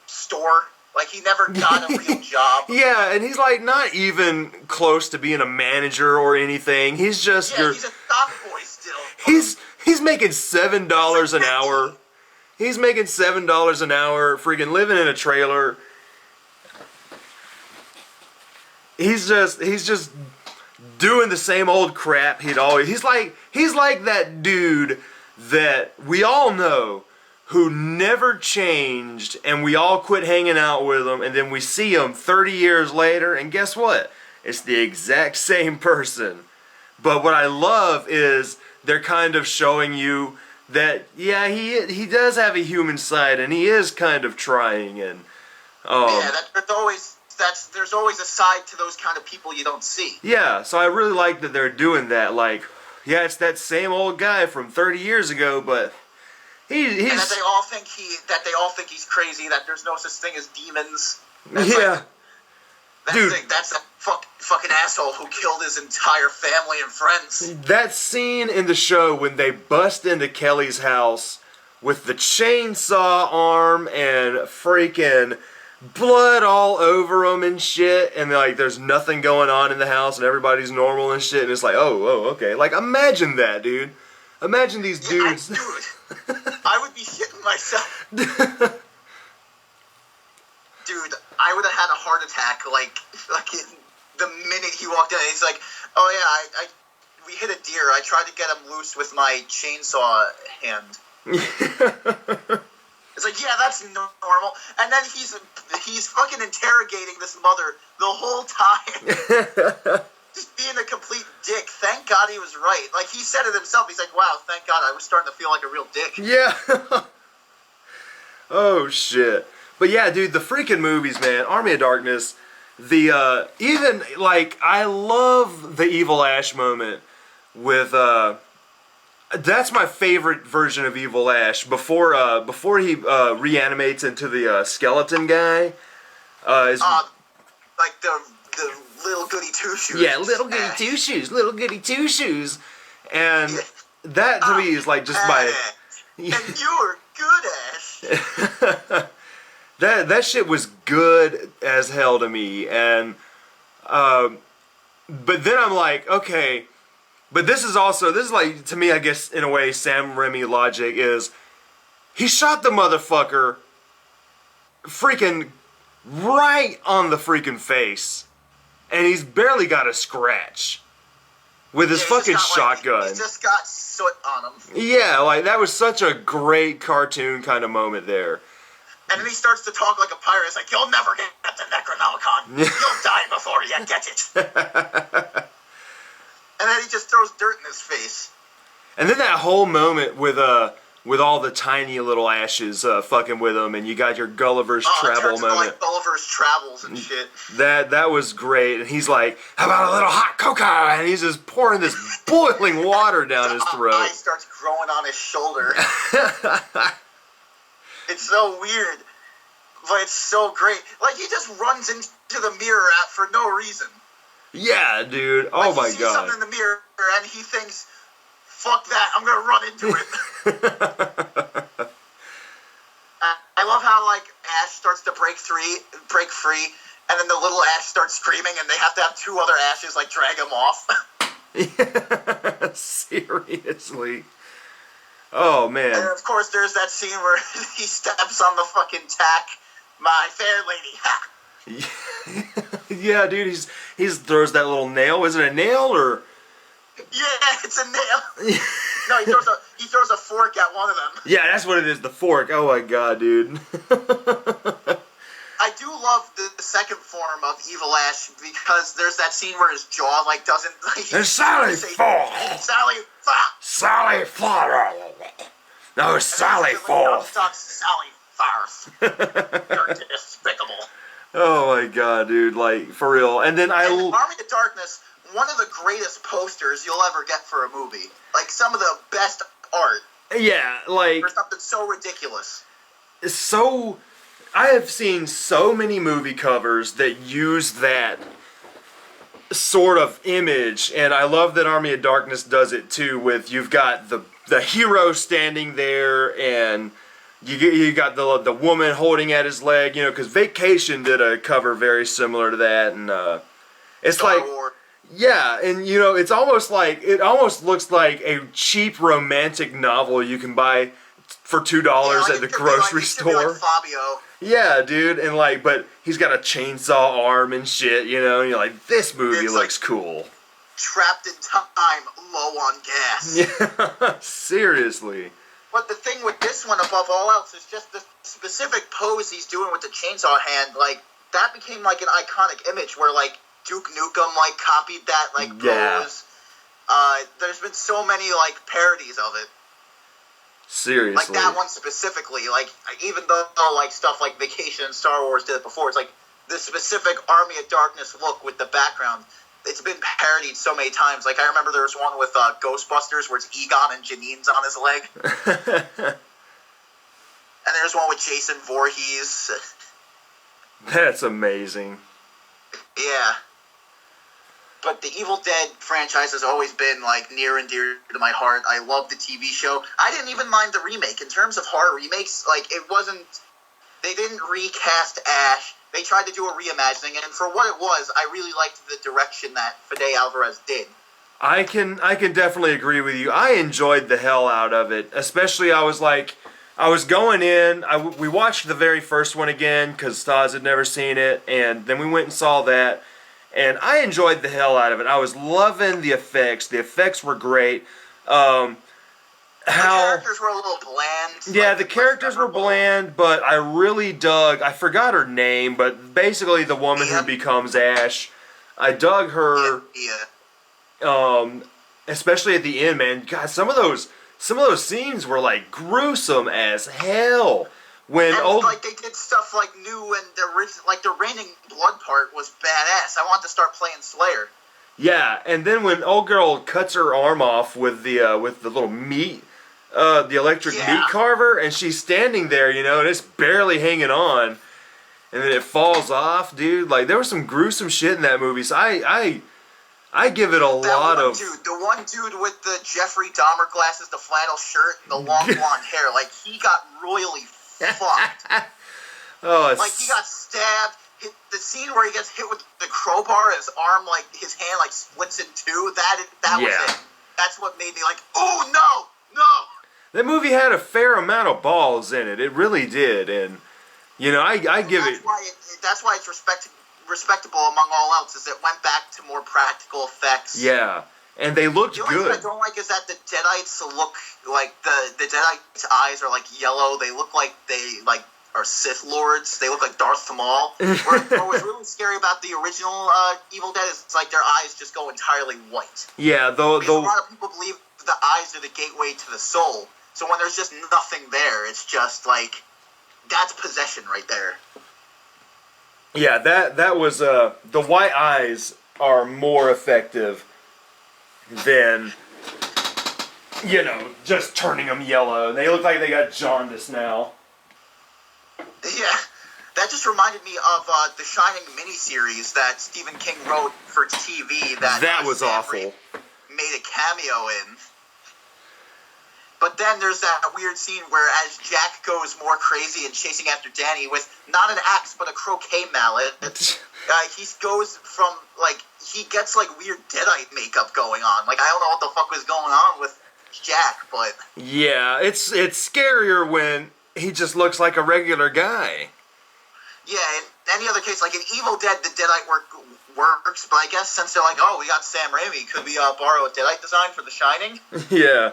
store. He never got a real job. Yeah, and he's not even close to being a manager or anything. He's just he's a stock boy still. He's making $7 an hour. He's making $7 an hour, freaking living in a trailer. He's just doing the same old crap he's like that dude that we all know who never changed, and we all quit hanging out with him, and then we see him 30 years later, and guess what? It's the exact same person. But what I love is they're kind of showing you that, yeah, he does have a human side, and he is kind of trying, and there's always a side to those kind of people you don't see. Yeah, so I really like that they're doing that. Yeah, it's that same old guy from 30 years ago, but he's and that they all think he's crazy. That there's no such thing as demons. That's a fucking asshole who killed his entire family and friends. That scene in the show when they bust into Kelly's house with the chainsaw arm and freaking blood all over them and shit, and there's nothing going on in the house and everybody's normal and shit, and it's oh, okay. Imagine that, dude. Imagine these dudes. I would be shitting myself. Dude, I would have had a heart attack, the minute he walked in. He's like, oh yeah, we hit a deer. I tried to get him loose with my chainsaw hand. It's yeah, that's normal. And then he's fucking interrogating this mother the whole time. Just being a complete dick. Thank God he was right. He said it himself. He's like, wow, thank God I was starting to feel like a real dick. Yeah. Oh, shit. But yeah, dude, the freaking movies, man. Army of Darkness. Even, I love the Evil Ash moment with, that's my favorite version of Evil Ash. Before he reanimates into the skeleton guy. The little goody two shoes. Yeah, little goody two shoes, little goody two shoes, and that to me is just my. And you were good, Ash. That shit was good as hell to me, and but then I'm like, okay, But this is like, to me, I guess, in a way, Sam Raimi logic is, he shot the motherfucker freaking right on the freaking face, and he's barely got a scratch with his fucking shotgun. He just got soot on him. Yeah, like, that was such a great cartoon kind of moment there. And then he starts to talk like a pirate. It's like, you'll never get the Necronomicon. You'll die before you get it. And then he just throws dirt in his face. And then that whole moment with all the tiny little ashes fucking with him, and you got your Gulliver's Travel moment. Like Gulliver's Travels and shit. That was great. And he's like, how about a little hot cocoa? And he's just pouring this boiling water down his throat. Eye starts growing on his shoulder. It's so weird, but it's so great. Like, he just runs into the mirror for no reason. Yeah, dude. Oh like, my he sees god. something in the mirror and he thinks, fuck that, I'm gonna run into it. I love how, like, Ash starts to break free, and then the little Ash starts screaming, and they have to have two other Ashes, like, drag him off. Seriously. Oh, man. And, of course, there's that scene where he steps on the fucking tack. My fair lady, ha! Yeah, dude, he throws that little nail. Is it a nail, or? Yeah, it's a nail. No, he throws a fork at one of them. Yeah, that's what it is, the fork. Oh my god, dude. I do love the second form of Evil Ash because there's that scene where his jaw, like, doesn't... Like, There's Sally Forth! Sally Forth! Sally Forth! No, Sally Forth! Sally Forth. You're despicable. Oh my god, dude, like, for real. And then Army of Darkness, one of the greatest posters you'll ever get for a movie. Like, some of the best art. Yeah, like... For something so ridiculous. So... I have seen so many movie covers that use that sort of image, and I love that Army of Darkness does it too, with you've got the hero standing there, and you got the woman holding at his leg, you know, because Vacation did a cover very similar to that, and it's Star like... Wars. Yeah, and you know, it almost looks like a cheap romantic novel you can buy for $2 at the grocery store. Like Fabio. Yeah, dude, and like, but he's got a chainsaw arm and shit, you know, and you're like, this movie looks like cool. Trapped in time, low on gas. Yeah, seriously. But the thing with this one, above all else, is just the specific pose he's doing with the chainsaw hand. Like, that became like an iconic image where, like, Duke Nukem, like, copied that, like, pose. There's been so many, like, parodies of it. Seriously. Like, that one specifically. Like, even though, like, stuff like Vacation and Star Wars did it before, it's like, the specific Army of Darkness look with the background, it's been parodied so many times. Like, I remember there was one with Ghostbusters where it's Egon and Janine's on his leg. And there's one with Jason Voorhees. That's amazing. Yeah. But the Evil Dead franchise has always been, like, near and dear to my heart. I love the TV show. I didn't even mind the remake. In terms of horror remakes, like, it wasn't... They didn't recast Ash. They tried to do a reimagining, and for what it was, I really liked the direction that Fede Alvarez did. I can definitely agree with you. I enjoyed the hell out of it. Especially, I was going in, we watched the very first one again, because Stas had never seen it, and then we went and saw that. And I enjoyed the hell out of it. I was loving the effects. The effects were great. The characters were a little bland. Yeah, the characters were bland, but I really dug... I forgot her name, but basically the woman who becomes Ash. I dug her... Yeah. Especially at the end, man. God, some of those scenes were, like, gruesome as hell. Like, they did stuff like new, and the raining blood part was badass. I wanted to start playing Slayer. Yeah, and then when old girl cuts her arm off with the little meat, the electric meat carver, and she's standing there, you know, and it's barely hanging on, and then it falls off, dude. Like, there was some gruesome shit in that movie. So I give it a lot of... The one dude with the Jeffrey Dahmer glasses, the flannel shirt, the long blonde hair, like, he got royally fucked. Oh, it's... Like, he got stabbed. The scene where he gets hit with the crowbar, his arm, like, his hand, like, splits in two, that was it. that's what made me like, oh no, no. That movie had a fair amount of balls in it. It really did, and I give it. That's why it's respectable among all else. Is it went back to more practical effects. Yeah, and they looked The only good. thing I don't like is that the Deadites look like the Deadites' eyes are like yellow. They look like they are Sith Lords. They look like Darth Maul. What was really scary about the original Evil Dead is it's like their eyes just go entirely white. Yeah, Because a lot of people believe the eyes are the gateway to the soul. So when there's just nothing there, it's just like that's possession right there. Yeah, that was the white eyes are more effective than just turning them yellow. They look like they got jaundice now. Yeah, that just reminded me of the Shining miniseries that Stephen King wrote for TV. That was Sam awful. Raimi made a cameo in. But then there's that weird scene where as Jack goes more crazy and chasing after Danny with not an axe but a croquet mallet, he goes from he gets weird Deadite makeup going on. I don't know what the fuck was going on with Jack, but Yeah, it's scarier when he just looks like a regular guy. yeah. In any other case, in Evil Dead, the Deadite works. But I guess since they're like, oh, we got Sam Raimi, could we borrow a Deadite design for The Shining? Yeah.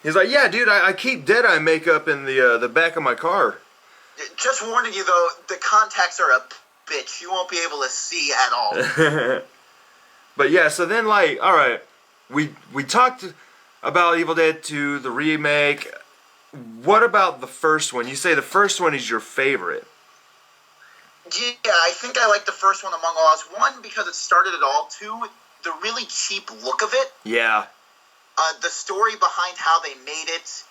He's like, yeah, dude, I keep Deadeye makeup in the back of my car. Just warning you, though, the contacts are a bitch. You won't be able to see at all. But yeah, so then all right, we talked about Evil Dead 2, the remake. What about the first one? You say the first one is your favorite. Yeah, I think I like the first one among all. One, because it started it all. Two, the really cheap look of it. Yeah. The story behind how they made it.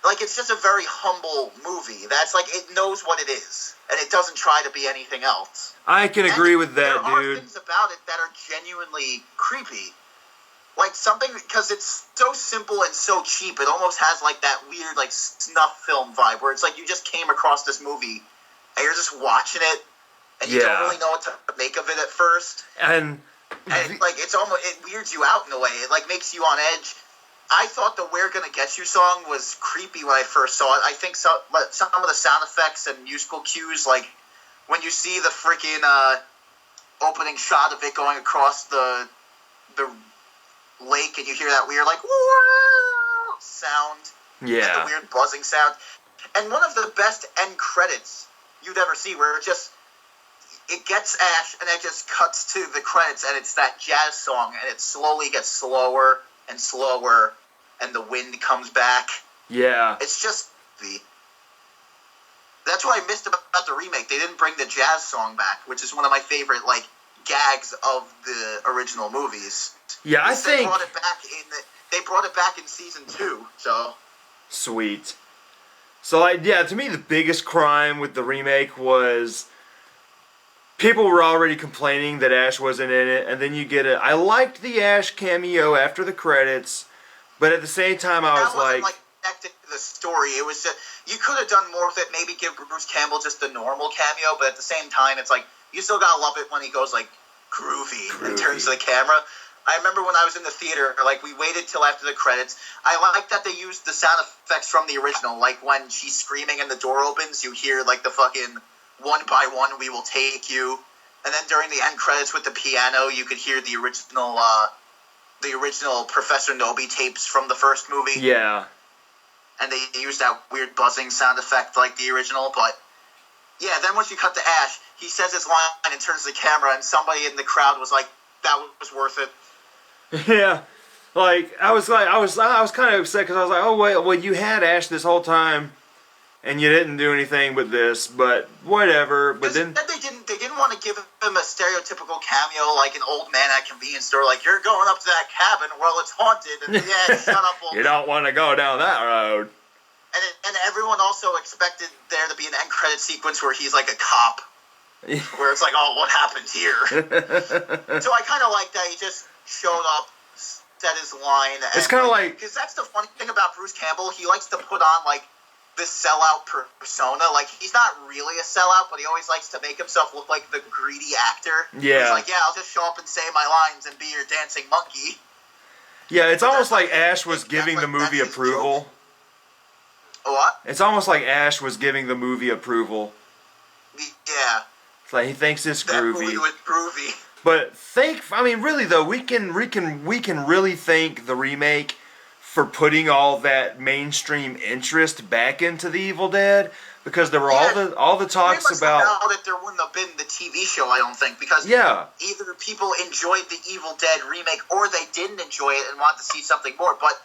It's just a very humble movie. That's it knows what it is. And it doesn't try to be anything else. I can agree with that, there dude. There are things about it that are genuinely creepy. Something, because it's so simple and so cheap, it almost has that weird snuff film vibe where it's you just came across this movie and you're just watching it and you don't really know what to make of it at first. And it's almost, it weirds you out in a way. It makes you on edge. I thought the "We're Gonna Get You" song was creepy when I first saw it. I think some of the sound effects and musical cues, when you see the freaking opening shot of it going across the lake and you hear that weird sound, yeah, and the weird buzzing sound, and one of the best end credits you'd ever see, where it gets Ash and it just cuts to the credits and it's that jazz song and it slowly gets slower and slower and the wind comes back. Yeah. It's just that's what I missed about the remake. They didn't bring the jazz song back, which is one of my favorite gags of the original movies. Yeah, I think they brought it back in season 2. So sweet. So to me the biggest crime with the remake was people were already complaining that Ash wasn't in it, and then you get it. I liked the Ash cameo after the credits, but at the same time I was connected to the story. It was just, you could have done more with it. Maybe give Bruce Campbell just a normal cameo, but at the same time, it's you still gotta love it when he goes groovy and turns to the camera. I remember when I was in the theater, we waited till after the credits. I like that they used the sound effects from the original, when she's screaming and the door opens, you hear the fucking "one by one we will take you," and then during the end credits with the piano, you could hear the original Professor Nobi tapes from the first movie. Yeah. And they used that weird buzzing sound effect like the original, but yeah, then once you cut to Ash, he says his line and turns to the camera, and somebody in the crowd was like, "That was worth it." Yeah. I was kind of upset because I was like, oh wait, well you had Ash this whole time, and you didn't do anything with this, but whatever. But then they didn't want to give him a stereotypical cameo like an old man at a convenience store, you're going up to that cabin, well it's haunted, and yeah, shut up, old you don't want to go down that road. And everyone also expected there to be an end credit sequence where he's a cop, where it's oh, what happened here? So I kind of like that he just showed up, said his line. It's kind of because that's the funny thing about Bruce Campbell. He likes to put on this sellout persona. He's not really a sellout, but he always likes to make himself look like the greedy actor. Yeah. He's yeah, I'll just show up and say my lines and be your dancing monkey. Yeah, it's But almost that's like not- Ash was that's giving like- the movie that's his approval. joke. What? It's almost like Ash was giving the movie approval. Yeah, It's like he thinks it's that movie groovy. was groovy. But I mean, really though, we can really thank the remake for putting all that mainstream interest back into the Evil Dead, because there were all the talks Pretty much about. without it, there wouldn't have been the TV show, I don't think, because Yeah, either people enjoyed the Evil Dead remake or they didn't enjoy it and wanted to see something more. But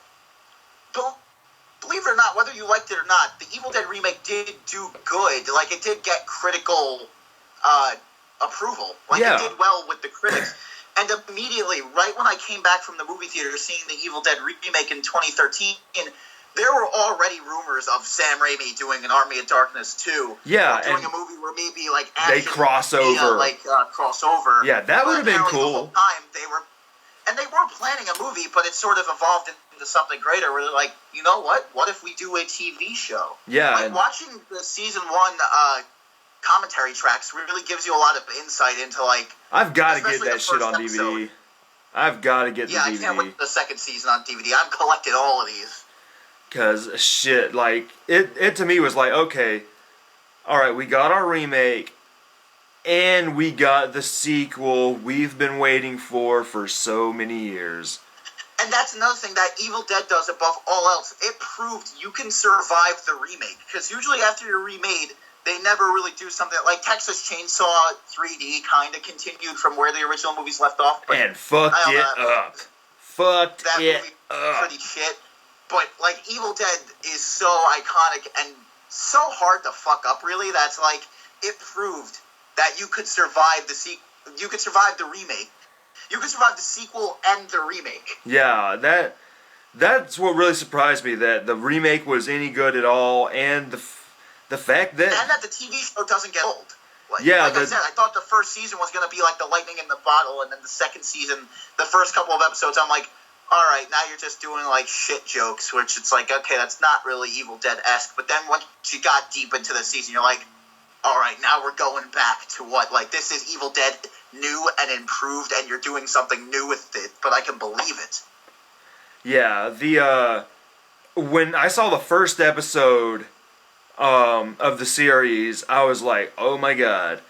believe it or not, whether you liked it or not, the Evil Dead remake did do good. Like, it did get critical approval. Like, Yeah. it did well with the critics. And immediately, right when I came back from the movie theater seeing the Evil Dead remake in 2013, there were already rumors of Sam Raimi doing an Army of Darkness 2. Yeah, Or doing and a movie where maybe, like, they action cross would be, over. crossover. Yeah, that But would have been apparently cool. The whole time, they were planning a movie, but it sort of evolved into something greater, where they're like, you know what? What if we do a TV show? Yeah, Like, and- watching the season 1 commentary tracks really gives you a lot of insight into, like, I've got to get especially that the shit first on DVD. episode. I've got to get Yeah, the I can't wait DVD. for the second season on DVD. I'm collecting all of these. Cause shit, like it to me was like, okay, all right, we got our remake, and we got the sequel we've been waiting for so many years. And that's another thing that Evil Dead does above all else. It proved you can survive the remake. Because usually after you're remade, they never really do something like Texas Chainsaw 3D kind of continued from where the original movies left off. But And fucked I don't it know, up. Fucked that it movie up. pretty shit. But like Evil Dead is so iconic and so hard to fuck up. Really, that's like it proved that you could survive you could survive the remake. You could survive the sequel and the remake. Yeah, that's what really surprised me, that the remake was any good at all, and the fact that And that the TV show doesn't get old. Yeah, like I said, I thought the first season was going to be like the lightning in the bottle, and then the second season, the first couple of episodes, I'm like, all right, now you're just doing like shit jokes, which it's like, okay, that's not really Evil Dead-esque. But then once you got deep into the season, you're like, all right, now we're going back to what, like, this is Evil Dead new and improved, and you're doing something new with it, but I can believe it. Yeah, when I saw the first episode of the series, I was like, oh my god,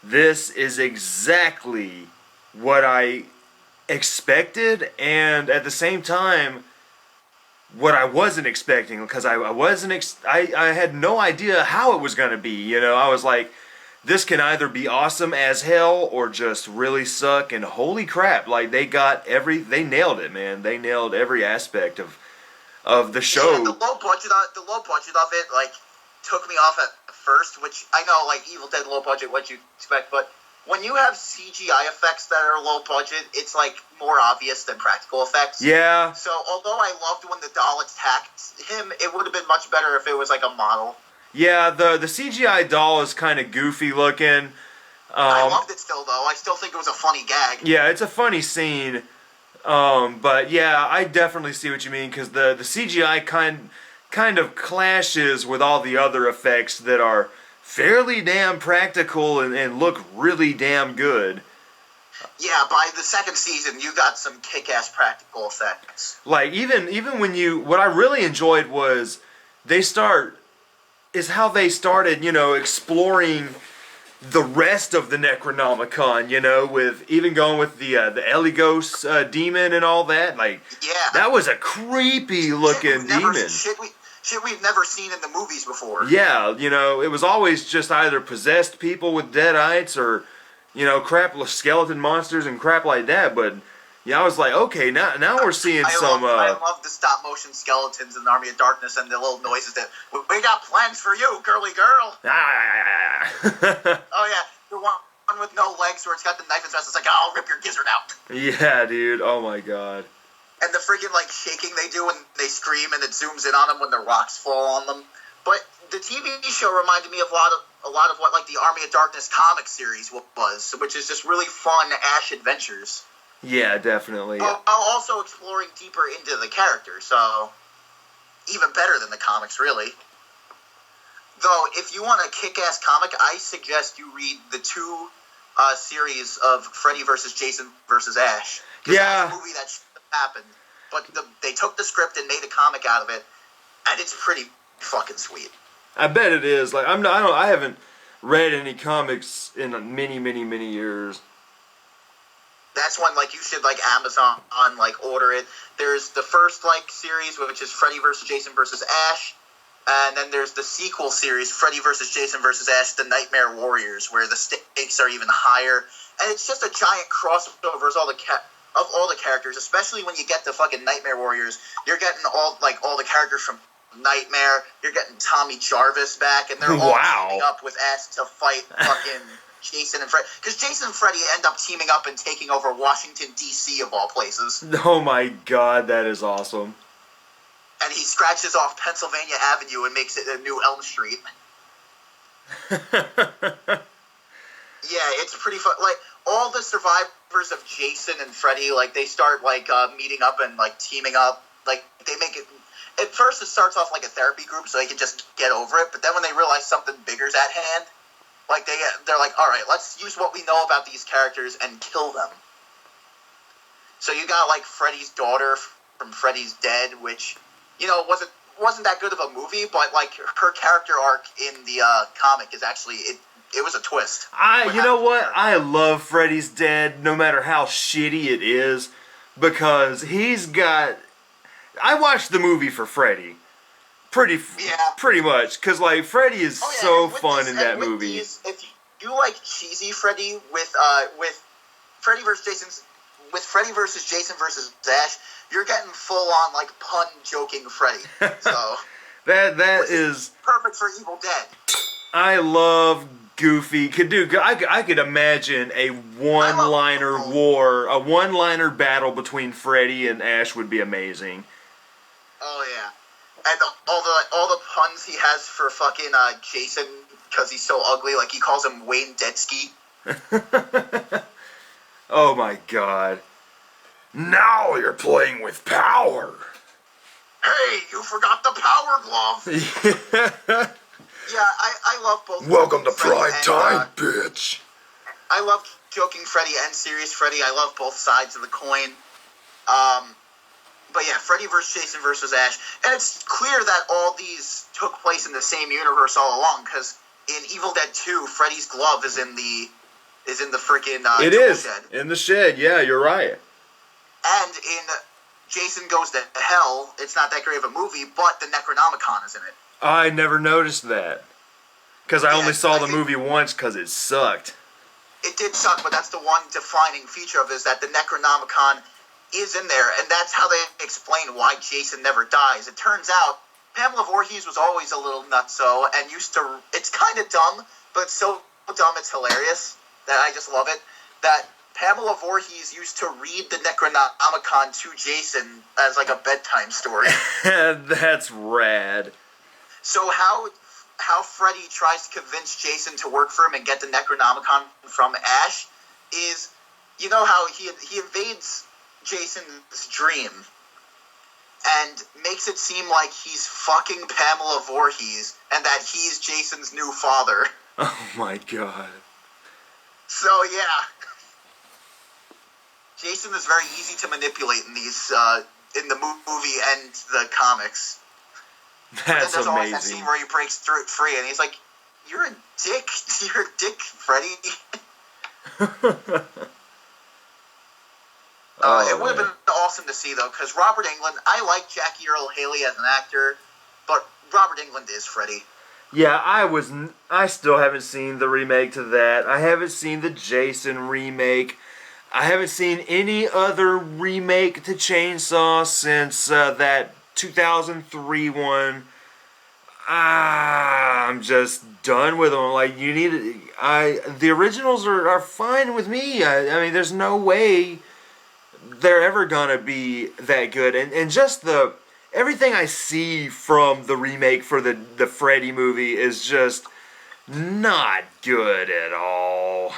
this is exactly what I expected, and at the same time, what I wasn't expecting, because I had no idea how it was going to be, you know. I was like, this can either be awesome as hell or just really suck, and holy crap, like they nailed it, man. They nailed every aspect of the show. Yeah, the low budget of it, like, took me off at first, which I know, like, Evil Dead low budget, what you expect, but when you have CGI effects that are low budget, it's, like, more obvious than practical effects. Yeah. So, although I loved when the doll attacked him, it would have been much better if it was, like, a model. Yeah, the CGI doll is kind of goofy looking. I loved it still, though. I still think it was a funny gag. Yeah, it's a funny scene. But yeah, I definitely see what you mean, because the CGI kind of clashes with all the other effects that are fairly damn practical and look really damn good. Yeah, by the second season, you got some kick-ass practical effects. Like, even when what I really enjoyed was how they started, you know, exploring the rest of the Necronomicon, you know, with even going with the Eligos demon and all that. Like, Yeah. that was a creepy looking demon. Shit we've never seen in the movies before. Yeah, you know, it was always just either possessed people with deadites or, you know, crap, skeleton monsters and crap like that. But yeah, I was like, okay, now we're seeing I love the stop motion skeletons in the Army of Darkness and the little noises that we got plans for you, girly girl. Ah. Oh yeah, the one with no legs where it's got the knife and it's like, I'll rip your gizzard out. Yeah, dude. Oh my god. And the freaking like shaking they do when they scream and it zooms in on them when the rocks fall on them. But the TV show reminded me of a lot of what like the Army of Darkness comic series was, which is just really fun Ash adventures. Yeah, definitely. While also exploring deeper into the character, so even better than the comics, really. Though, if you want a kick-ass comic, I suggest you read the two series of Freddy vs. Jason vs. Ash. 'Cause Yeah. that's a movie that should have happened. but they took the script and made a comic out of it, and it's pretty fucking sweet. I bet it is. Like I haven't read any comics in many, many, many years. That's when like you should like Amazon like order it. There's the first like series, which is Freddy vs. Jason vs. Ash, and then there's the sequel series, Freddy vs. Jason vs. Ash: The Nightmare Warriors, where the stakes are even higher, and it's just a giant crossover of all the characters. Especially when you get to fucking Nightmare Warriors, you're getting all the characters from Nightmare. You're getting Tommy Jarvis back, and they're all teaming up with Ash to fight fucking Jason and Freddy. Because Jason and Freddy end up teaming up and taking over Washington, D.C. of all places. Oh my god, that is awesome. And he scratches off Pennsylvania Avenue and makes it a new Elm Street. Yeah, it's pretty fun. Like, all the survivors of Jason and Freddy, like, they start, like, meeting up and, like, teaming up. Like, they make it... At first, it starts off like a therapy group so they can just get over it. But then when they realize something bigger's at hand, like, they're like, all right, let's use what we know about these characters and kill them. So you got, like, Freddy's daughter from Freddy's Dead, which, you know, wasn't that good of a movie, but, like, her character arc in the comic is actually... It was a twist. You know what? I love Freddy's Dead, no matter how shitty it is, because he's got... I watched the movie for Freddy, pretty much, because like Freddy is so fun in that movie. If you like cheesy Freddy with Freddy versus Jason versus Ash, you're getting full on like pun joking Freddy. So that is perfect for Evil Dead. I love goofy. I could imagine a one-liner one-liner battle between Freddy and Ash would be amazing. Oh yeah, and all the puns he has for fucking Jason because he's so ugly. Like he calls him Wayne Dedsky. Oh my god! Now you're playing with power. Hey, you forgot the power glove. Yeah, I love both. Welcome to prime time, bitch. I love joking Freddy and serious Freddy. I love both sides of the coin. But yeah, Freddy vs. Jason vs. Ash. And it's clear that all these took place in the same universe all along, because in Evil Dead 2, Freddy's glove is in the freaking it is shed. In the shed, yeah, you're right. And in Jason Goes to Hell, it's not that great of a movie, but the Necronomicon is in it. I never noticed that. Because I only saw the movie once because it sucked. It did suck, but that's the one defining feature of it, is that the Necronomicon is in there, and that's how they explain why Jason never dies. It turns out Pamela Voorhees was always a little nutso and used to... It's kind of dumb, but it's so dumb it's hilarious that I just love it. That Pamela Voorhees used to read the Necronomicon to Jason as like a bedtime story. That's rad. So how Freddy tries to convince Jason to work for him and get the Necronomicon from Ash is, you know how he invades Jason's dream and makes it seem like he's fucking Pamela Voorhees and that he's Jason's new father. Oh my god. So yeah, Jason is very easy to manipulate in these in the movie and the comics. That's there's amazing. Always that scene where he breaks through it free, and he's like, "You're a dick. You're a dick, Freddy." It would have been awesome to see though, because Robert Englund. I like Jackie Earle Haley as an actor, but Robert Englund is Freddy. Yeah, I still haven't seen the remake to that. I haven't seen the Jason remake. I haven't seen any other remake to Chainsaw since that 2003 one. I'm just done with them. Like, the originals are fine with me. I mean, there's no way they're ever gonna be that good. And just everything I see from the remake for the Freddy movie is just not good at all.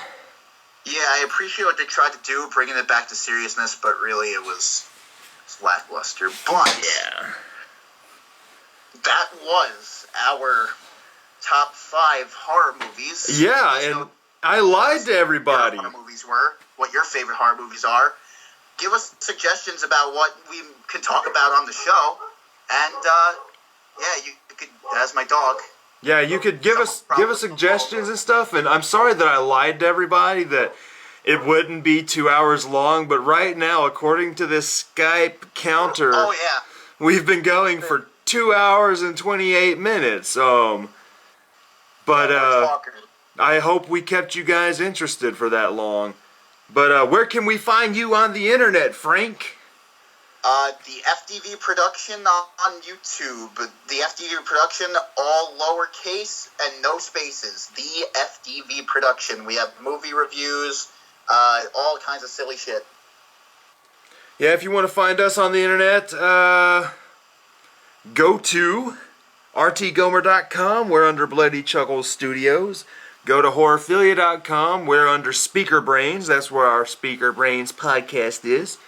Yeah, I appreciate what they tried to do, bringing it back to seriousness, but really it was lackluster. But yeah, that was our top 5 horror movies. Yeah, and I lied to everybody. What horror movies were, what your favorite horror movies are. give us suggestions about what we can talk about on the show. And yeah, you could, as my dog. Yeah, you could give us suggestions and stuff. And I'm sorry that I lied to everybody that it wouldn't be 2 hours long. But right now, according to this Skype counter, Oh yeah. we've been going for 2 hours and 28 minutes. But Talker. I hope we kept you guys interested for that long. But where can we find you on the internet, Frank? The FDV production on YouTube. The FDV production, all lowercase and no spaces. The FDV production. We have movie reviews, all kinds of silly shit. Yeah, if you want to find us on the internet, go to rtgomer.com. We're under Bloody Chuckles Studios. Go to horrorphilia.com. We're under Speaker Brains. That's where our Speaker Brains podcast is.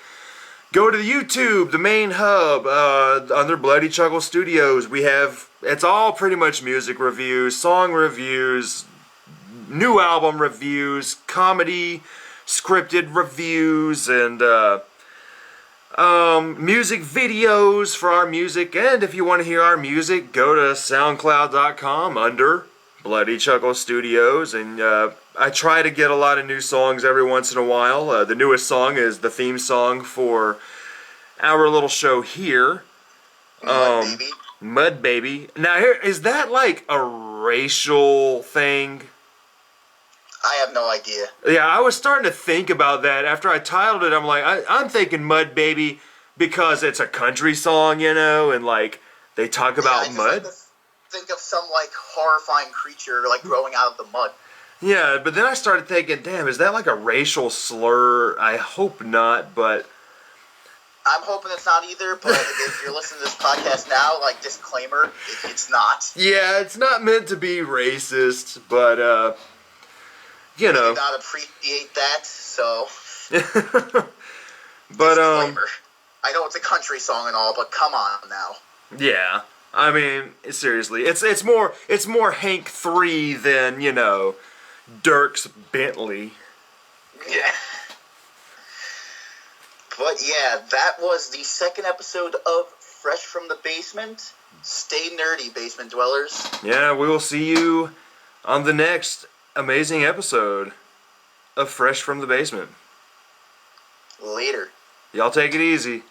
Go to the YouTube, the main hub, under Bloody Chuckle Studios. It's all pretty much music reviews, song reviews, new album reviews, comedy, scripted reviews, and music videos for our music. And if you want to hear our music, go to soundcloud.com under Bloody Chuckle Studios. And I try to get a lot of new songs every once in a while. The newest song is the theme song for our little show here. Mud Baby. Mud Baby. Now, here is that like a racial thing? I have no idea. Yeah, I was starting to think about that after I titled it. I'm like, I'm thinking Mud Baby because it's a country song, you know, and like they talk about I mud. just think of some like horrifying creature like growing out of the mud. Yeah, but then I started thinking, damn, is that like a racial slur? I hope not, but I'm hoping it's not either, but if you're listening to this podcast now, like, disclaimer, it's not. yeah, it's not meant to be racist, but you I know. do not appreciate that, so But disclaimer. I know it's a country song and all, but come on now. yeah. I mean, seriously, it's more Hank 3 than, you know, Dierks Bentley. Yeah. But yeah, that was the second episode of Fresh from the Basement. Stay nerdy, basement dwellers. Yeah, we will see you on the next amazing episode of Fresh from the Basement. Later. Y'all take it easy.